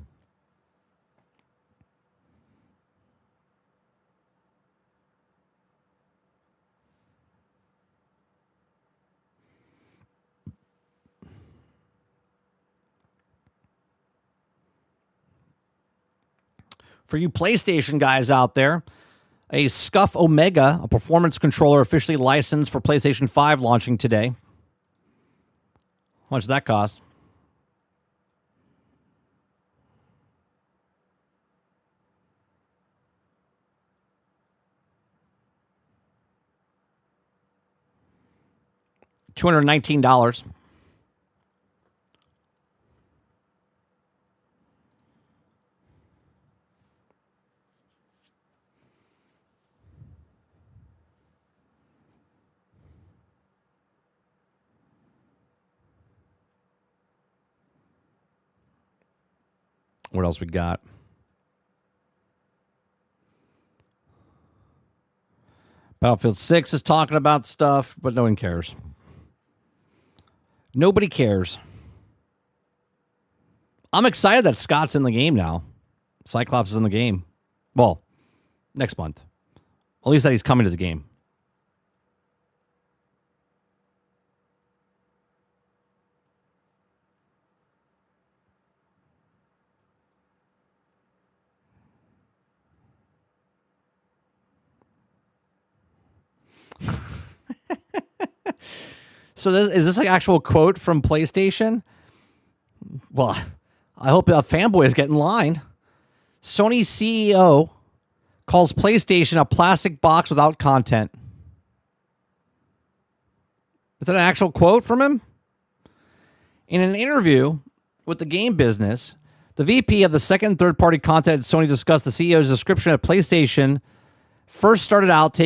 For you PlayStation guys out there, a Scuff Omega, a performance controller officially licensed for PlayStation 5 launching today. How much does that cost? $219. What else we got? Battlefield 6 is talking about stuff, but no one cares. Nobody cares. I'm excited that Scott's in the game now. Cyclops is in the game. Well, next month. At least that he's coming to the game. So is this an actual quote from PlayStation? Well, I hope a fanboy is getting in line. Sony CEO calls PlayStation a plastic box without content. Is that an actual quote from him? In an interview with the game business, the VP of the second and third party content at Sony discussed the CEO's description of PlayStation. First started out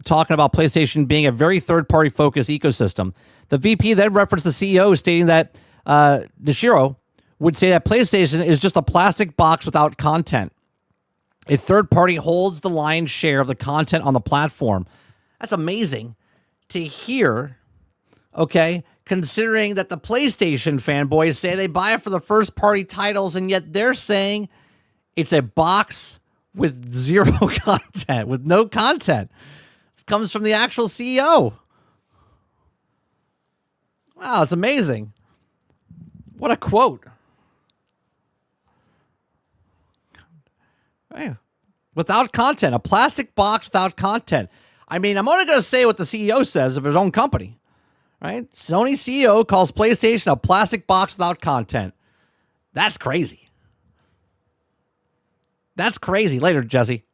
talking about PlayStation being a very third-party focused ecosystem. The VP then referenced the CEO stating that Nishiro would say that PlayStation is just a plastic box without content. A third party holds the lion's share of the content on the platform. That's amazing to hear, okay, considering that the PlayStation fanboys say they buy it for the first-party titles, and yet they're saying it's a box with zero content, with no content. Comes from the actual CEO. Wow, it's amazing. What a quote. Hey, without content, a plastic box without content. I mean, I'm only going to say what the CEO says of his own company, right? Sony CEO calls PlayStation a plastic box without content. That's crazy. That's crazy. Later, Jesse.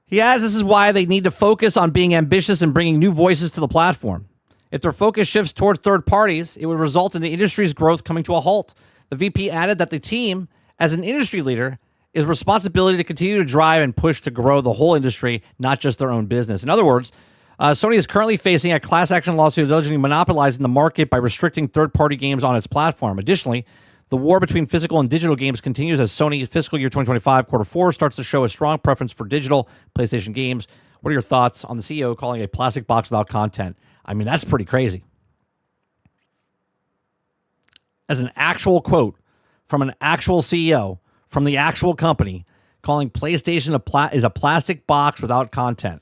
He adds, this is why they need to focus on being ambitious and bringing new voices to the platform. If their focus shifts towards third parties, it would result in the industry's growth coming to a halt. The VP added that the team, as an industry leader, is responsibility to continue to drive and push to grow the whole industry, not just their own business. In other words, Sony is currently facing a class action lawsuit allegedly monopolizing the market by restricting third-party games on its platform. Additionally, the war between physical and digital games continues as Sony fiscal year 2025 quarter 4 starts to show a strong preference for digital PlayStation games. What are your thoughts on the CEO calling a plastic box without content? I mean, that's pretty crazy. As an actual quote from an actual CEO from the actual company calling PlayStation is a plastic box without content.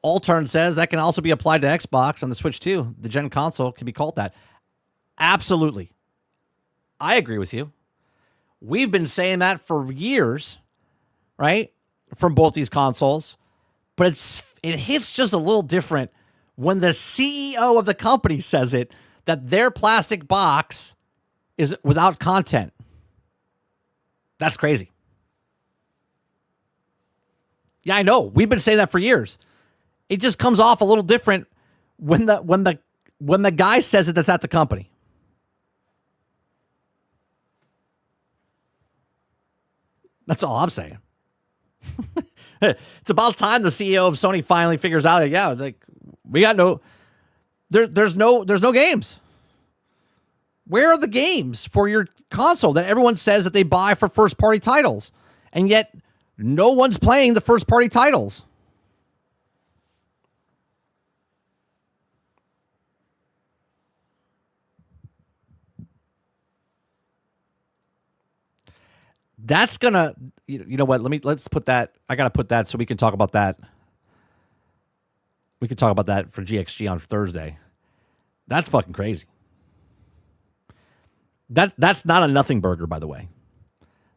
Allturn says that can also be applied to Xbox on the Switch too. The Gen console can be called that. Absolutely. I agree with you. We've been saying that for years, right? From both these consoles. But it hits just a little different when the CEO of the company says it, that their plastic box is without content. That's crazy. Yeah, I know. We've been saying that for years. It just comes off a little different when the guy says it that's at the company. That's all I'm saying. It's about time the CEO of Sony finally figures out, yeah, like we got there's no games. Where are the games for your console that everyone says that they buy for first party titles? And yet no one's playing the first party titles. That's gonna, you know what? Let's put that. I gotta put that so we can talk about that. We can talk about that for GXG on Thursday. That's fucking crazy. That's not a nothing burger, by the way.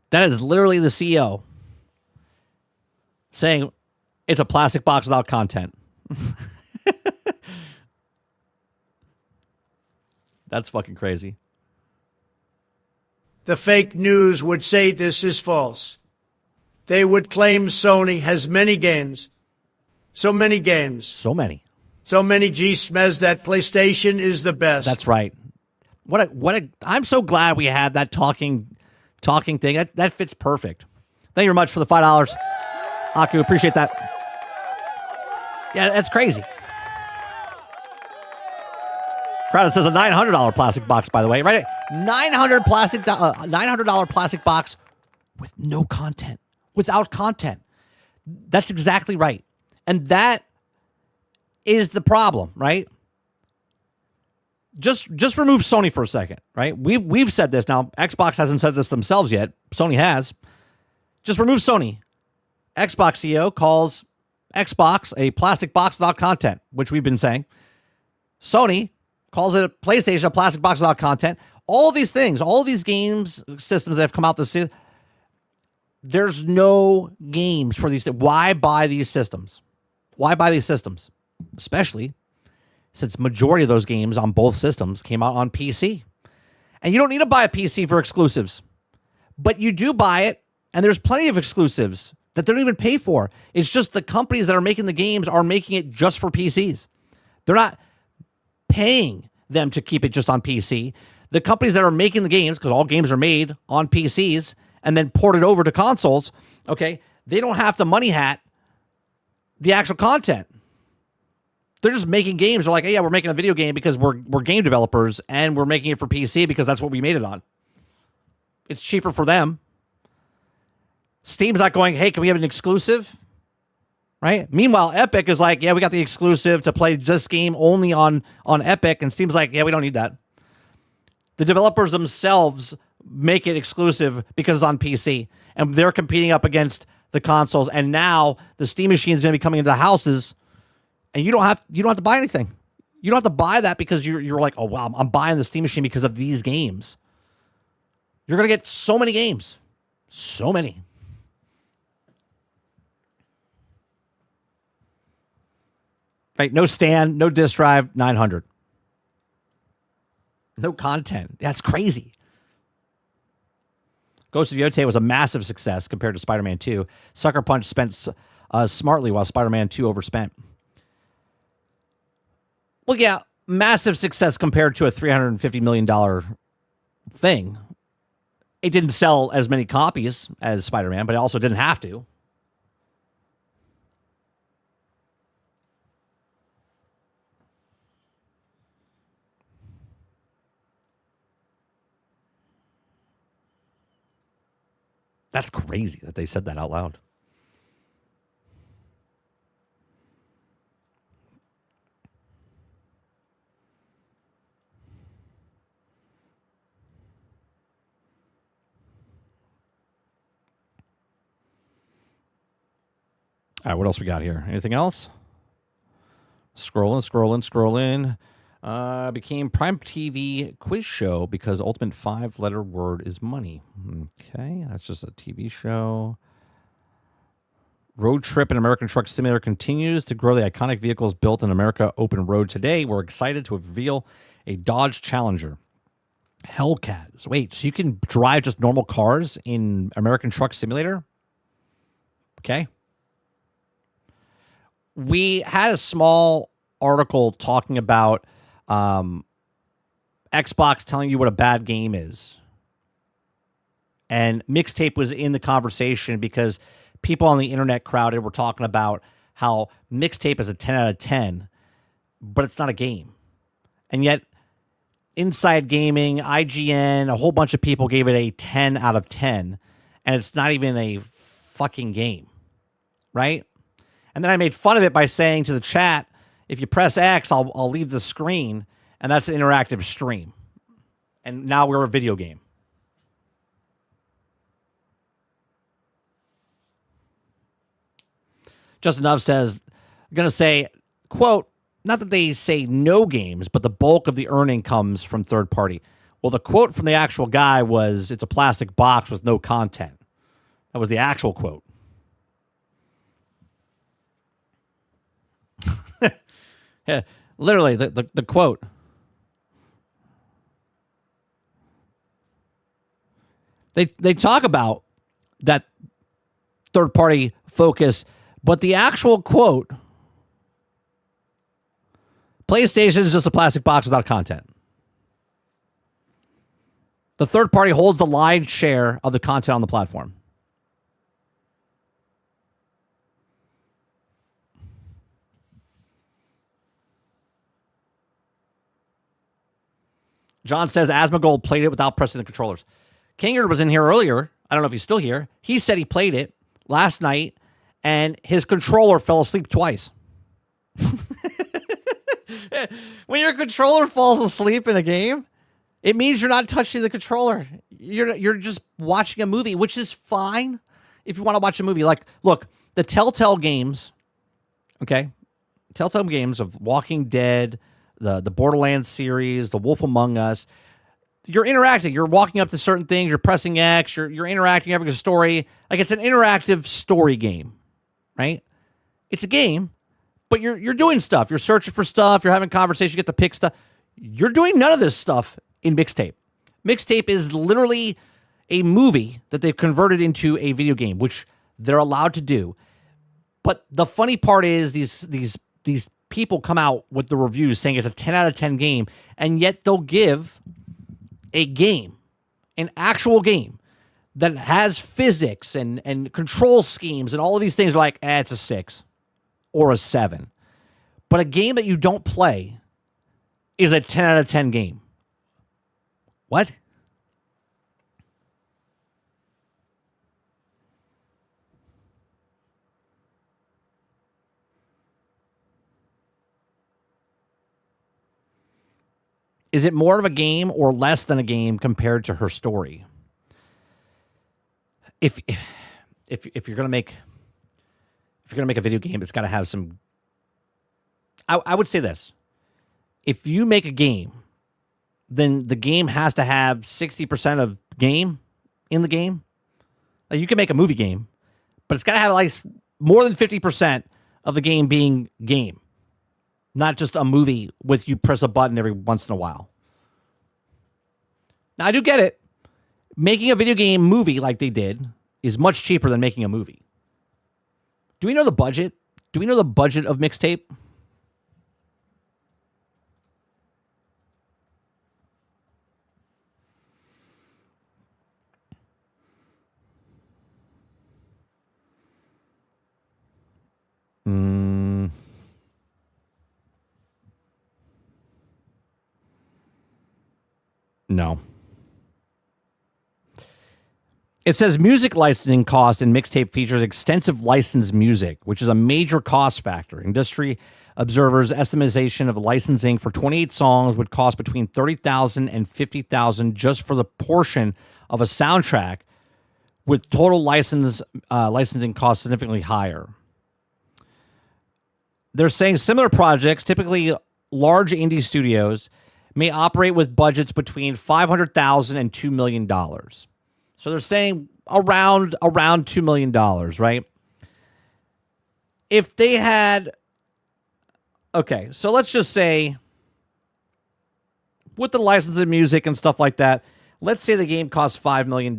That is literally the CEO saying it's a plastic box without content. That's fucking crazy. The fake news would say this is false. They would claim Sony has many games. So many games. So many. So many G-Smez that PlayStation is the best. That's right. I'm so glad we had that talking thing. That fits perfect. Thank you very much for the $5. Aku, appreciate that. Yeah, that's crazy. Crowded says a $900 plastic box, by the way, right? $900 plastic box with no content, without content. That's exactly right. And that is the problem, right? Just remove Sony for a second, right? We've said this. Now, Xbox hasn't said this themselves yet. Sony has. Just remove Sony. Xbox CEO calls Xbox a plastic box without content, which we've been saying. Sony calls it a PlayStation a plastic box without content. All these things, all these games systems that have come out this year, there's no games for these. Why buy these systems? Why buy these systems? Especially since majority of those games on both systems came out on PC. And you don't need to buy a PC for exclusives. But you do buy it, and there's plenty of exclusives that they don't even pay for. It's just the companies that are making the games are making it just for PCs. They're not paying them to keep it just on PC. The companies that are making the games, because all games are made on PCs and then ported over to consoles, okay, they don't have to money hat the actual content. They're just making games. They're like, hey, yeah, we're making a video game because we're game developers and we're making it for PC because that's what we made it on. It's cheaper for them. Steam's not going, hey, can we have an exclusive? Right? Meanwhile, Epic is like, yeah, we got the exclusive to play this game only on Epic. And Steam's like, yeah, we don't need that. The developers themselves make it exclusive because it's on PC. And they're competing up against the consoles. And now the Steam machine is going to be coming into houses. And you don't have to buy anything. You don't have to buy that because you're like, oh, wow, I'm buying the Steam Machine because of these games. You're going to get so many games. So many. Right? No stand, no disk drive, 900. No content. That's crazy. Ghost of Yotei was a massive success compared to Spider-Man 2. Sucker Punch spent smartly while Spider-Man 2 overspent. Well, yeah, massive success compared to a $350 million thing. It didn't sell as many copies as Spider-Man, but it also didn't have to. That's crazy that they said that out loud. All right, what else we got here? Anything else? Scrolling. Became Prime TV quiz show because ultimate 5-letter word is money. Okay, that's just a TV show. Road Trip and American Truck Simulator continues to grow the iconic vehicles built in America open road. Today, we're excited to reveal a Dodge Challenger Hellcat. So wait, so you can drive just normal cars in American Truck Simulator? Okay. We had a small article talking about Xbox telling you what a bad game is. And Mixtape was in the conversation because people on the internet crowded were talking about how Mixtape is a 10 out of 10, but it's not a game. And yet, Inside Gaming, IGN, a whole bunch of people gave it a 10 out of 10, and it's not even a fucking game, right? And then I made fun of it by saying to the chat, if you press X, I'll leave the screen, and that's an interactive stream. And now we're a video game. Justin Dove says, I'm going to say, quote, not that they say no games, but the bulk of the earning comes from third party. Well, the quote from the actual guy was, it's a plastic box with no content. That was the actual quote. Yeah, literally, the quote. They talk about that third-party focus, but the actual quote, PlayStation is just a plastic box without content. The third party holds the lion's share of the content on the platform. John says Asmongold played it without pressing the controllers. Kingard was in here earlier. I don't know if he's still here. He said he played it last night, and his controller fell asleep twice. When your controller falls asleep in a game, it means you're not touching the controller. You're just watching a movie, which is fine if you want to watch a movie. Like, look, the Telltale games, okay? Telltale games of Walking Dead, the Borderlands series, The Wolf Among Us. You're interacting. You're walking up to certain things. You're pressing X. You're interacting, having a story. Like, it's an interactive story game, right? It's a game, but you're doing stuff. You're searching for stuff. You're having conversation. You get to pick stuff. You're doing none of this stuff in Mixtape. Mixtape is literally a movie that they've converted into a video game, which they're allowed to do. But the funny part is these people come out with the reviews saying it's a 10 out of 10 game, and yet they'll give a game, an actual game that has physics and control schemes and all of these things are like, it's a 6 or a 7. But a game that you don't play is a 10 out of 10 game. What? Is it more of a game or less than a game compared to her story? If you're gonna make a video game, it's got to have some. I would say this: if you make a game, then the game has to have 60% of game in the game. Like, you can make a movie game, but it's got to have like more than 50% of the game being game, not just a movie with you press a button every once in a while. Now, I do get it. Making a video game movie like they did is much cheaper than making a movie. Do we know the budget? Do we know the budget of Mixtape? No. It says music licensing cost in Mixtape features extensive licensed music, which is a major cost factor. Industry observers' estimation of licensing for 28 songs would cost between $30,000 and $50,000 just for the portion of a soundtrack, with total licensing costs significantly higher. They're saying similar projects, typically large indie studios, may operate with budgets between $500,000 and $2 million. So they're saying around $2 million, right? If they had... Okay, so let's just say, with the licensing music and stuff like that, let's say the game costs $5 million.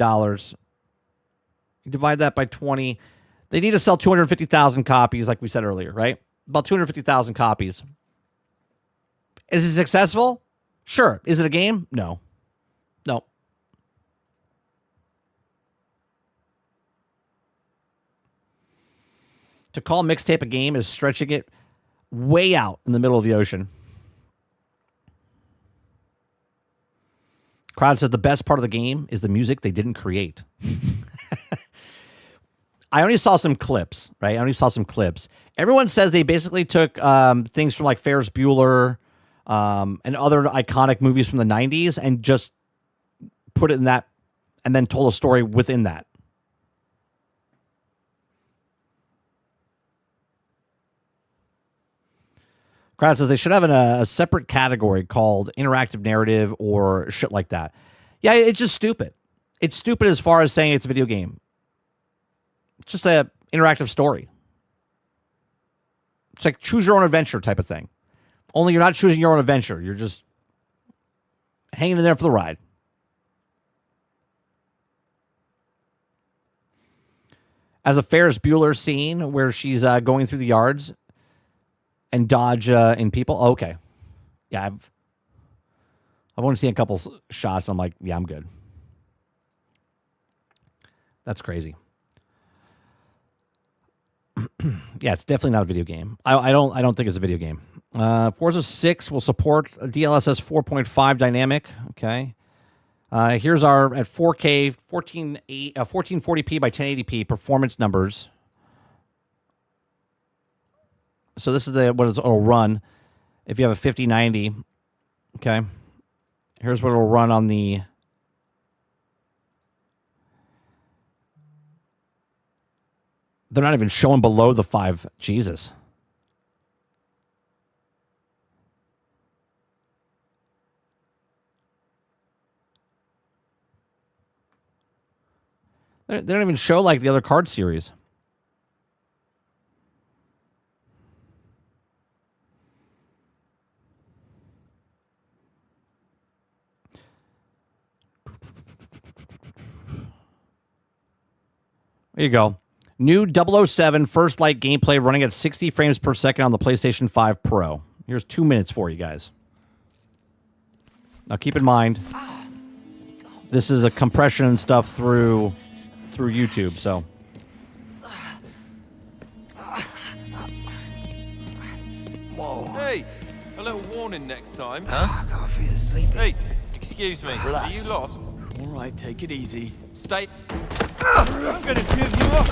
You divide that by 20. They need to sell 250,000 copies, like we said earlier, right? About 250,000 copies. Is it successful? Sure. Is it a game? No. No. To call Mixtape a game is stretching it way out in the middle of the ocean. Crowd says the best part of the game is the music they didn't create. I only saw some clips, right? I only saw some clips. Everyone says they basically took things from like Ferris Bueller and other iconic movies from the 90s and just put it in that and then told a story within that. Crowd says they should have a separate category called interactive narrative or shit like that. Yeah, it's just stupid. It's stupid as far as saying it's a video game. It's just a interactive story. It's like choose your own adventure type of thing. Only you're not choosing your own adventure. You're just hanging in there for the ride. As a Ferris Bueller scene where she's going through the yards and dodge in people. Oh, okay. Yeah, I've only seen a couple shots. I'm like, yeah, I'm good. That's crazy. Yeah, it's definitely not a video game. I don't think it's a video game. Forza 6 will support a DLSS 4.5 dynamic. Okay. Here's our at 4K 1440p by 1080p performance numbers. So this is what it'll run if you have a 5090. Okay. Here's what it'll run on the... They're not even showing below the 5. Jesus. They don't even show like the other card series. There you go. New 007 First Light gameplay running at 60 frames per second on the PlayStation 5 Pro. Here's 2 minutes for you guys. Now keep in mind, this is a compression and stuff through YouTube, so. Whoa. Hey, a little warning next time. Huh? I feel sleepy. Hey, excuse me. Relax. Are you lost? All right, take it easy. Stay. I'm gonna give you up,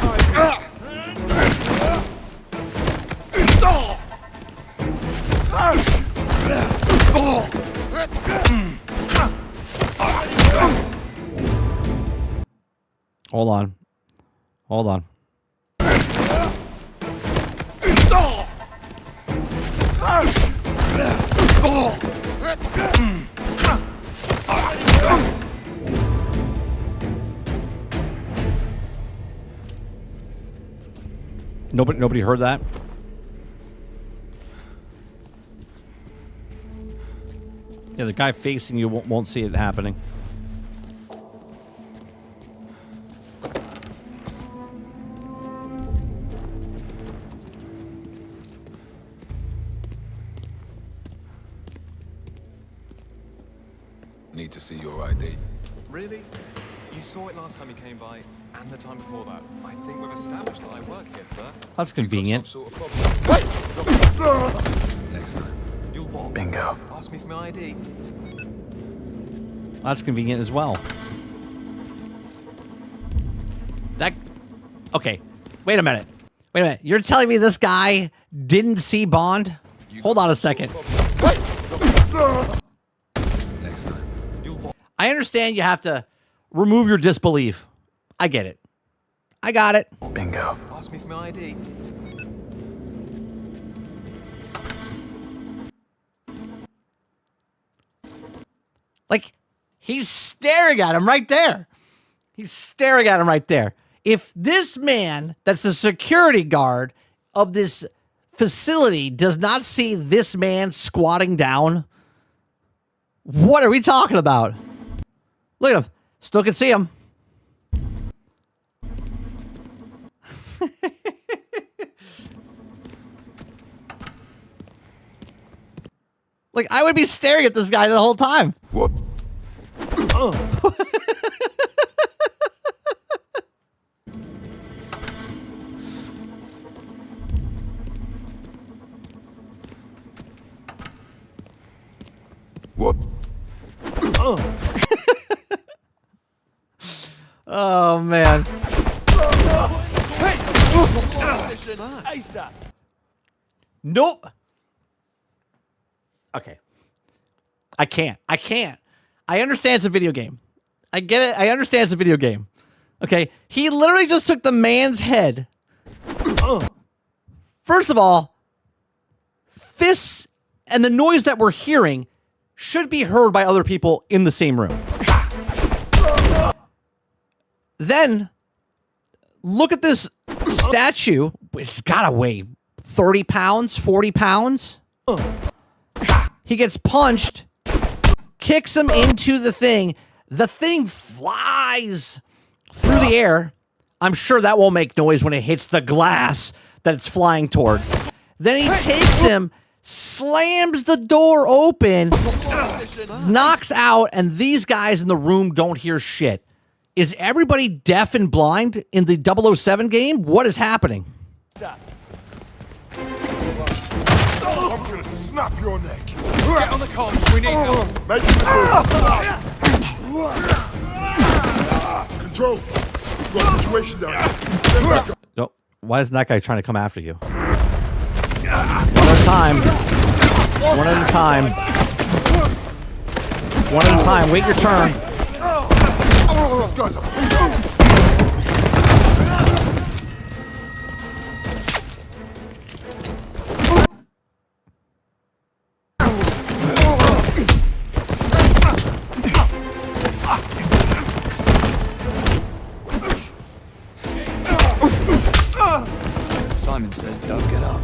Hold on. Hold on. Nobody heard that? Yeah, the guy facing you won't see it happening. Need to see your ID. Really? You saw it last time you came by, and the time before that. I think we've established that I work here, sir. That's convenient. Some sort of problem. Wait! Next time. You'll what? Bingo. Ask me for my ID. That's convenient as well. Okay. Wait a minute. You're telling me this guy didn't see Bond? Hold on a second. Next time. I understand you have to remove your disbelief. I get it. I got it. Bingo. Ask me for my ID. Like, he's staring at him right there. He's staring at him right there. If this man that's a security guard of this facility does not see this man squatting down, what are we talking about? Look at him. Still can see him. Like, I would be staring at this guy the whole time. What? What? Oh, man. Nope. Okay. I can't. I understand it's a video game. I get it. I understand it's a video game. Okay. He literally just took the man's head. First of all, fists and the noise that we're hearing should be heard by other people in the same room. Then, look at this statue. It's gotta weigh 30 pounds, 40 pounds. He gets punched, kicks him into the thing. The thing flies through the air. I'm sure that won't make noise when it hits the glass that it's flying towards. Then he takes him, slams the door open, knocks out, and these guys in the room don't hear shit. Is everybody deaf and blind in the 007 game? What is happening? I'm gonna snap your neck. Get on the comms, we need them. Make Control. We've got a situation down here. Stand back up. Oh, why isn't that guy trying to come after you? One at a time. One at a time. One at a time. Wait your turn. This guy's a Simon says don't get up.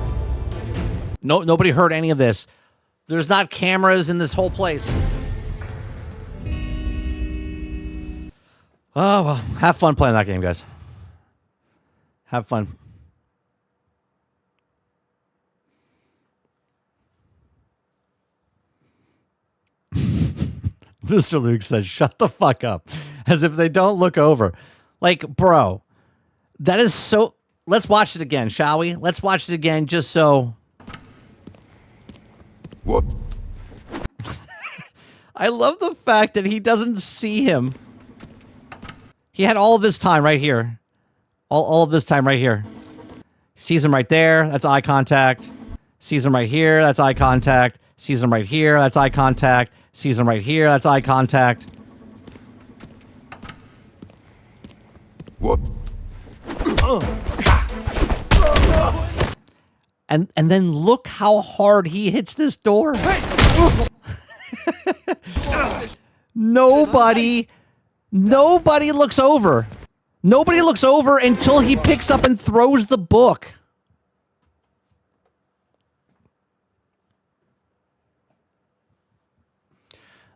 No, nobody heard any of this. There's not cameras in this whole place. Oh, well, have fun playing that game, guys. Have fun. Mr. Luke says, shut the fuck up. As if they don't look over. Like, bro, that is so... Let's watch it again, shall we? Let's watch it again just so... What? I love the fact that he doesn't see him. He had all of this time right here. All of this time right here. Sees him right there. That's eye contact. Sees him right here. That's eye contact. Sees him right here. That's eye contact. Sees him right here. That's eye contact. What? And then look how hard he hits this door. Nobody looks over. Nobody looks over until he picks up and throws the book.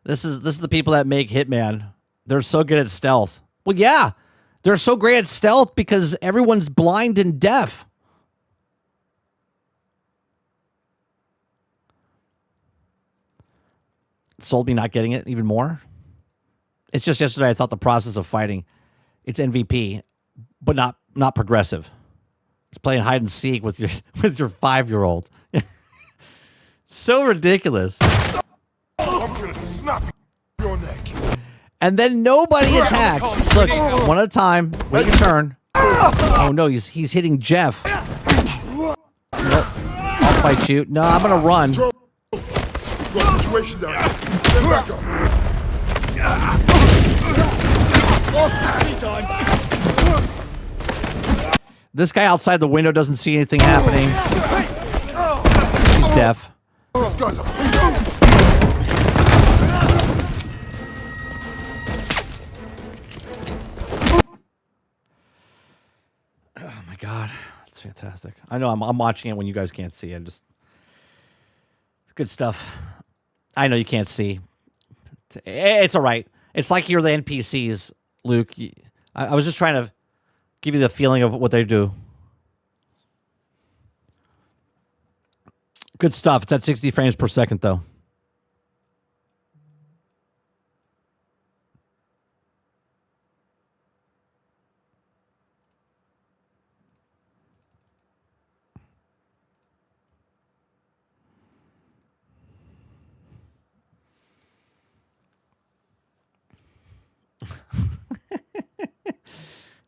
This is the people that make Hitman. They're so good at stealth. Well, yeah. They're so great at stealth because everyone's blind and deaf. Sold me not getting it even more. It's just yesterday I thought the process of fighting, it's MVP, but not progressive. It's playing hide and seek with your 5-year-old. So ridiculous. I'm gonna snap your neck. And then nobody attacks. Look, one at a time. Wait your turn. Oh no, he's hitting Jeff. Nope. I'll fight you. No, I'm gonna run. Got a situation down here. Get back up. This guy outside the window doesn't see anything happening. He's deaf. This guy's a Oh my god, that's fantastic. I know I'm watching it when you guys can't see it. Just good stuff. I know you can't see. It's all right. It's like you're the NPCs, Luke. I was just trying to give you the feeling of what they do. Good stuff. It's at 60 frames per second, though.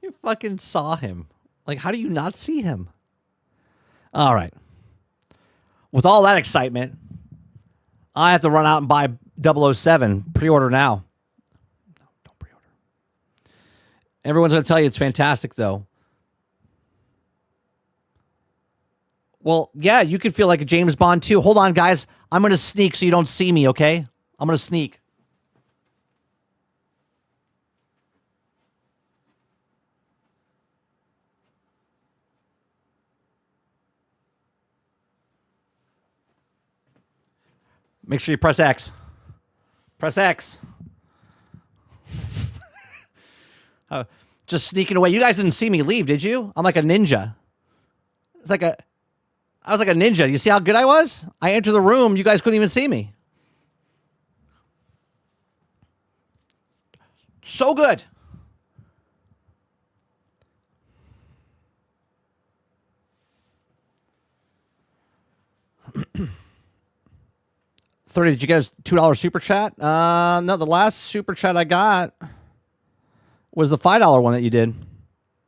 You fucking saw him. Like, how do you not see him? All right. With all that excitement, I have to run out and buy 007. Pre-order now. No, don't pre-order. Everyone's going to tell you it's fantastic, though. Well, yeah, you could feel like a James Bond, too. Hold on, guys. I'm going to sneak so you don't see me, okay? I'm going to sneak. Make sure you press X. Press X. Just sneaking away. You guys didn't see me leave, did you? I'm like a ninja. I was like a ninja. You see how good I was? I entered the room. You guys couldn't even see me. So good. $30, did you get a $2 super chat? No, the last super chat I got was the $5 one that you did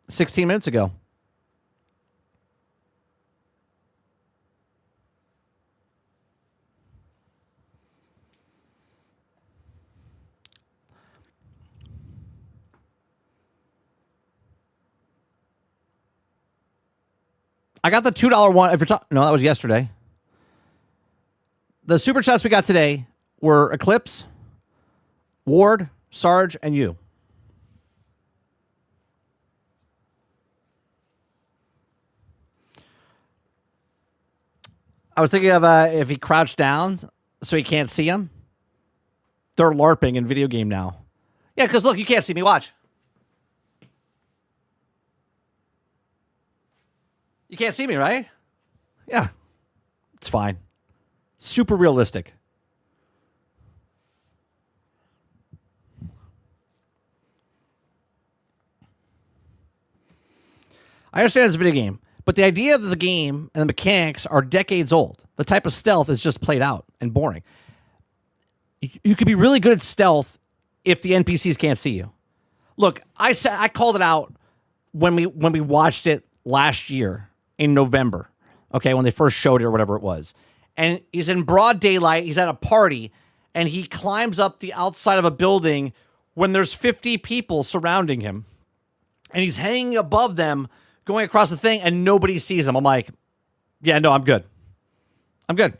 16 minutes ago. I got the $2 one. If you're no, that was yesterday. The super chats we got today were Eclipse, Ward, Sarge, and you. I was thinking of if he crouched down so he can't see him. They're LARPing in video game now. Yeah, because look, you can't see me. Watch. You can't see me, right? Yeah. It's fine. Super realistic. I understand it's a video game, but the idea of the game and the mechanics are decades old. The type of stealth is just played out and boring. You could be really good at stealth if the NPCs can't see you. Look, I called it out when we watched it last year in November. Okay, when they first showed it or whatever it was. And he's in broad daylight, he's at a party, and he climbs up the outside of a building when there's 50 people surrounding him. And he's hanging above them, going across the thing, and nobody sees him. I'm like, yeah, no, I'm good. I'm good.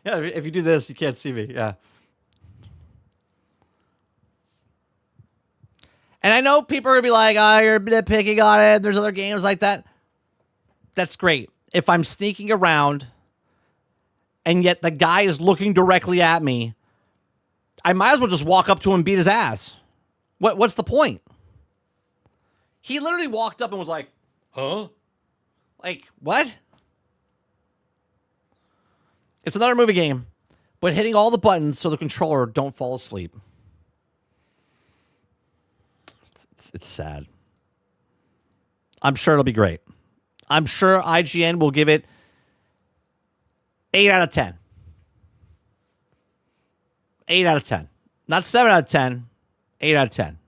Yeah, if you do this, you can't see me. Yeah. And I know people are going to be like, oh, you're nitpicking on it. There's other games like that. That's great. If I'm sneaking around and yet the guy is looking directly at me, I might as well just walk up to him and beat his ass. What's the point? He literally walked up and was like, huh? Like, what? It's another movie game, but hitting all the buttons so the controller don't fall asleep. It's sad. I'm sure it'll be great. I'm sure IGN will give it 8 out of 10. 8 out of 10. Not 7 out of 10. 8 out of 10.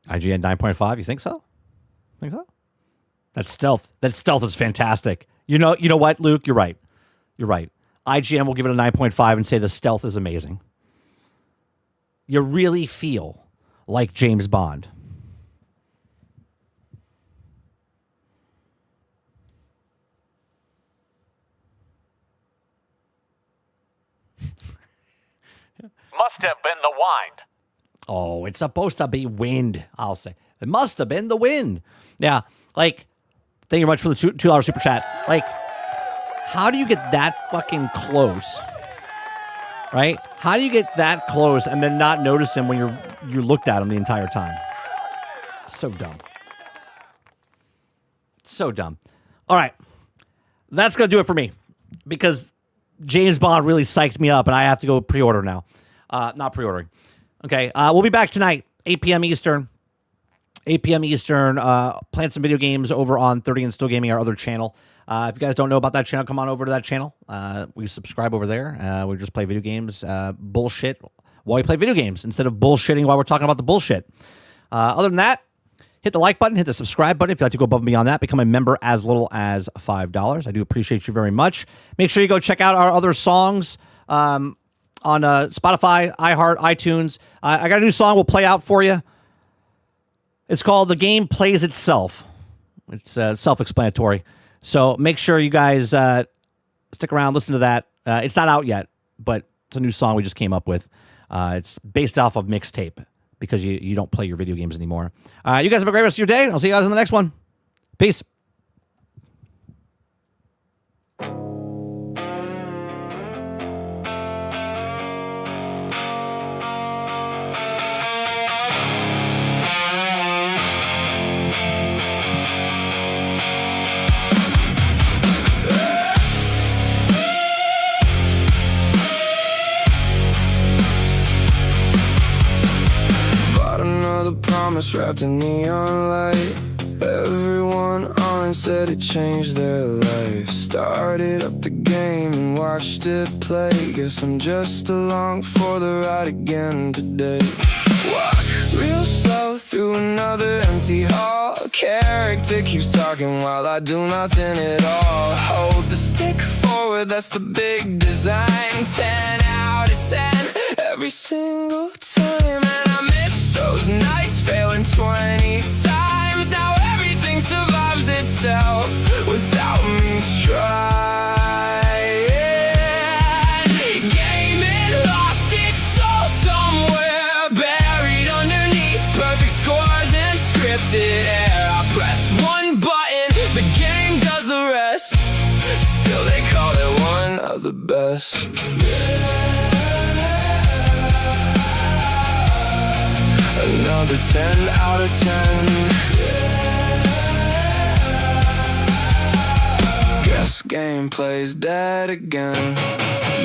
IGN 9.5, you think so? Think so? That stealth is fantastic. You know what, Luke? You're right. You're right. IGN will give it a 9.5 and say the stealth is amazing. You really feel like James Bond. Must have been the wind. Oh, it's supposed to be wind, I'll say. It must have been the wind. Yeah, like, thank you very much for the $2 super chat. Like, how do you get that fucking close? Right? How do you get that close and then not notice him when you looked at him the entire time? So dumb. So dumb. All right. That's going to do it for me because James Bond really psyched me up and I have to go pre-order now. Not pre-ordering. Okay. We'll be back tonight, 8 p.m. Eastern. 8 p.m. Eastern, playing some video games over on 30 and Still Gaming, our other channel. If you guys don't know about that channel, come on over to that channel. We subscribe over there. We just play video games, bullshit while we play video games instead of bullshitting while we're talking about the bullshit. Other than that, hit the like button, hit the subscribe button. If you'd like to go above and beyond that, become a member as little as $5. I do appreciate you very much. Make sure you go check out our other songs on Spotify, iHeart, iTunes. I got a new song we'll play out for you. It's called The Game Plays Itself. It's self-explanatory. So make sure you guys stick around, listen to that. It's not out yet, but it's a new song we just came up with. It's based off of mixtape because you don't play your video games anymore. You guys have a great rest of your day. I'll see you guys in the next one. Peace. Promise wrapped in neon light. Everyone on it said it changed their life. Started up the game and watched it play. Guess I'm just along for the ride again today. Walk real slow through another empty hall. Character keeps talking while I do nothing at all. Hold the stick forward, that's the big design. 10 out of 10 every single time. And I miss those nights, failing 20 times. Now everything survives itself without me trying. Gaming lost its soul somewhere, buried underneath perfect scores and scripted air. I press one button, the game does the rest. Still they call it one of the best. Another 10 out of 10. Guess gameplay's dead again.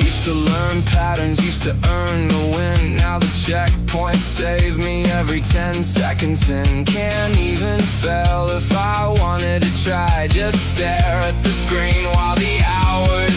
Used to learn patterns, used to earn the win. Now the checkpoints save me every 10 seconds in. Can't even fail if I wanted to try. Just stare at the screen while the hours